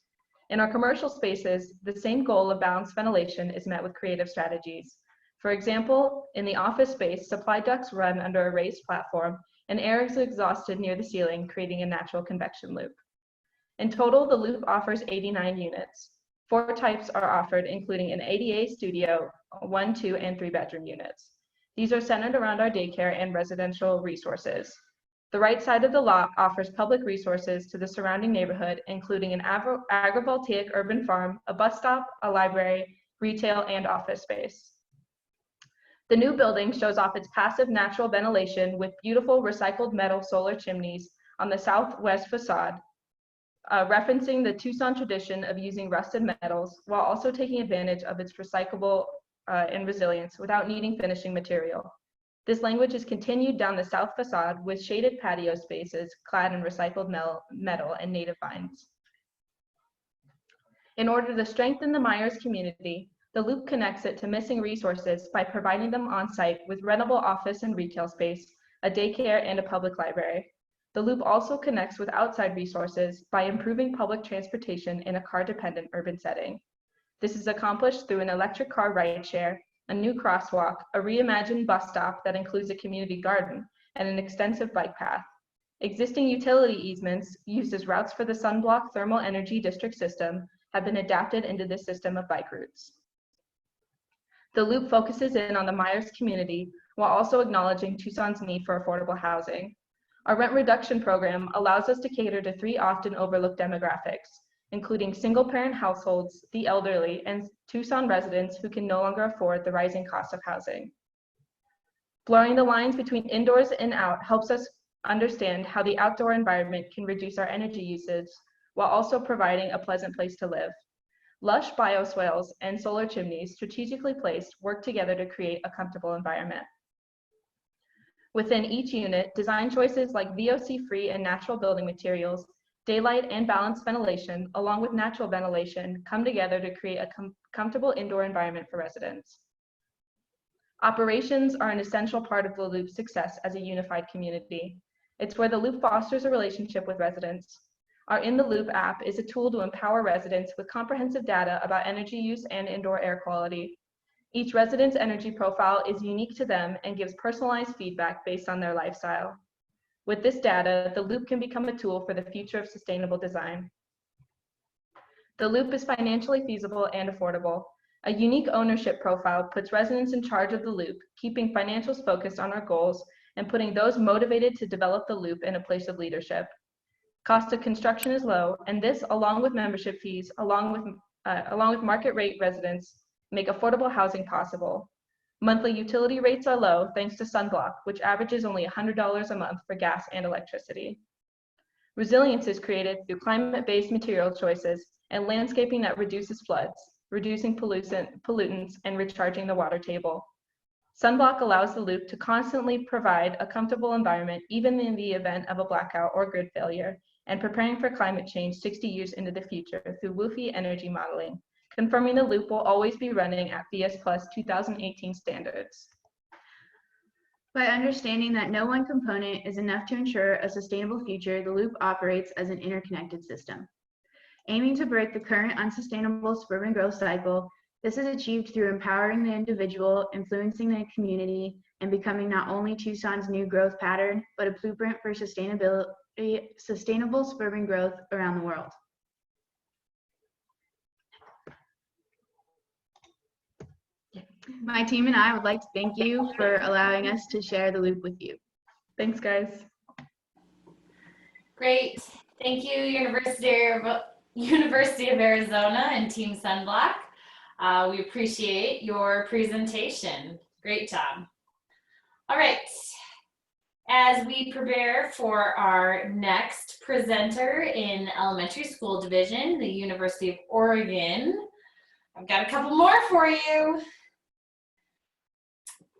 S14: In our commercial spaces, the same goal of balanced ventilation is met with creative strategies. For example, in the office space, supply ducts run under a raised platform and air is exhausted near the ceiling, creating a natural convection loop. In total, the loop offers 89 units. 4 types are offered, including an ADA studio, 1, 2, and 3 bedroom units. These are centered around our daycare and residential resources. The right side of the lot offers public resources to the surrounding neighborhood, including an agrivoltaic urban farm, a bus stop, a library, retail, and office space. The new building shows off its passive natural ventilation with beautiful recycled metal solar chimneys on the southwest facade, referencing the Tucson tradition of using rusted metals while also taking advantage of its recyclable and resilience without needing finishing material. This language is continued down the south facade with shaded patio spaces clad in recycled metal and native vines. In order to strengthen the Myers community, the loop connects it to missing resources by providing them on site with rentable office and retail space, a daycare, and a public library. The loop also connects with outside resources by improving public transportation in a car-dependent urban setting. This is accomplished through an electric car rideshare, a new crosswalk, a reimagined bus stop that includes a community garden, and an extensive bike path. Existing utility easements used as routes for the Sunblock Thermal Energy District system have been adapted into this system of bike routes. The loop focuses in on the Myers community while also acknowledging Tucson's need for affordable housing. Our rent reduction program allows us to cater to 3 often overlooked demographics, including single-parent households, the elderly, and Tucson residents who can no longer afford the rising cost of housing. Blurring the lines between indoors and out helps us understand how the outdoor environment can reduce our energy usage while also providing a pleasant place to live. Lush bioswales and solar chimneys strategically placed work together to create a comfortable environment. Within each unit, design choices like VOC-free and natural building materials, daylight and balanced ventilation, along with natural ventilation, come together to create a comfortable indoor environment for residents. Operations are an essential part of the Loop's success as a unified community. It's where the Loop fosters a relationship with residents. Our In the Loop app is a tool to empower residents with comprehensive data about energy use and indoor air quality. Each resident's energy profile is unique to them and gives personalized feedback based on their lifestyle. With this data, the Loop can become a tool for the future of sustainable design. The Loop is financially feasible and affordable. A unique ownership profile puts residents in charge of the Loop, keeping financials focused on our goals and putting those motivated to develop the Loop in a place of leadership. Cost of construction is low, and this, along with membership fees, along with market rate residents, make affordable housing possible. Monthly utility rates are low thanks to Sunblock, which averages only $100 a month for gas and electricity. Resilience is created through climate-based material choices and landscaping that reduces floods, reducing pollutants, and recharging the water table. Sunblock allows the Loop to constantly provide a comfortable environment even in the event of a blackout or grid failure, and preparing for climate change 60 years into the future through WUFI energy modeling, confirming the Loop will always be running at BS Plus 2018 standards.
S20: By understanding that no one component is enough to ensure a sustainable future, the Loop operates as an interconnected system. Aiming to break the current unsustainable suburban growth cycle, this is achieved through empowering the individual, influencing the community, and becoming not only Tucson's new growth pattern, but a blueprint for sustainable suburban growth around the world. My team and I would like to thank you for allowing us to share the Loop with you. Thanks, guys.
S1: Great. Thank you, University of Arizona and Team Sunblock. We appreciate your presentation. Great job. All right. As we prepare for our next presenter in elementary school division, the University of Oregon, I've got a couple more for you.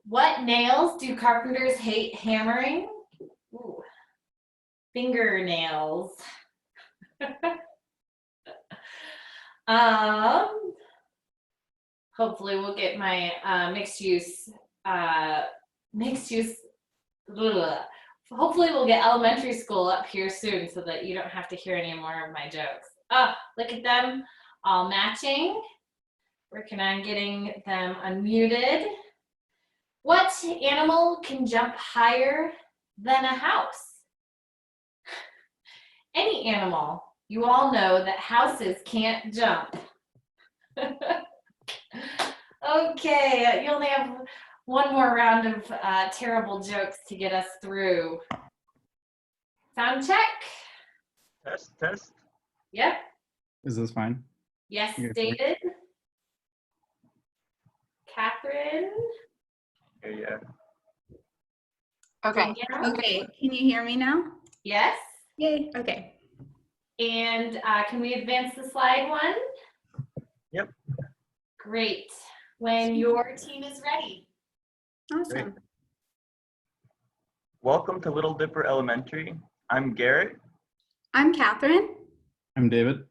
S1: What nails do carpenters hate hammering? Ooh. Fingernails. Hopefully we'll get my hopefully we'll get elementary school up here soon so that you don't have to hear any more of my jokes. Oh, look at them all matching. Working on getting them unmuted. What animal can jump higher than a house? Any animal. You all know that houses can't jump. Okay, you only have one more round of terrible jokes to get us through. Sound check?
S21: Test.
S1: Yep.
S21: Is this fine?
S1: Yes,
S21: Okay.
S1: David. Catherine.
S21: Yeah.
S20: Okay.
S1: Danielle?
S20: Okay. Can you hear me now?
S1: Yes.
S20: Yay. Okay.
S1: And can we advance the slide one?
S21: Yep.
S1: Great. When your team is ready.
S20: Awesome.
S21: Great. Welcome to Little Dipper Elementary. I'm Garrett.
S20: I'm Catherine.
S21: I'm David.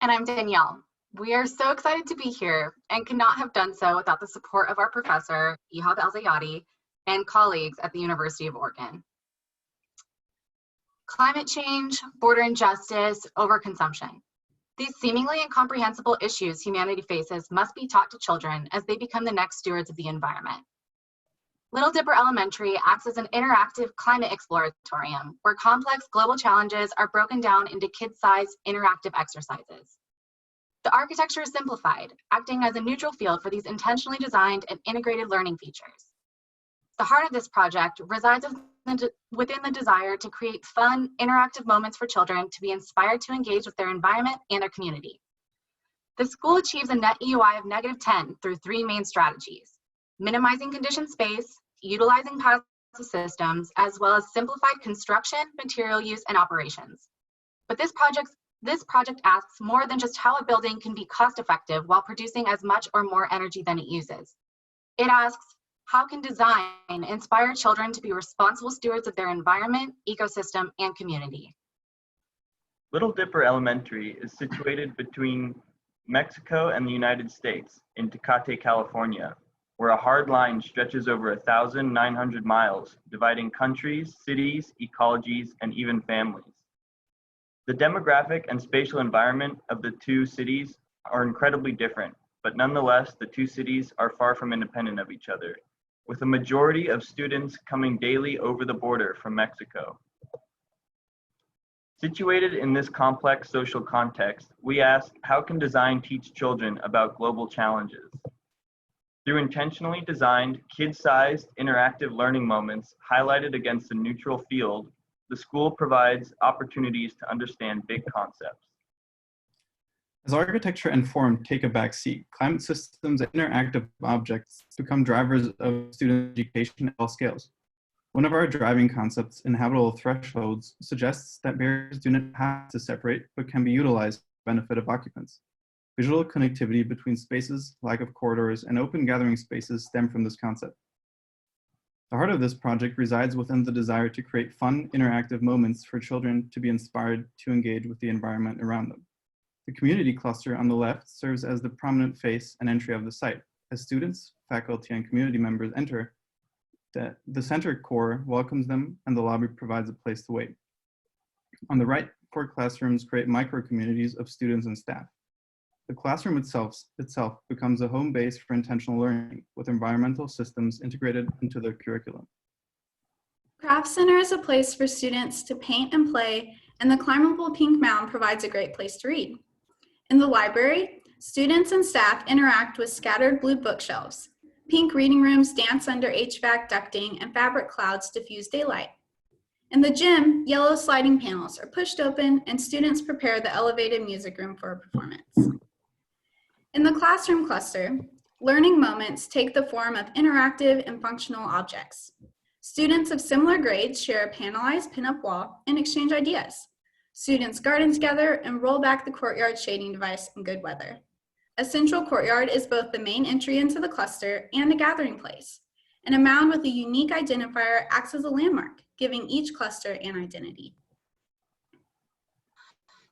S2: And I'm Danielle. We are so excited to be here and could not have done so without the support of our professor, Ihab El-Zayati, and colleagues at the University of Oregon. Climate change, border injustice, overconsumption. These seemingly incomprehensible issues humanity faces must be taught to children as they become the next stewards of the environment. Little Dipper Elementary acts as an interactive climate exploratorium where complex global challenges are broken down into kid-sized interactive exercises. The architecture is simplified, acting as a neutral field for these intentionally designed and integrated learning features. The heart of this project resides within the desire to create fun, interactive moments for children to be inspired to engage with their environment and their community. The school achieves a net EUI of -10 through 3 main strategies: minimizing conditioned space, utilizing passive systems, as well as simplified construction, material use, and operations. But this project asks more than just how a building can be cost-effective while producing as much or more energy than it uses. It asks, how can design inspire children to be responsible stewards of their environment, ecosystem, and community?
S21: Little Dipper Elementary is situated between Mexico and the United States in Tecate, California, where a hard line stretches over 1,900 miles, dividing countries, cities, ecologies, and even families. The demographic and spatial environment of the two cities are incredibly different, but nonetheless, the two cities are far from independent of each other, with a majority of students coming daily over the border from Mexico. Situated in this complex social context, we ask, how can design teach children about global challenges? Through intentionally designed, kid-sized, interactive learning moments highlighted against a neutral field, the school provides opportunities to understand big concepts. As architecture and form take a back seat, climate systems and interactive objects become drivers of student education at all scales. One of our driving concepts, inhabitable thresholds, suggests that barriers do not have to separate, but can be utilized for the benefit of occupants. Visual connectivity between spaces, lack of corridors, and open gathering spaces stem from this concept. The heart of this project resides within the desire to create fun, interactive moments for children to be inspired to engage with the environment around them. The community cluster on the left serves as the prominent face and entry of the site. As students, faculty, and community members enter, the center core welcomes them and the lobby provides a place to wait. On the right, 4 classrooms create micro-communities of students and staff. The classroom itself becomes a home base for intentional learning with environmental systems integrated into their curriculum.
S10: Craft Center is a place for students to paint and play, and the climbable pink mound provides a great place to read. In the library, students and staff interact with scattered blue bookshelves. Pink reading rooms dance under HVAC ducting and fabric clouds diffuse daylight. In the gym, yellow sliding panels are pushed open and students prepare the elevated music room for a performance. In the classroom cluster, learning moments take the form of interactive and functional objects. Students of similar grades share a panelized pinup wall and exchange ideas. Students garden together and roll back the courtyard shading device in good weather. A central courtyard is both the main entry into the cluster and a gathering place. And a mound with a unique identifier acts as a landmark, giving each cluster an identity.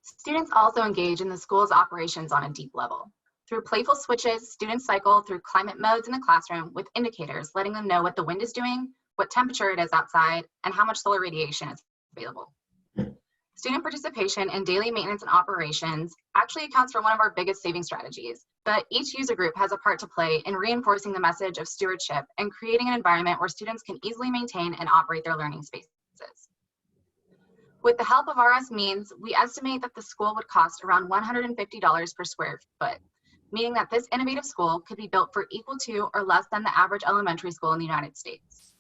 S2: Students also engage in the school's operations on a deep level. Through playful switches, students cycle through climate modes in the classroom with indicators letting them know what the wind is doing, what temperature it is outside, and how much solar radiation is available.
S3: Student participation in daily maintenance and operations actually accounts for one of our biggest saving strategies, but each user group has a part to play in reinforcing the message of stewardship and creating an environment where students can easily maintain and operate their learning spaces. With the help of RS Means, we estimate that the school would cost around $150 per square foot, meaning that this innovative school could be built for equal to or less than the average elementary school in the United States.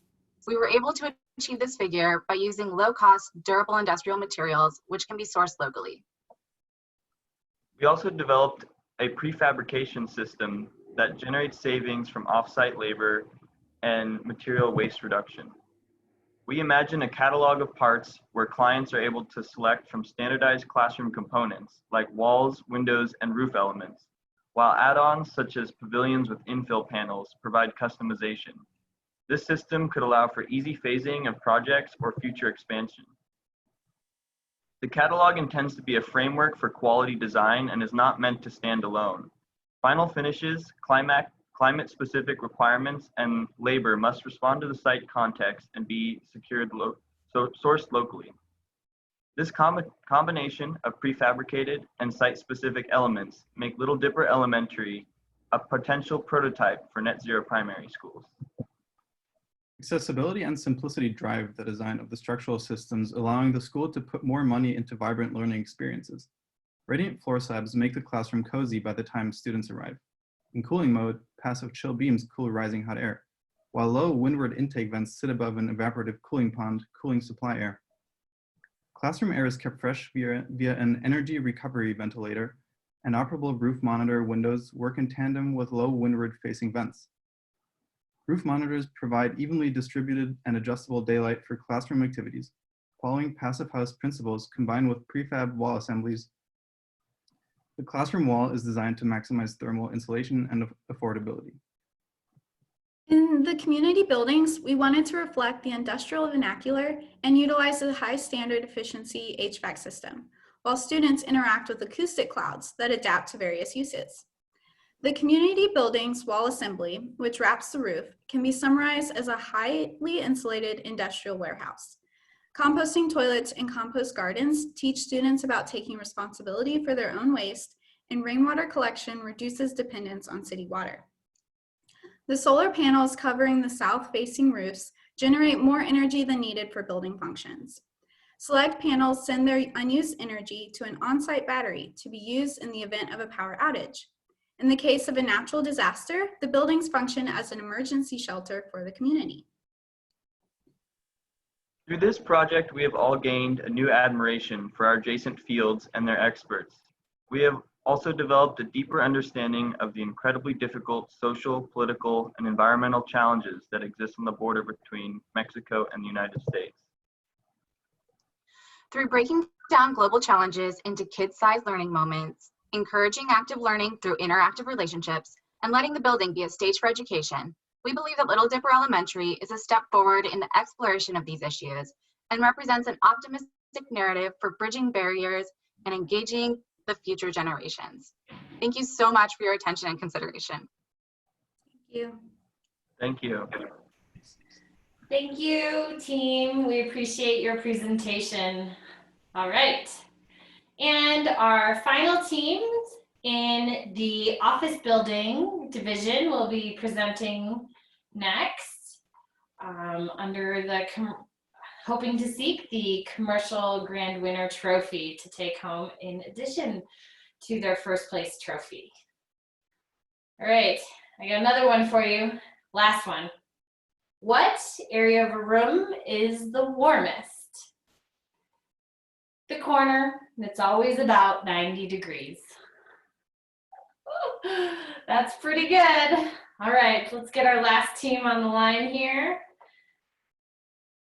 S3: We were able to achieve this figure by using low-cost, durable industrial materials, which can be sourced locally.
S21: We also developed a prefabrication system that generates savings from off-site labor and material waste reduction. We imagine a catalog of parts where clients are able to select from standardized classroom components like walls, windows, and roof elements, while add-ons such as pavilions with infill panels provide customization. This system could allow for easy phasing of projects or future expansion. The catalog intends to be a framework for quality design and is not meant to stand alone. Final finishes, climate-specific requirements, and labor must respond to the site context and be sourced locally. This combination of prefabricated and site-specific elements make Little Dipper Elementary a potential prototype for net zero primary schools.
S22: Accessibility and simplicity drive the design of the structural systems, allowing the school to put more money into vibrant learning experiences. Radiant floor slabs make the classroom cozy by the time students arrive. In cooling mode, passive chill beams cool rising hot air, while low windward intake vents sit above an evaporative cooling pond, cooling supply air. Classroom air is kept fresh via an energy recovery ventilator, and operable roof monitor windows work in tandem with low windward facing vents. Roof monitors provide evenly distributed and adjustable daylight for classroom activities, following passive house principles combined with prefab wall assemblies. The classroom wall is designed to maximize thermal insulation and affordability.
S10: In the community buildings, we wanted to reflect the industrial vernacular and utilize a high standard efficiency HVAC system, while students interact with acoustic clouds that adapt to various uses. The community building's wall assembly, which wraps the roof, can be summarized as a highly insulated industrial warehouse. Composting toilets and compost gardens teach students about taking responsibility for their own waste, and rainwater collection reduces dependence on city water. The solar panels covering the south-facing roofs generate more energy than needed for building functions. Select panels send their unused energy to an on-site battery to be used in the event of a power outage. In the case of a natural disaster, the buildings function as an emergency shelter for the community.
S21: Through this project, we have all gained a new admiration for our adjacent fields and their experts. We have also developed a deeper understanding of the incredibly difficult social, political, and environmental challenges that exist on the border between Mexico and the United States.
S3: Through breaking down global challenges into kid-sized learning moments, encouraging active learning through interactive relationships, and letting the building be a stage for education, we believe that Little Dipper Elementary is a step forward in the exploration of these issues and represents an optimistic narrative for bridging barriers and engaging the future generations. Thank you so much for your attention and consideration.
S10: Thank you.
S21: Thank you.
S1: Thank you, team. We appreciate your presentation. All right. And our final teams in the office building division will be presenting next under the hoping to seek the commercial grand winner trophy to take home in addition to their first place trophy. All right, I got another one for you. Last one. What area of a room is the warmest? The corner, and it's always about 90 degrees. That's pretty good. All right, let's get our last team on the line here.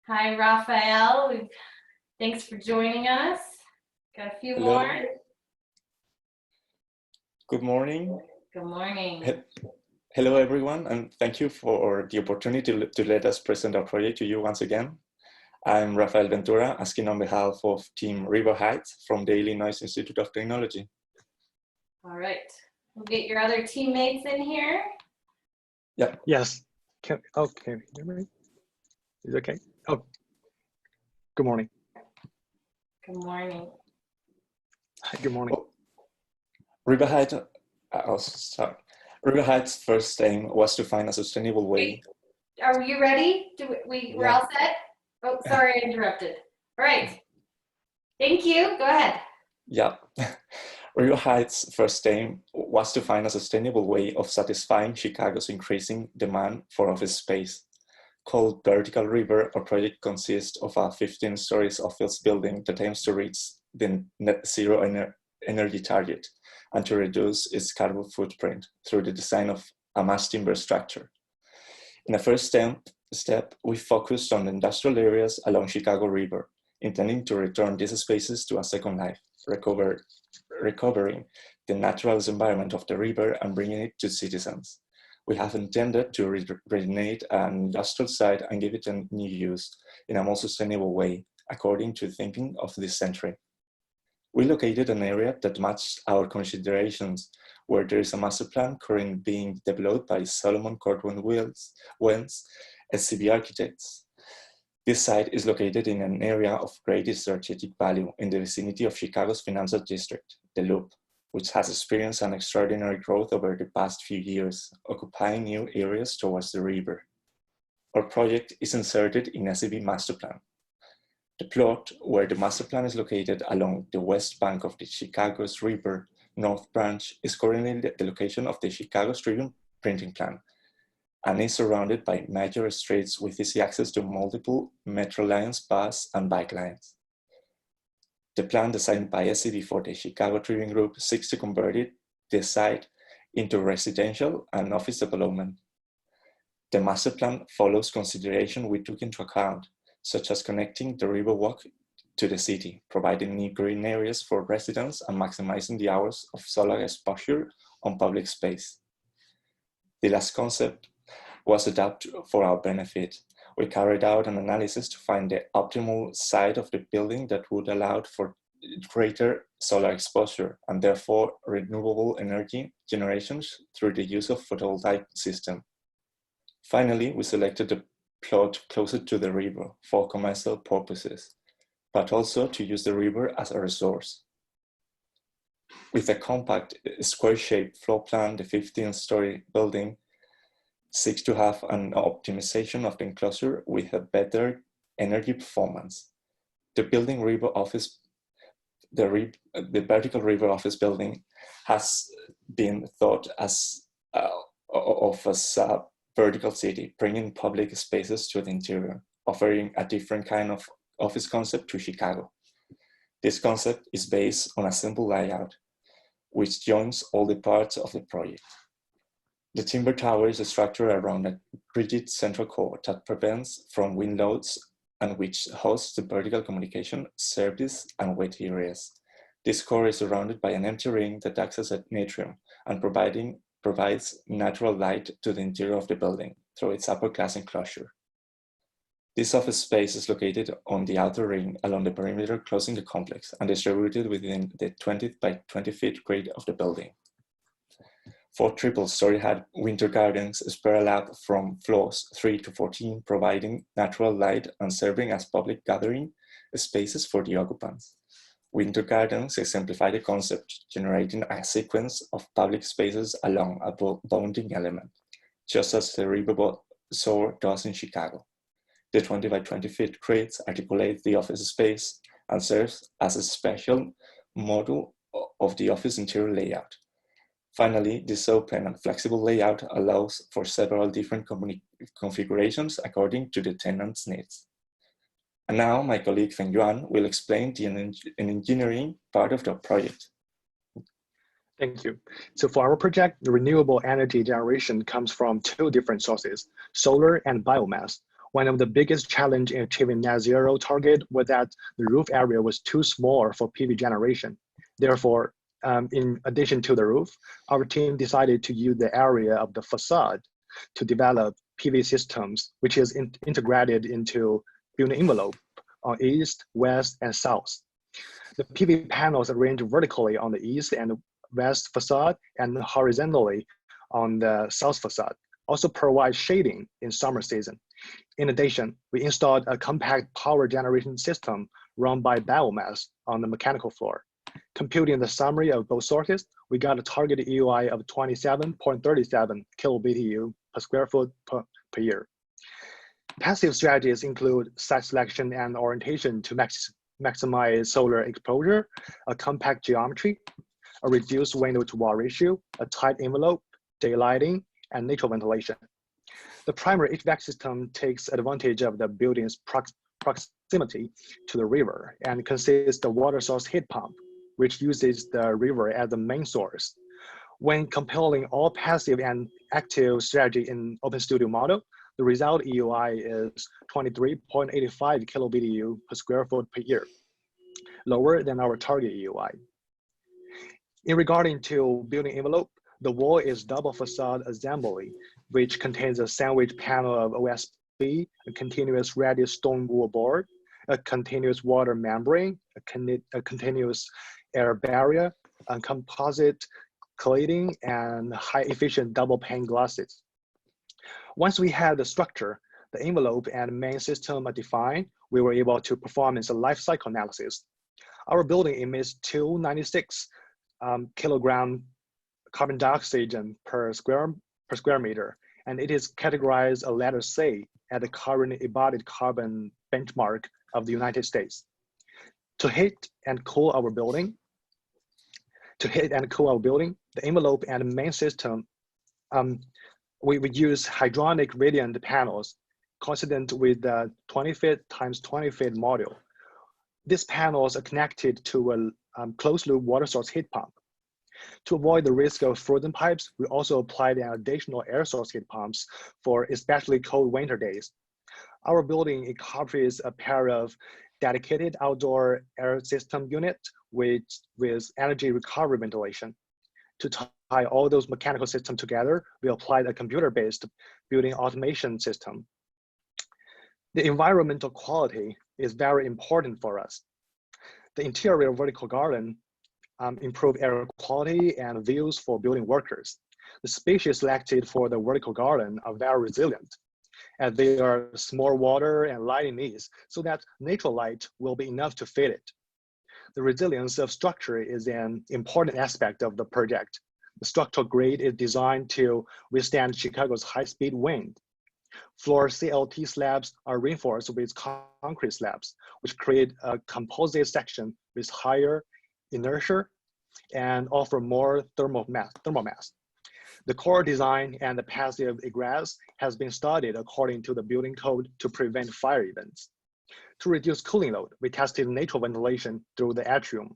S1: Hi, Raphael. Thanks for joining us. Got a few
S23: Hello.
S1: more.
S23: Good morning.
S1: Good morning.
S23: Hello, everyone, and thank you for the opportunity to let us present our project to you once again. I'm Rafael Ventura, asking on behalf of Team River Heights from the Illinois Institute of Technology.
S1: All right, we'll get your other teammates in here.
S23: Yeah.
S24: Yes. Can you hear me? Is it okay? Oh, good morning.
S1: Good morning.
S4: Hi, good morning.
S23: River Heights, River Heights' first aim was to find a sustainable way.
S1: Are you ready? We're all set? Oh, sorry, I interrupted. All right. Thank you. Go ahead.
S23: Yeah. River Heights' first aim was to find a sustainable way of satisfying Chicago's increasing demand for office space. Called Vertical River, our project consists of a 15 stories office building that aims to reach the net zero energy target and to reduce its carbon footprint through the design of a mass timber structure. In the first step, we focused on the industrial areas along Chicago River, intending to return these spaces to a second life, recovering the natural environment of the river and bringing it to citizens. We have intended to rejuvenate an industrial site and give it a new use in a more sustainable way, according to the thinking of this century. We located an area that matched our considerations, where there is a master plan currently being developed by Solomon Cortwin Wentz, SCB Architects. This site is located in an area of great strategic value in the vicinity of Chicago's financial district, the Loop, which has experienced an extraordinary growth over the past few years, occupying new areas towards the river. Our project is inserted in SCB Master Plan. The plot where the master plan is located along the west bank of the Chicago's River North Branch is currently the location of the Chicago's Tribune printing plant and is surrounded by major streets with easy access to multiple metro lines, bus, and bike lines. The plan designed by SCB for the Chicago Tribune Group seeks to convert the site into residential and office development. The master plan follows consideration we took into account, such as connecting the Riverwalk to the city, providing new green areas for residents and maximizing the hours of solar exposure on public space. The last concept was adapted for our benefit. We carried out an analysis to find the optimal site of the building that would allow for greater solar exposure and therefore renewable energy generations through the use of photovoltaic system. Finally, we selected the plot closer to the river for commercial purposes, but also to use the river as a resource. With a compact, square-shaped floor plan, the 15-story building seeks to have an optimization of the enclosure with a better energy performance. The building river office, the vertical river office building has been thought as a vertical city, bringing public spaces to the interior, offering a different kind of office concept to Chicago. This concept is based on a simple layout, which joins all the parts of the project. The timber tower is structured around a rigid central core that prevents from wind loads and which hosts the vertical communication, service, and wet areas. This core is surrounded by an empty ring that acts as a atrium and provides natural light to the interior of the building through its upper glass enclosure. This office space is located on the outer ring along the perimeter closing the complex and distributed within the 20 by 20 feet grid of the building. 4 triple-story winter gardens spread out from floors 3 to 14, providing natural light and serving as public gathering spaces for the occupants. Winter gardens exemplify the concept, generating a sequence of public spaces along a bounding element, just as the river soar does in Chicago. The 20 by 20 feet grids articulate the office space and serves as a special model of the office interior layout. Finally, this open and flexible layout allows for several different configurations according to the tenant's needs. And now my colleague Feng Yuan will explain the engineering part of the project.
S4: Thank you. So for our project, the renewable energy generation comes from 2 different sources, solar and biomass. One of the biggest challenges in achieving net zero target was that the roof area was too small for PV generation. Therefore, in addition to the roof, our team decided to use the area of the facade to develop PV systems, which is integrated into building envelope on east, west, and south. The PV panels arranged vertically on the east and west facade and horizontally on the south facade, also provide shading in summer season. In addition, we installed a compact power generation system run by biomass on the mechanical floor. Computing the summary of both sources, we got a targeted EUI of 27.37 kilobtu per square foot per year. Passive strategies include site selection and orientation to maximize solar exposure, a compact geometry, a reduced window to wall ratio, a tight envelope, daylighting, and natural ventilation. The primary HVAC system takes advantage of the building's proximity to the river and consists of water source heat pump, which uses the river as the main source. When compiling all passive and active strategy in OpenStudio model, the result EUI is 23.85 kilobtu per square foot per year, lower than our target EUI. In regarding to building envelope, the wall is double facade assembly, which contains a sandwich panel of OSB, a continuous radius stone wool board, a continuous water membrane, a continuous air barrier, a composite cladding, and high-efficient double pane glasses. Once we had the structure, the envelope and main system are defined, we were able to perform its life cycle analysis. Our building emits 296 kilogram carbon dioxide per square meter, and it is categorized a letter C at the current embodied carbon benchmark of the United States. To heat and cool our building, the envelope and main system, we would use hydronic radiant panels coincident with the 20 feet times 20 feet module. These panels are connected to a closed loop water source heat pump. To avoid the risk of frozen pipes, we also applied an additional air source heat pumps for especially cold winter days. Our building incorporates a pair of dedicated outdoor air system unit with energy recovery ventilation. To tie all those mechanical systems together, we applied a computer-based building automation system. The environmental quality is very important for us. The interior vertical garden improve air quality and views for building workers. The species selected for the vertical garden are very resilient, as they are small water and lighting needs, so that natural light will be enough to feed it. The resilience of structure is an important aspect of the project. The structural grade is designed to withstand Chicago's high-speed wind. Floor CLT slabs are reinforced with concrete slabs, which create a composite section with higher inertia and offer more thermal mass. The core design and the passive egress has been studied according to the building code to prevent fire events. To reduce cooling load, we tested natural ventilation through the atrium.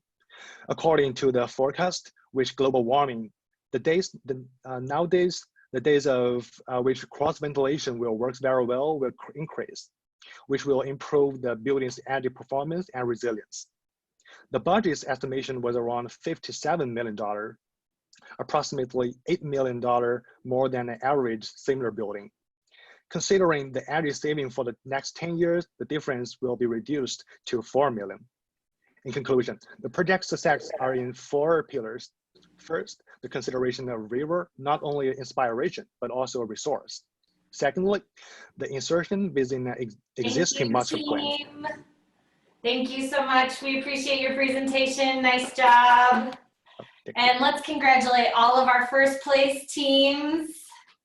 S4: According to the forecast, which global warming, nowadays, the days of which cross ventilation will work very well will increase, which will improve the building's energy performance and resilience. The budget's estimation was around $57 million, approximately $8 million more than an average similar building. Considering the energy saving for the next 10 years, the difference will be reduced to $4 million. In conclusion, the project's success are in 4 pillars. First, the consideration of river, not only an inspiration, but also a resource. Secondly, the insertion within an existing master plan.
S1: Thank you so much. We appreciate your presentation. Nice job. And let's congratulate all of our first place teams.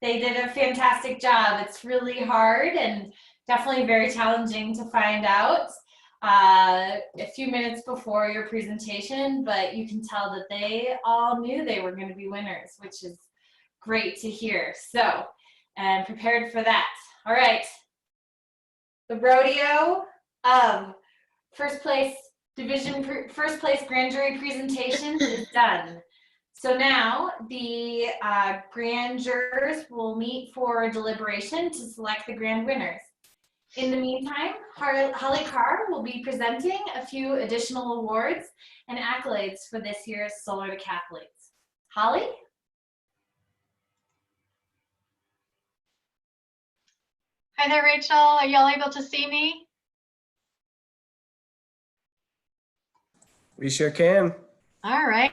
S1: They did a fantastic job. It's really hard and definitely very challenging to find out a few minutes before your presentation, but you can tell that they all knew they were going to be winners, which is great to hear. So, and prepared for that. All right. The rodeo of first place grand jury presentation is done. So now the grand jurors will meet for deliberation to select the grand winners. In the meantime, Holly Carr will be presenting a few additional awards and accolades for this year's Solar Decathletes. Holly?
S2: Hi there, Rachel. Are y'all able to see me?
S5: We sure can.
S2: All right.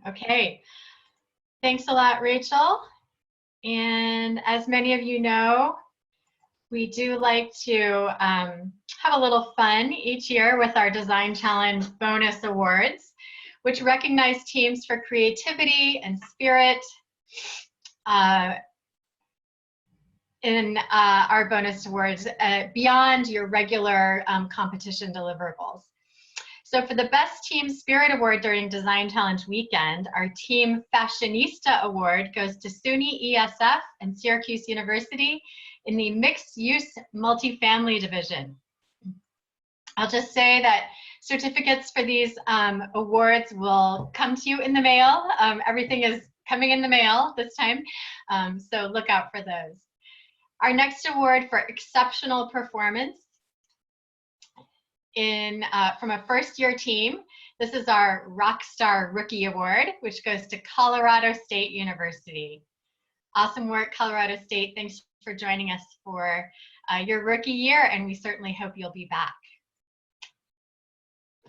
S2: Okay. Thanks a lot, Rachel. And as many of you know, We do like to have a little fun each year with our Design Challenge bonus awards, which recognize teams for creativity and spirit in our bonus awards beyond your regular competition deliverables. So for the Best Team Spirit Award during Design Challenge weekend, our Team Fashionista Award goes to SUNY ESF and Syracuse University in the Mixed Use Multifamily Division. I'll just say that certificates for these awards will come to you in the mail. Everything is coming in the mail this time, so look out for those. Our next award for exceptional performance from a first-year team. This is our Rockstar Rookie Award, which goes to Colorado State University. Awesome work, Colorado State. Thanks for joining us for your rookie year, and we certainly hope you'll be back.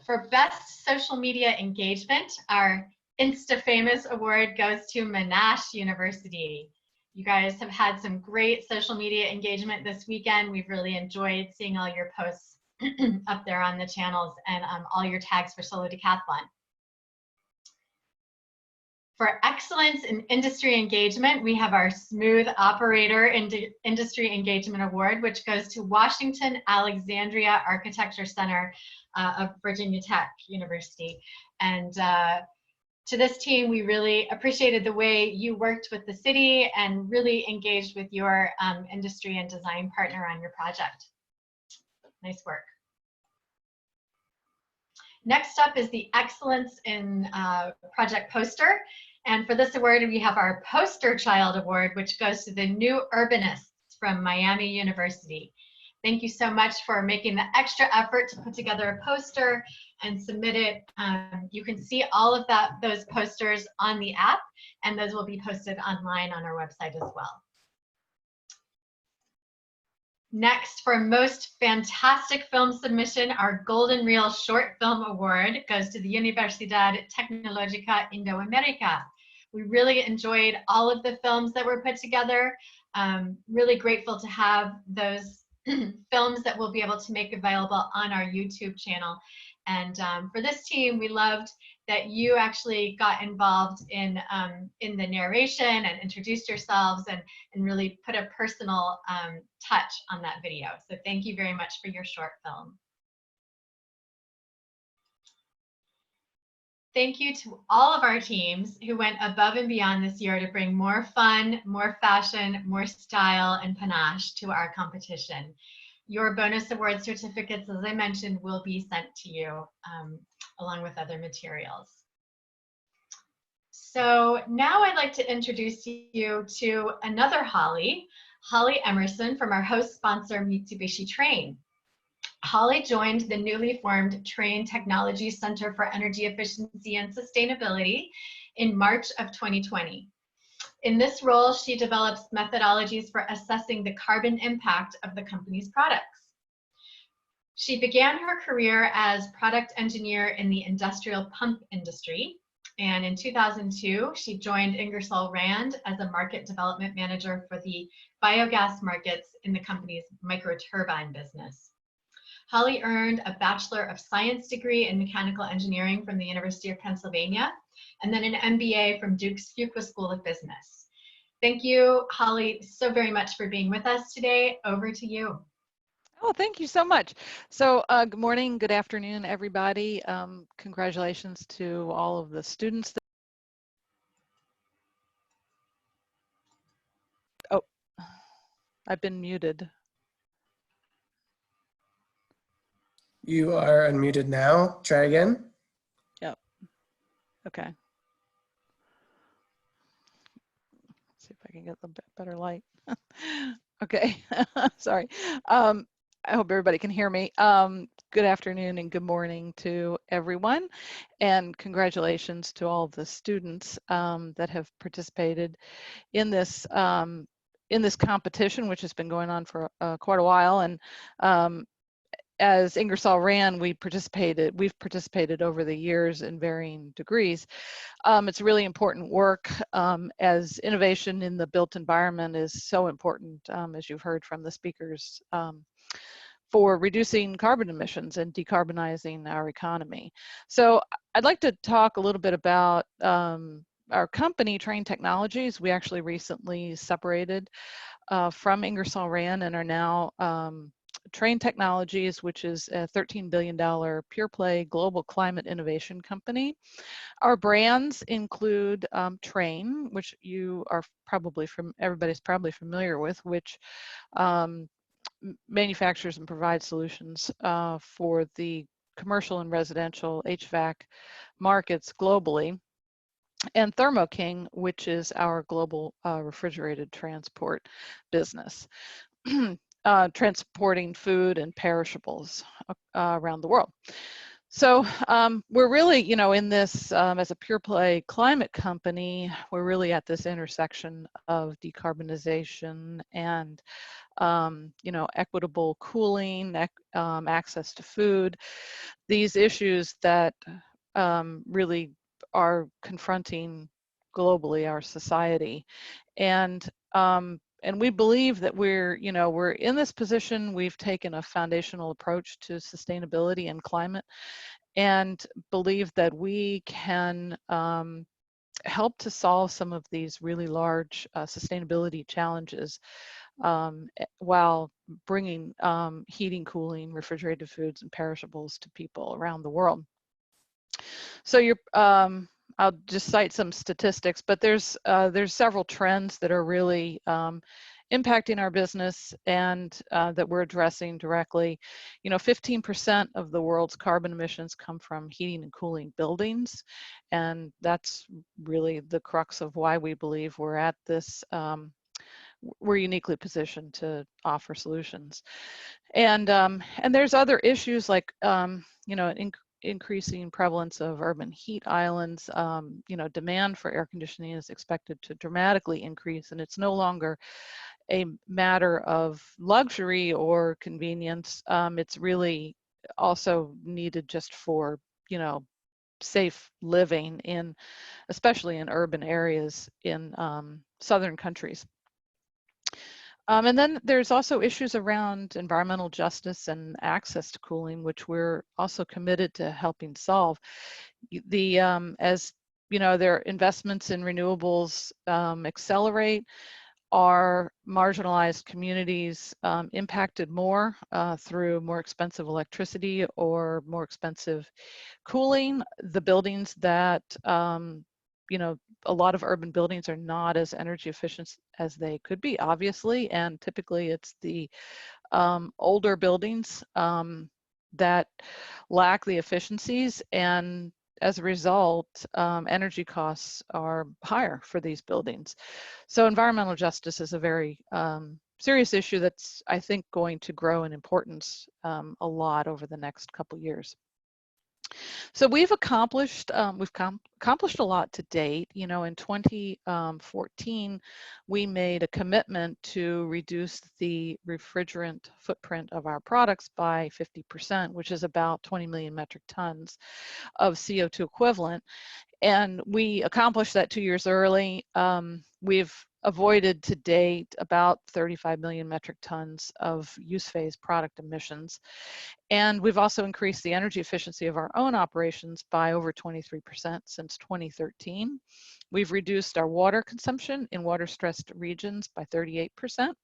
S2: For Best Social Media Engagement, our Insta-Famous Award goes to Monash University. You guys have had some great social media engagement this weekend. We've really enjoyed seeing all your posts up there on the channels and all your tags for Solo Decathlon. For excellence in industry engagement, we have our Smooth Operator Industry Engagement Award, which goes to Washington Alexandria Architecture Center of Virginia Tech University. And to this team, we really appreciated the way you worked with the city and really engaged with your industry and design partner on your project. Nice work. Next up is the Excellence in Project Poster. And for this award, we have our Poster Child Award, which goes to the New Urbanists from Miami University. Thank you so much for making the extra effort to put together a poster and submit it. You can see all of those posters on the app, and those will be posted online on our website as well. Next, for Most Fantastic Film Submission, our Golden Reel Short Film Award goes to the Universidad Tecnológica Indoamérica. We really enjoyed all of the films that were put together. Really grateful to have those films that we'll be able to make available on our YouTube channel. And for this team, we loved that you actually got involved in the narration and introduced yourselves and really put a personal touch on that video. So thank you very much for your short film. Thank you to all of our teams who went above and beyond this year to bring more fun, more fashion, more style, and panache to our competition. Your bonus award certificates, as I mentioned, will be sent to you along with other materials. So now I'd like to introduce you to another Holly, Holly Emerson from our host sponsor, Mitsubishi Train. Holly joined the newly formed Train Technology Center for Energy Efficiency and Sustainability in March of 2020. In this role, she develops methodologies for assessing the carbon impact of the company's products. She began her career as product engineer in the industrial pump industry. And in 2002, she joined Ingersoll Rand as a market development manager for the biogas markets in the company's microturbine business. Holly earned a Bachelor of Science degree in mechanical engineering from the University of Pennsylvania, and then an MBA from Duke's Fuqua School of Business. Thank you, Holly, so very much for being with us today. Over to you.
S6: Oh, thank you so much. So good morning, good afternoon, everybody. Congratulations to all of the students. Oh, I've been muted.
S5: You are unmuted now. Try again.
S6: Yep. Okay. Let's see if I can get a bit better light. Okay. Sorry. I hope everybody can hear me. Good afternoon and good morning to everyone. And congratulations to all the students that have participated in this competition, which has been going on for quite a while. And as Ingersoll Rand, we've participated over the years in varying degrees. It's really important work, as innovation in the built environment is so important, as you've heard from the speakers, for reducing carbon emissions and decarbonizing our economy. So I'd like to talk a little bit about our company, Trane Technologies. We actually recently separated from Ingersoll Rand and are now Trane Technologies, which is a $13 billion pure play global climate innovation company. Our brands include Trane, which you are probably everybody's probably familiar with, which manufactures and provides solutions for the commercial and residential HVAC markets globally, and Thermo King, which is our global refrigerated transport business, transporting food and perishables around the world. So we're really, in this, as a pure play climate company, we're really at this intersection of decarbonization and equitable cooling, access to food, these issues that really are confronting globally our society. And we believe that we're in this position. We've taken a foundational approach to sustainability and climate, and believe that we can help to solve some of these really large sustainability challenges while bringing heating, cooling, refrigerated foods, and perishables to people around the world. So I'll just cite some statistics, but there's several trends that are really impacting our business and that we're addressing directly. 15% of the world's carbon emissions come from heating and cooling buildings, and that's really the crux of why we believe we're at this. We're uniquely positioned to offer solutions, and there's other issues like increasing prevalence of urban heat islands. Demand for air conditioning is expected to dramatically increase, and it's no longer a matter of luxury or convenience. It's really also needed just for safe living especially in urban areas in southern countries. And then there's also issues around environmental justice and access to cooling, which we're also committed to helping solve. As their investments in renewables accelerate, are marginalized communities impacted more through more expensive electricity or more expensive cooling. The buildings that a lot of urban buildings are not as energy efficient as they could be, obviously, and typically it's the older buildings that lack the efficiencies, and as a result, energy costs are higher for these buildings. So environmental justice is a very serious issue that's, I think, going to grow in importance a lot over the next couple years. So we've accomplished a lot to date. In 2014, we made a commitment to reduce the refrigerant footprint of our products by 50%, which is about 20 million metric tons of CO2 equivalent. And we accomplished that 2 years early. We've avoided to date about 35 million metric tons of use phase product emissions. And we've also increased the energy efficiency of our own operations by over 23% since 2013. We've reduced our water consumption in water-stressed regions by 38%.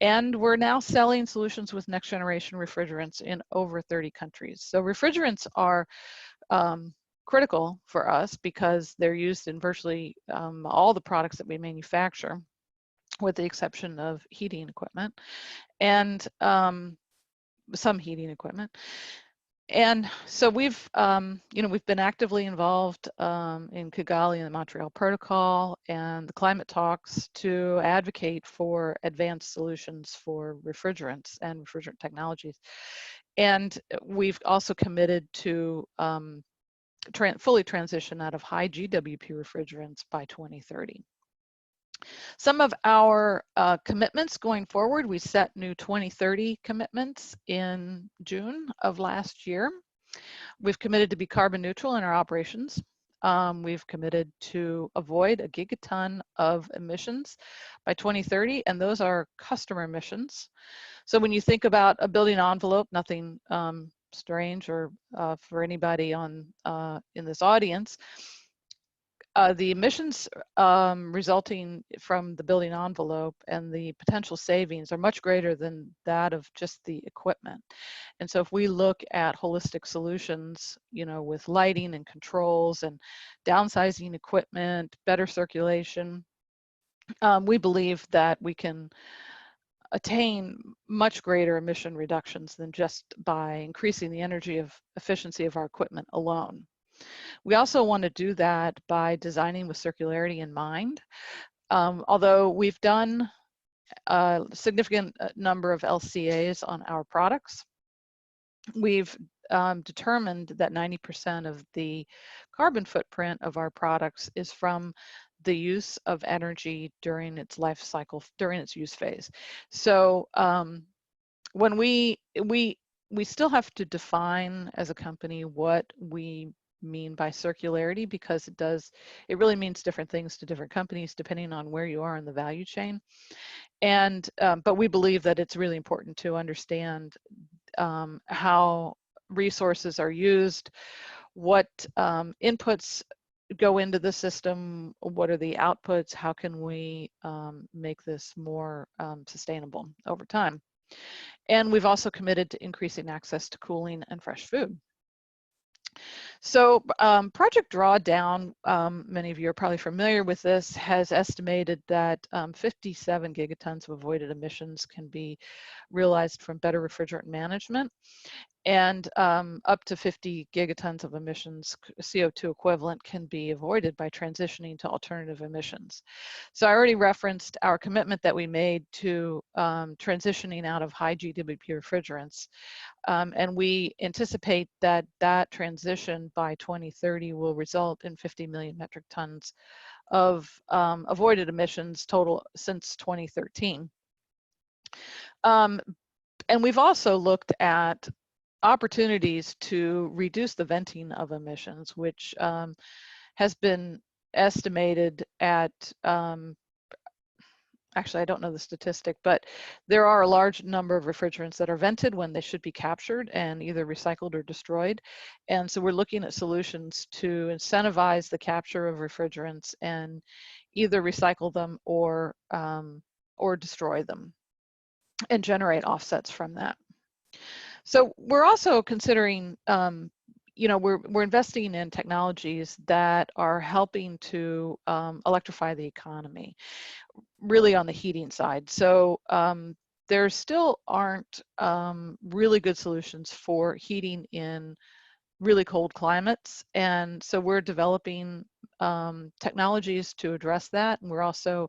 S6: And we're now selling solutions with next generation refrigerants in over 30 countries. So refrigerants are critical for us because they're used in virtually all the products that we manufacture, with the exception of heating equipment and some heating equipment. And so we've been actively involved in Kigali and the Montreal Protocol and the climate talks to advocate for advanced solutions for refrigerants and refrigerant technologies. And we've also committed to fully transition out of high GWP refrigerants by 2030. Some of our commitments going forward, we set new 2030 commitments in June of last year. We've committed to be carbon neutral in our operations. We've committed to avoid a gigaton of emissions by 2030, and those are customer emissions. So when you think about a building envelope, nothing strange or for anybody on in this audience, the emissions resulting from the building envelope and the potential savings are much greater than that of just the equipment. And so if we look at holistic solutions, you know, with lighting and controls and downsizing equipment, better circulation, we believe that we can attain much greater emission reductions than just by increasing the energy efficiency of our equipment alone. We also want to do that by designing with circularity in mind. Although we've done a significant number of LCAs on our products, we've determined that 90% of the carbon footprint of our products is from the use of energy during its life cycle, during its use phase. So when we still have to define as a company what we mean by circularity, because it really means different things to different companies depending on where you are in the value chain. And but we believe that it's really important to understand how resources are used, what inputs go into the system, what are the outputs, how can we make this more sustainable over time. And we've also committed to increasing access to cooling and fresh food. So Project Drawdown, many of you are probably familiar with this, has estimated that 57 gigatons of avoided emissions can be realized from better refrigerant management, and up to 50 gigatons of emissions, CO2 equivalent, can be avoided by transitioning to alternative emissions. So I already referenced our commitment that we made to transitioning out of high GWP refrigerants. And we anticipate that that transition by 2030 will result in 50 million metric tons of avoided emissions total since 2013. And we've also looked at opportunities to reduce the venting of emissions, which has been estimated at, actually, I don't know the statistic, but there are a large number of refrigerants that are vented when they should be captured and either recycled or destroyed. And so we're looking at solutions to incentivize the capture of refrigerants and either recycle them or destroy them and generate offsets from that. So we're also considering, you know, we're investing in technologies that are helping to electrify the economy, really on the heating side. So there still aren't really good solutions for heating in really cold climates. And so we're developing technologies to address that. And we're also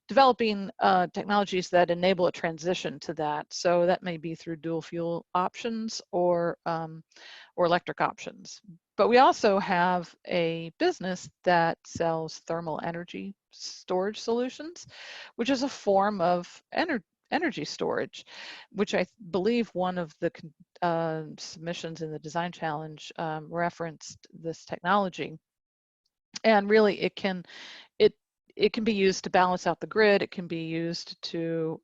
S6: developing technologies that enable a transition to that. So that may be through dual fuel options or electric options. But we also have a business that sells thermal energy storage solutions, which is a form of energy storage, which I believe one of the submissions in the design challenge referenced this technology. And really it can be used to balance out the grid. It can be used to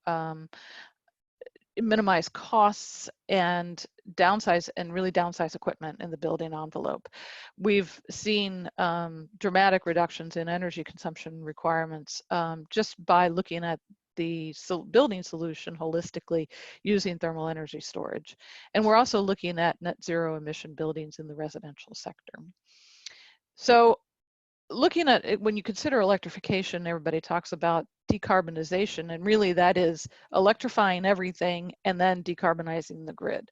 S6: minimize costs and really downsize equipment in the building envelope. We've seen dramatic reductions in energy consumption requirements just by looking at the building solution holistically using thermal energy storage. And we're also looking at net zero emission buildings in the residential sector. So looking at it, when you consider electrification, everybody talks about decarbonization, and really that is electrifying everything and then decarbonizing the grid.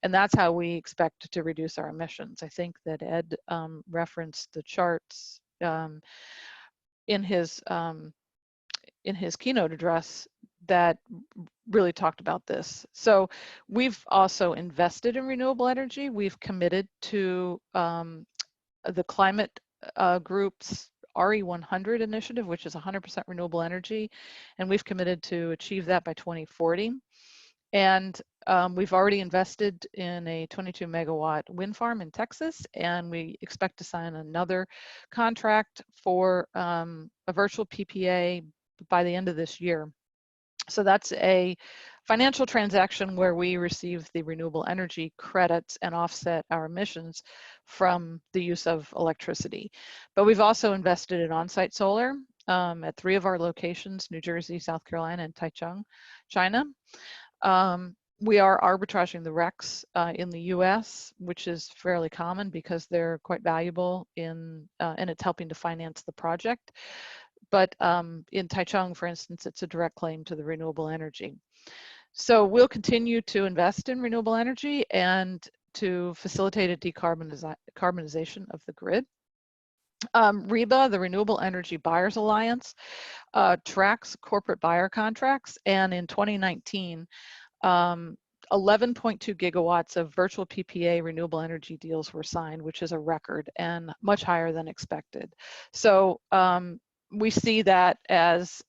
S6: And that's how we expect to reduce our emissions. I think that Ed referenced the charts in his keynote address that really talked about this. So we've also invested in renewable energy. We've committed to the climate group's RE100 initiative, which is 100% renewable energy, and we've committed to achieve that by 2040. And we've already invested in a 22 megawatt wind farm in Texas, and we expect to sign another contract for a virtual PPA by the end of this year. So that's a financial transaction where we receive the renewable energy credits and offset our emissions from the use of electricity. But we've also invested in on-site solar at 3 of our locations, New Jersey, South Carolina, and Taichung, China. We are arbitraging the RECs in the US, which is fairly common because they're quite valuable and it's helping to finance the project. But in Taichung, for instance, it's a direct claim to the renewable energy. So we'll continue to invest in renewable energy and to facilitate a decarbonization of the grid. REBA, the Renewable Energy Buyers Alliance, tracks corporate buyer contracts, and in 2019, 11.2 gigawatts of virtual PPA renewable energy deals were signed, which is a record and much higher than expected. So we see that as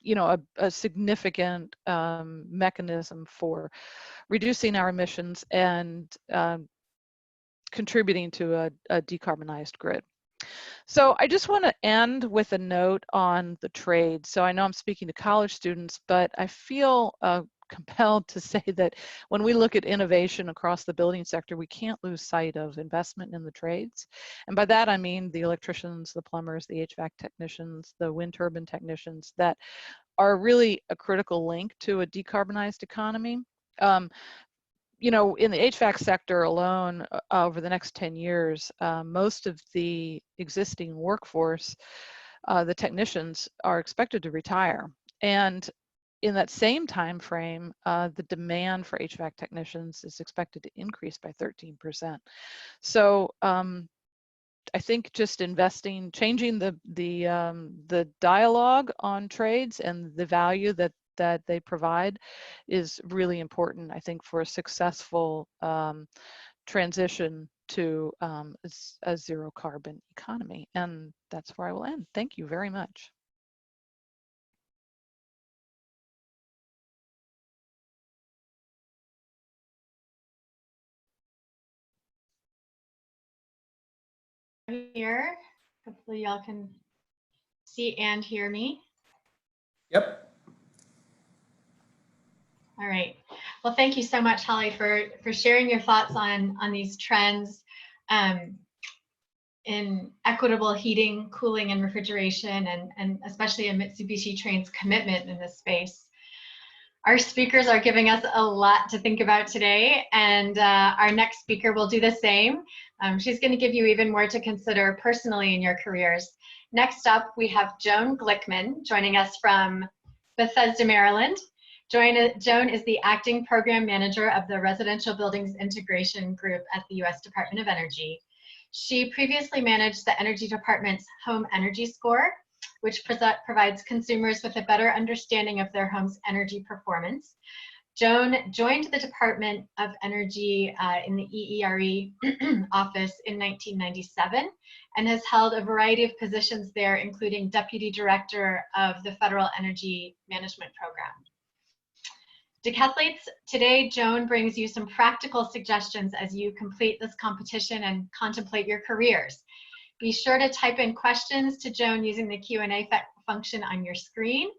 S6: you know, a significant mechanism for reducing our emissions and contributing to a decarbonized grid. So I just want to end with a note on the trades. So I know I'm speaking to college students, but I feel compelled to say that when we look at innovation across the building sector, we can't lose sight of investment in the trades. And by that, I mean the electricians, the plumbers, the HVAC technicians, the wind turbine technicians that are really a critical link to a decarbonized economy. You know, in the HVAC sector alone, over the next 10 years, most of the existing workforce, the technicians, are expected to retire. And in that same time frame, the demand for HVAC technicians is expected to increase by 13%. So I think just investing, changing the dialogue on trades and the value that they provide is really important, I think, for a successful transition to a zero carbon economy. And that's where I will end. Thank you very much.
S2: Here, hopefully y'all can see and hear me.
S5: Yep.
S2: All right. Well, thank you so much, Holly, for sharing your thoughts on these trends in equitable heating, cooling, and refrigeration, and especially in Mitsubishi Train's commitment in this space. Our speakers are giving us a lot to think about today, and our next speaker will do the same. She's going to give you even more to consider personally in your careers. Next up, we have Joan Glickman joining us from Bethesda, Maryland. Joan is the Acting Program Manager of the Residential Buildings Integration Group at the U.S. Department of Energy. She previously managed the Energy Department's Home Energy Score, which provides consumers with a better understanding of their home's energy performance. Joan joined the Department of Energy in the EERE office in 1997 and has held a variety of positions there, including Deputy Director of the Federal Energy Management Program. Decathletes, today Joan brings you some practical suggestions as you complete this competition and contemplate your careers. Be sure to type in questions to Joan using the Q&A function on your screen.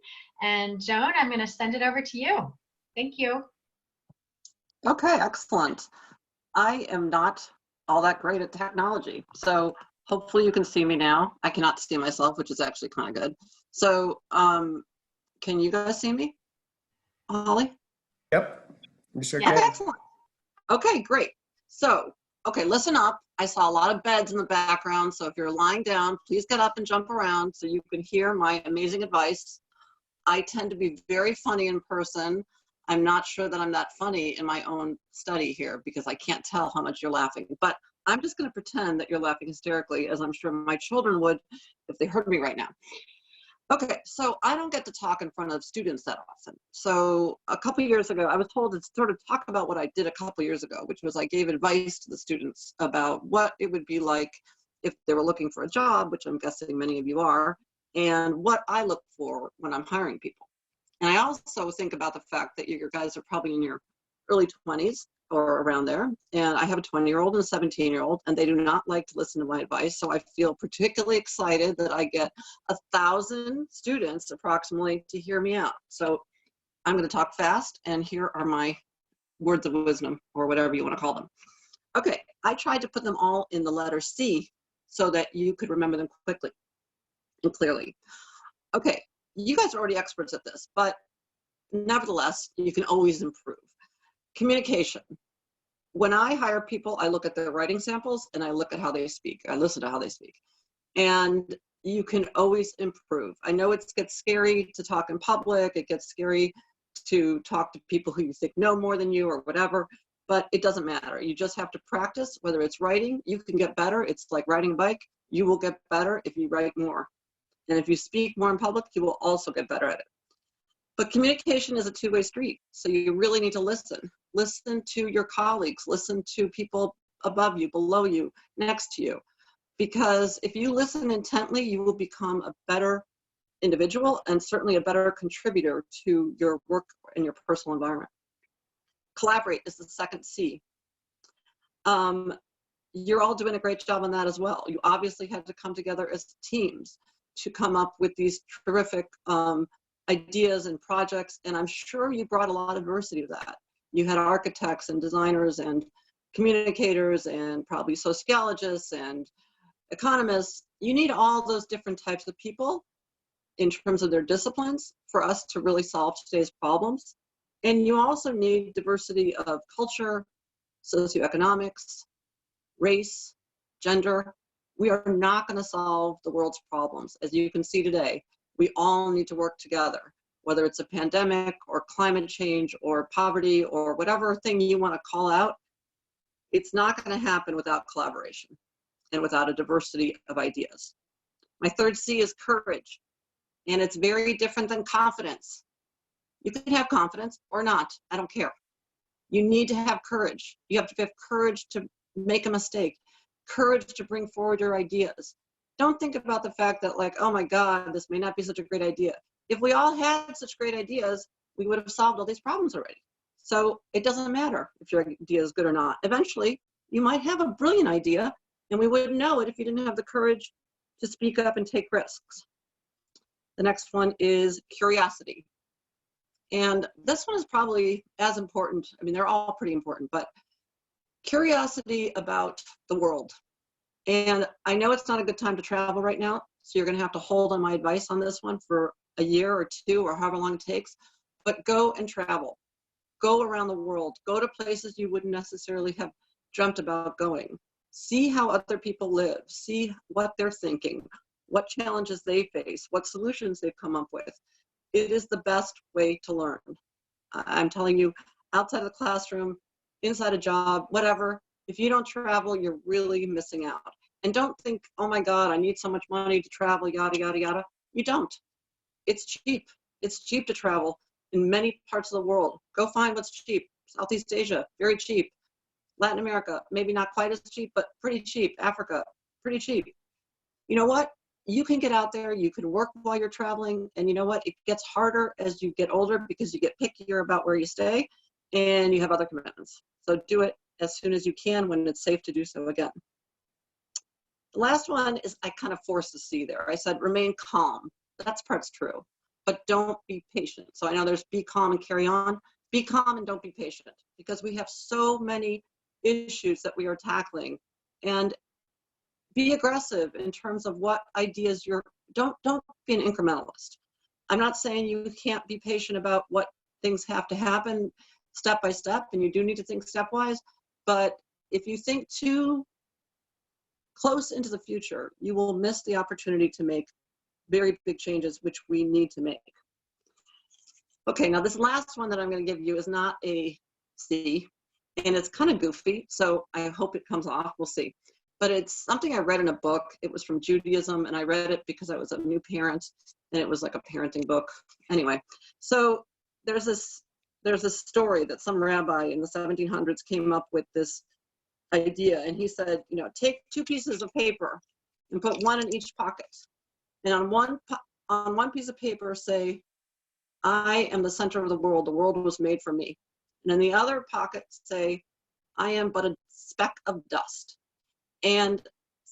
S2: And Joan, I'm going to send it over to you. Thank you.
S7: Okay, excellent. I am not all that great at technology, so hopefully you can see me now. I cannot see myself, which is actually kind of good. So can you guys see me, Holly?
S5: Yep, you sure
S7: Okay,
S5: can.
S7: excellent. Okay, great. So, okay, listen up. I saw a lot of beds in the background, so if you're lying down, please get up and jump around so you can hear my amazing advice. I tend to be very funny in person. I'm not sure that I'm that funny in my own study here because I can't tell how much you're laughing, but I'm just going to pretend that you're laughing hysterically, as I'm sure my children would if they heard me right now. Okay, so I don't get to talk in front of students that often. So a couple of years ago, I was told to sort of talk about what I did a couple of years ago, which was I gave advice to the students about what it would be like if they were looking for a job, which I'm guessing many of you are, and what I look for when I'm hiring people. And I also think about the fact that you guys are probably in your early 20s or around there. And I have a 20-year-old and a 17-year-old, and they do not like to listen to my advice. So I feel particularly excited that I get 1,000 students approximately to hear me out. So I'm going to talk fast, and here are my words of wisdom, or whatever you want to call them. Okay, I tried to put them all in the letter C so that you could remember them quickly and clearly. Okay, you guys are already experts at this, but nevertheless, you can always improve. Communication. When I hire people, I look at their writing samples and I look at how they speak. I listen to how they speak. And you can always improve. I know it gets scary to talk in public. It gets scary to talk to people who you think know more than you or whatever, but it doesn't matter. You just have to practice, whether it's writing, you can get better. It's like riding a bike. You will get better if you write more. And if you speak more in public, you will also get better at it. But communication is a two-way street. So you really need to listen. Listen to your colleagues, listen to people above you, below you, next to you. Because if you listen intently, you will become a better individual and certainly a better contributor to your work and your personal environment. Collaborate is the second C. You're all doing a great job on that as well. You obviously had to come together as teams to come up with these terrific ideas and projects, and I'm sure you brought a lot of diversity to that. You had architects and designers and communicators and probably sociologists and economists. You need all those different types of people in terms of their disciplines for us to really solve today's problems. And you also need diversity of culture, socioeconomics, race, gender. We are not going to solve the world's problems. As you can see today, we all need to work together, whether it's a pandemic or climate change or poverty or whatever thing you want to call out. It's not going to happen without collaboration and without a diversity of ideas. My third C is courage, and it's very different than confidence. You can have confidence or not, I don't care. You need to have courage. You have to have courage to make a mistake, courage to bring forward your ideas. Don't think about the fact that, like, oh my God, this may not be such a great idea. If we all had such great ideas, we would have solved all these problems already. So it doesn't matter if your idea is good or not. Eventually, you might have a brilliant idea, and we wouldn't know it if you didn't have the courage to speak up and take risks. The next one is curiosity. And this one is probably as important. I mean, they're all pretty important, but curiosity about the world. And I know it's not a good time to travel right now, so you're going to have to hold on my advice on this one for a year or two or however long it takes, but go and travel. Go around the world. Go to places you wouldn't necessarily have dreamt about going. See how other people live. See what they're thinking, what challenges they face, what solutions they've come up with. It is the best way to learn. I'm telling you, outside of the classroom, inside a job, whatever, if you don't travel, you're really missing out. And don't think, oh my God, I need so much money to travel, yada, yada, yada. You don't. It's cheap. It's cheap to travel in many parts of the world. Go find what's cheap. Southeast Asia, very cheap. Latin America, maybe not quite as cheap, but pretty cheap. Africa, pretty cheap. You know what? You can get out there, you can work while you're traveling, and you know what? It gets harder as you get older because you get pickier about where you stay and you have other commitments. So do it as soon as you can when it's safe to do so again. The last one is I kind of forced to see there. I said remain calm. That's part's true, but don't be patient. So I know there's be calm and carry on. Be calm and don't be patient because we have so many issues that we are tackling. And be aggressive in terms of what ideas don't be an incrementalist. I'm not saying you can't be patient about what things have to happen step by step, and you do need to think stepwise, but if you think too close into the future, you will miss the opportunity to make very big changes, which we need to make. Okay, now this last one that I'm going to give you is not a C, and it's kind of goofy, so I hope it comes off, we'll see. But it's something I read in a book. It was from Judaism, and I read it because I was a new parent, and it was like a parenting book. Anyway, so there's this story that some rabbi in the 1700s came up with this idea, and he said, you know, take 2 pieces of paper and put 1 in each pocket. And on one piece of paper say, I am the center of the world was made for me. And in the other pocket say, I am but a speck of dust. And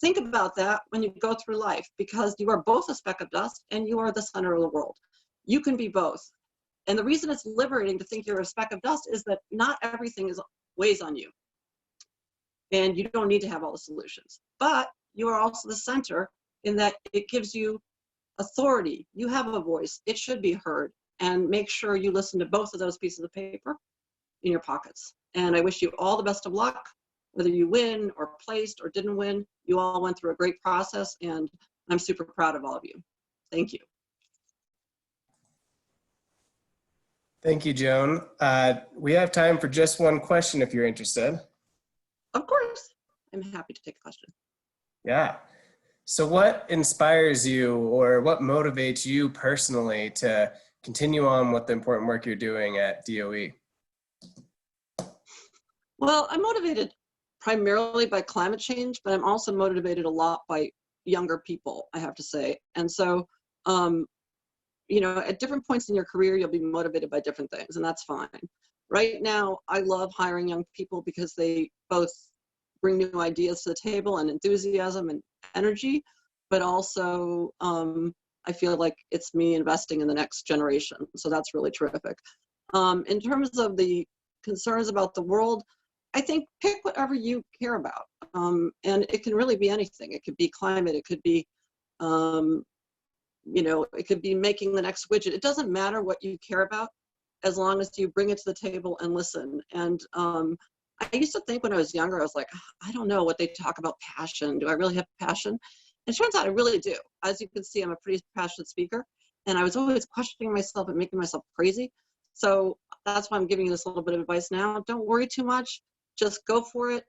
S7: think about that when you go through life, because you are both a speck of dust and you are the center of the world. You can be both. And the reason it's liberating to think you're a speck of dust is that not everything weighs on you. And you don't need to have all the solutions. But you are also the center in that it gives you authority. You have a voice. It should be heard. And make sure you listen to both of those pieces of paper in your pockets. And I wish you all the best of luck, whether you win or placed or didn't win. You all went through a great process, and I'm super proud of all of you. Thank you.
S5: Thank you, Joan. We have time for just one question if you're interested.
S7: Of course. I'm happy to take a question.
S5: Yeah. So what inspires you or what motivates you personally to continue on with the important work you're doing at DOE?
S7: Well, I'm motivated primarily by climate change, but I'm also motivated a lot by younger people, I have to say. And so, you know, at different points in your career, you'll be motivated by different things, and that's fine. Right now, I love hiring young people because they both bring new ideas to the table and enthusiasm and energy, but also I feel like it's me investing in the next generation. So that's really terrific. In terms of the concerns about the world, I think pick whatever you care about. And it can really be anything. It could be climate, it could be, you know, it could be making the next widget. It doesn't matter what you care about as long as you bring it to the table and listen. And I used to think when I was younger, I was like, I don't know what they talk about passion. Do I really have passion? And it turns out I really do. As you can see, I'm a pretty passionate speaker, and I was always questioning myself and making myself crazy. So that's why I'm giving you this little bit of advice now. Don't worry too much. Just go for it.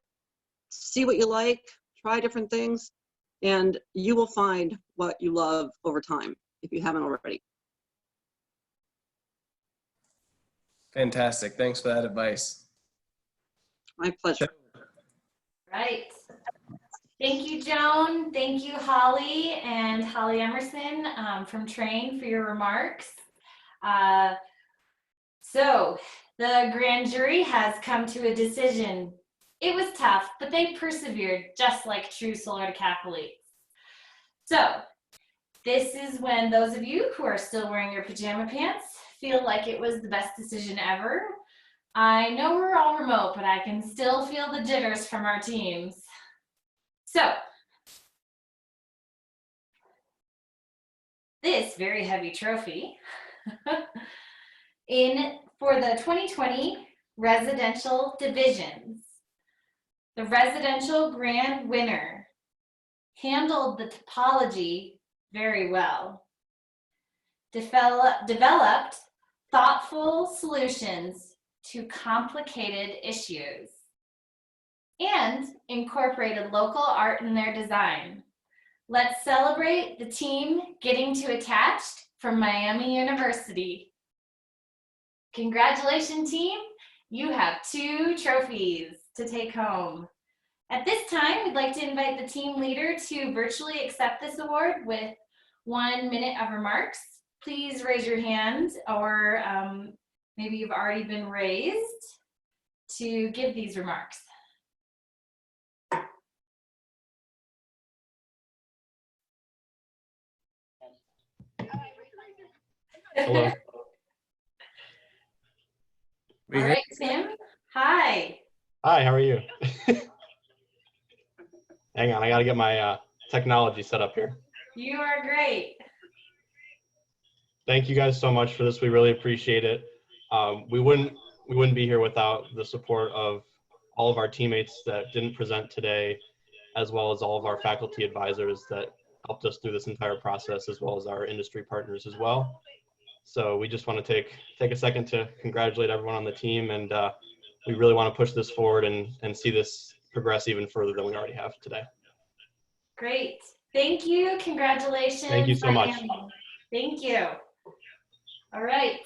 S7: See what you like. Try different things, and you will find what you love over time if you haven't already.
S5: Fantastic. Thanks for that advice.
S7: My pleasure.
S1: Right. Thank you, Joan. Thank you, Holly and Holly Emerson from Train for your remarks. So the grand jury has come to a decision. It was tough, but they persevered just like true solar decathletes. So this is when those of you who are still wearing your pajama pants feel like it was the best decision ever. I know we're all remote, but I can still feel the jitters from our teams. So, this very heavy trophy for the 2020 residential divisions, the residential grand winner handled the topology very well, developed thoughtful solutions to complicated issues, and incorporated local art in their design. Let's celebrate the team getting to attached from Miami University. Congratulations, team. You have 2 trophies to take home. At this time, we'd like to invite the team leader to virtually accept this award with 1 minute of remarks. Please raise your hand, or maybe you've already been raised to give these remarks.
S15: Hello.
S1: All right, Sam. Hi.
S15: Hi, how are you? Hang on, I gotta get my technology set up here.
S1: You are great.
S15: Thank you guys so much for this. We really appreciate it. We wouldn't be here without the support of all of our teammates that didn't present today, as well as all of our faculty advisors that helped us through this entire process, as well as our industry partners as well. So we just want to take a second to congratulate everyone on the team, and we really want to push this forward and see this progress even further than we already have today.
S1: Great. Thank you. Congratulations.
S15: Thank you so much.
S1: Miami. Thank you. All right.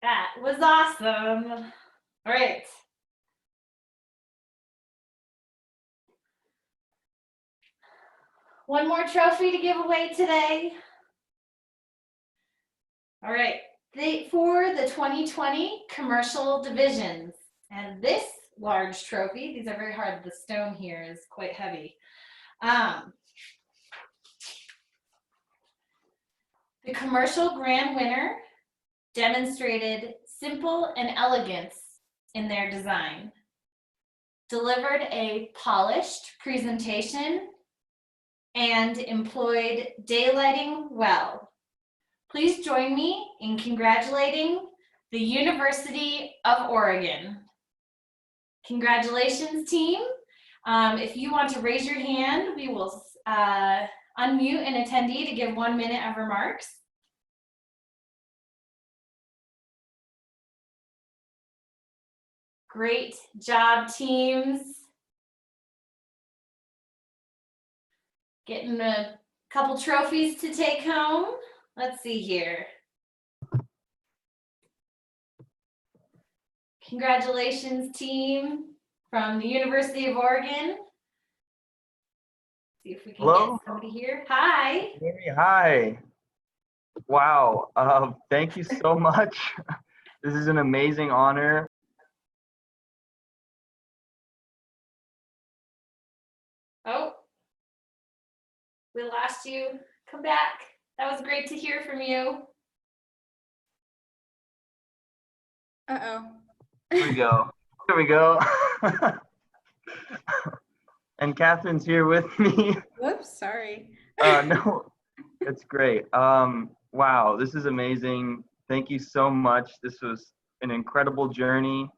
S1: That was awesome. All right. One more trophy to give away today. All right, for the 2020 commercial divisions. And this large trophy, these are very hard, the stone here is quite heavy. The commercial grand winner demonstrated simple and elegance in their design, delivered a polished presentation, and employed daylighting well. Please join me in congratulating the University of Oregon. Congratulations, team. If you want to raise your hand, we will unmute an attendee to give 1 minute of remarks. Great job, teams. Getting a couple trophies to take home. Let's see here. Congratulations, team from the University of Oregon. See if we can
S21: Hello?
S1: get somebody here. Hi.
S21: Hey, hi. Wow. Thank you so much. This is an amazing honor.
S1: Oh, we lost you. Come back. That was great to hear from you.
S12: Uh-oh.
S21: Here we go. Here we go. And Catherine's here with me.
S12: Whoops, sorry.
S21: No, it's great. Wow, this is amazing. Thank you so much. This was an incredible journey.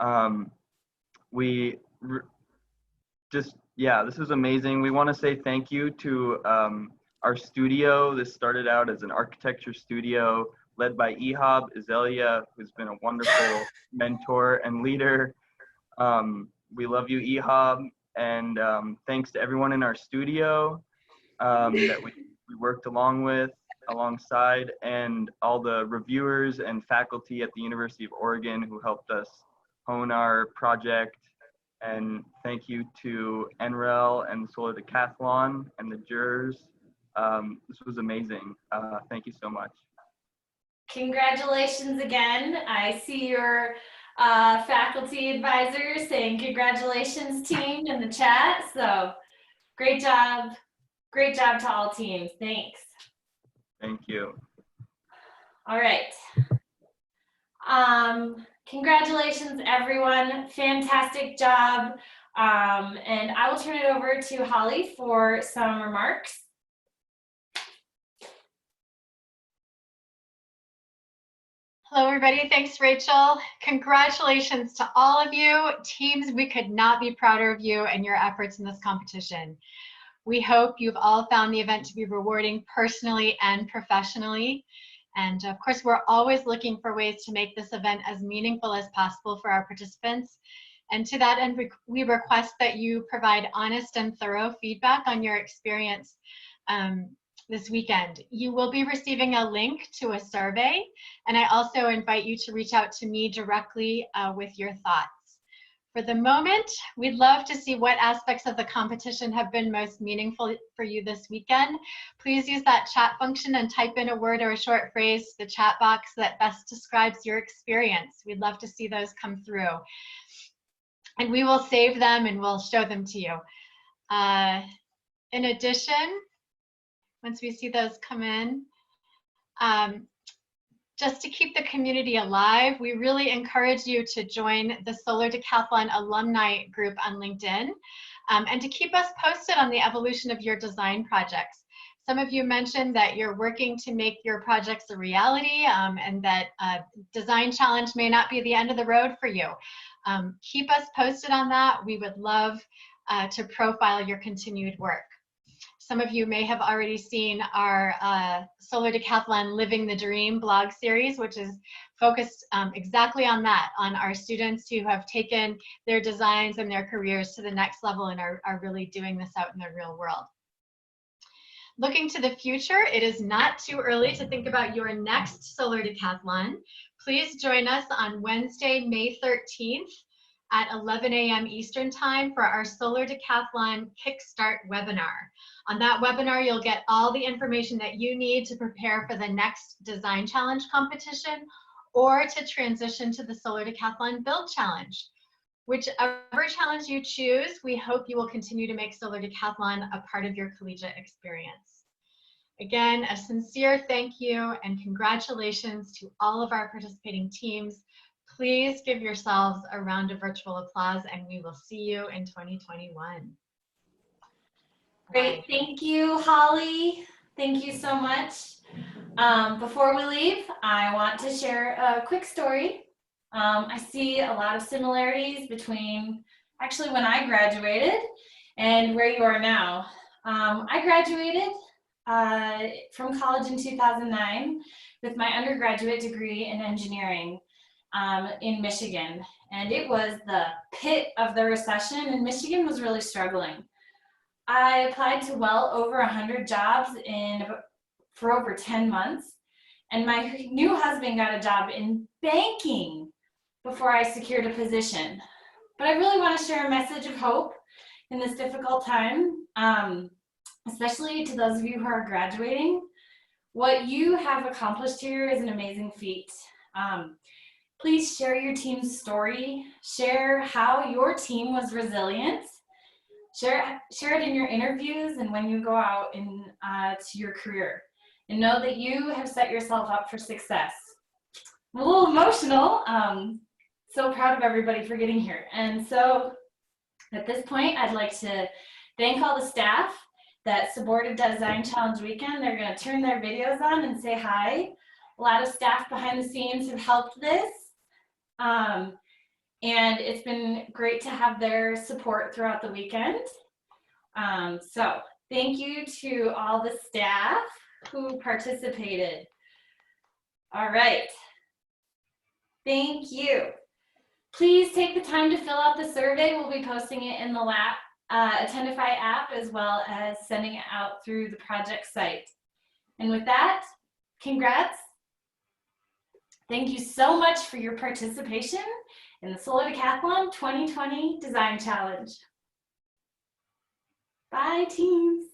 S21: This was amazing. We want to say thank you to our studio. This started out as an architecture studio led by Ihab Izelia, who's been a wonderful mentor and leader. We love you, Ihab, and thanks to everyone in our studio that we worked alongside, and all the reviewers and faculty at the University of Oregon who helped us hone our project. And thank you to NREL and the Solar Decathlon and the jurors. This was amazing. Thank you so much.
S1: Congratulations again. I see your faculty advisor saying congratulations, team, in the chat. So great job. Great job to all teams. Thanks.
S21: Thank you.
S1: All right. Congratulations, everyone. Fantastic job. And I will turn it over to Holly for some remarks.
S2: Hello, everybody. Thanks, Rachel. Congratulations to all of you. Teams, we could not be prouder of you and your efforts in this competition. We hope you've all found the event to be rewarding personally and professionally. And of course, we're always looking for ways to make this event as meaningful as possible for our participants. And to that end, we request that you provide honest and thorough feedback on your experience this weekend. You will be receiving a link to a survey, and I also invite you to reach out to me directly with your thoughts. For the moment, we'd love to see what aspects of the competition have been most meaningful for you this weekend. Please use that chat function and type in a word or a short phrase to the chat box that best describes your experience. We'd love to see those come through. And we will save them and we'll show them to you. In addition, once we see those come in, just to keep the community alive, we really encourage you to join the Solar Decathlon alumni group on LinkedIn and to keep us posted on the evolution of your design projects. Some of you mentioned that you're working to make your projects a reality and that design challenge may not be the end of the road for you. Keep us posted on that. We would love to profile your continued work. Some of you may have already seen our Solar Decathlon Living the Dream blog series, which is focused exactly on that, on our students who have taken their designs and their careers to the next level and are really doing this out in the real world. Looking to the future, it is not too early to think about your next Solar Decathlon. Please join us on Wednesday, May 13th at 11 a.m. Eastern Time for our Solar Decathlon Kickstart webinar. On that webinar, you'll get all the information that you need to prepare for the next Design Challenge competition or to transition to the Solar Decathlon Build Challenge. Whichever challenge you choose, we hope you will continue to make Solar Decathlon a part of your collegiate experience. Again, a sincere thank you and congratulations to all of our participating teams. Please give yourselves a round of virtual applause and we will see you in 2021.
S1: Great, thank you, Holly. Thank you so much. Before we leave, I want to share a quick story. I see a lot of similarities between actually when I graduated and where you are now. I graduated from college in 2009 with my undergraduate degree in engineering in Michigan. And it was the pit of the recession and Michigan was really struggling. I applied to well over 100 jobs for over 10 months. And my new husband got a job in banking before I secured a position. But I really want to share a message of hope in this difficult time, especially to those of you who are graduating. What you have accomplished here is an amazing feat. Please share your team's story. Share how your team was resilient. Share it in your interviews and when you go out to your career. And know that you have set yourself up for success. I'm a little emotional. So proud of everybody for getting here. And so at this point, I'd like to thank all the staff that supported Design Challenge Weekend. They're going to turn their videos on and say hi. A lot of staff behind the scenes have helped this. And it's been great to have their support throughout the weekend. So thank you to all the staff who participated. All right. Thank you. Please take the time to fill out the survey. We'll be posting it in the Attendify app as well as sending it out through the project site. And with that, congrats. Thank you so much for your participation in the Solar Decathlon 2020 Design Challenge. Bye, teams.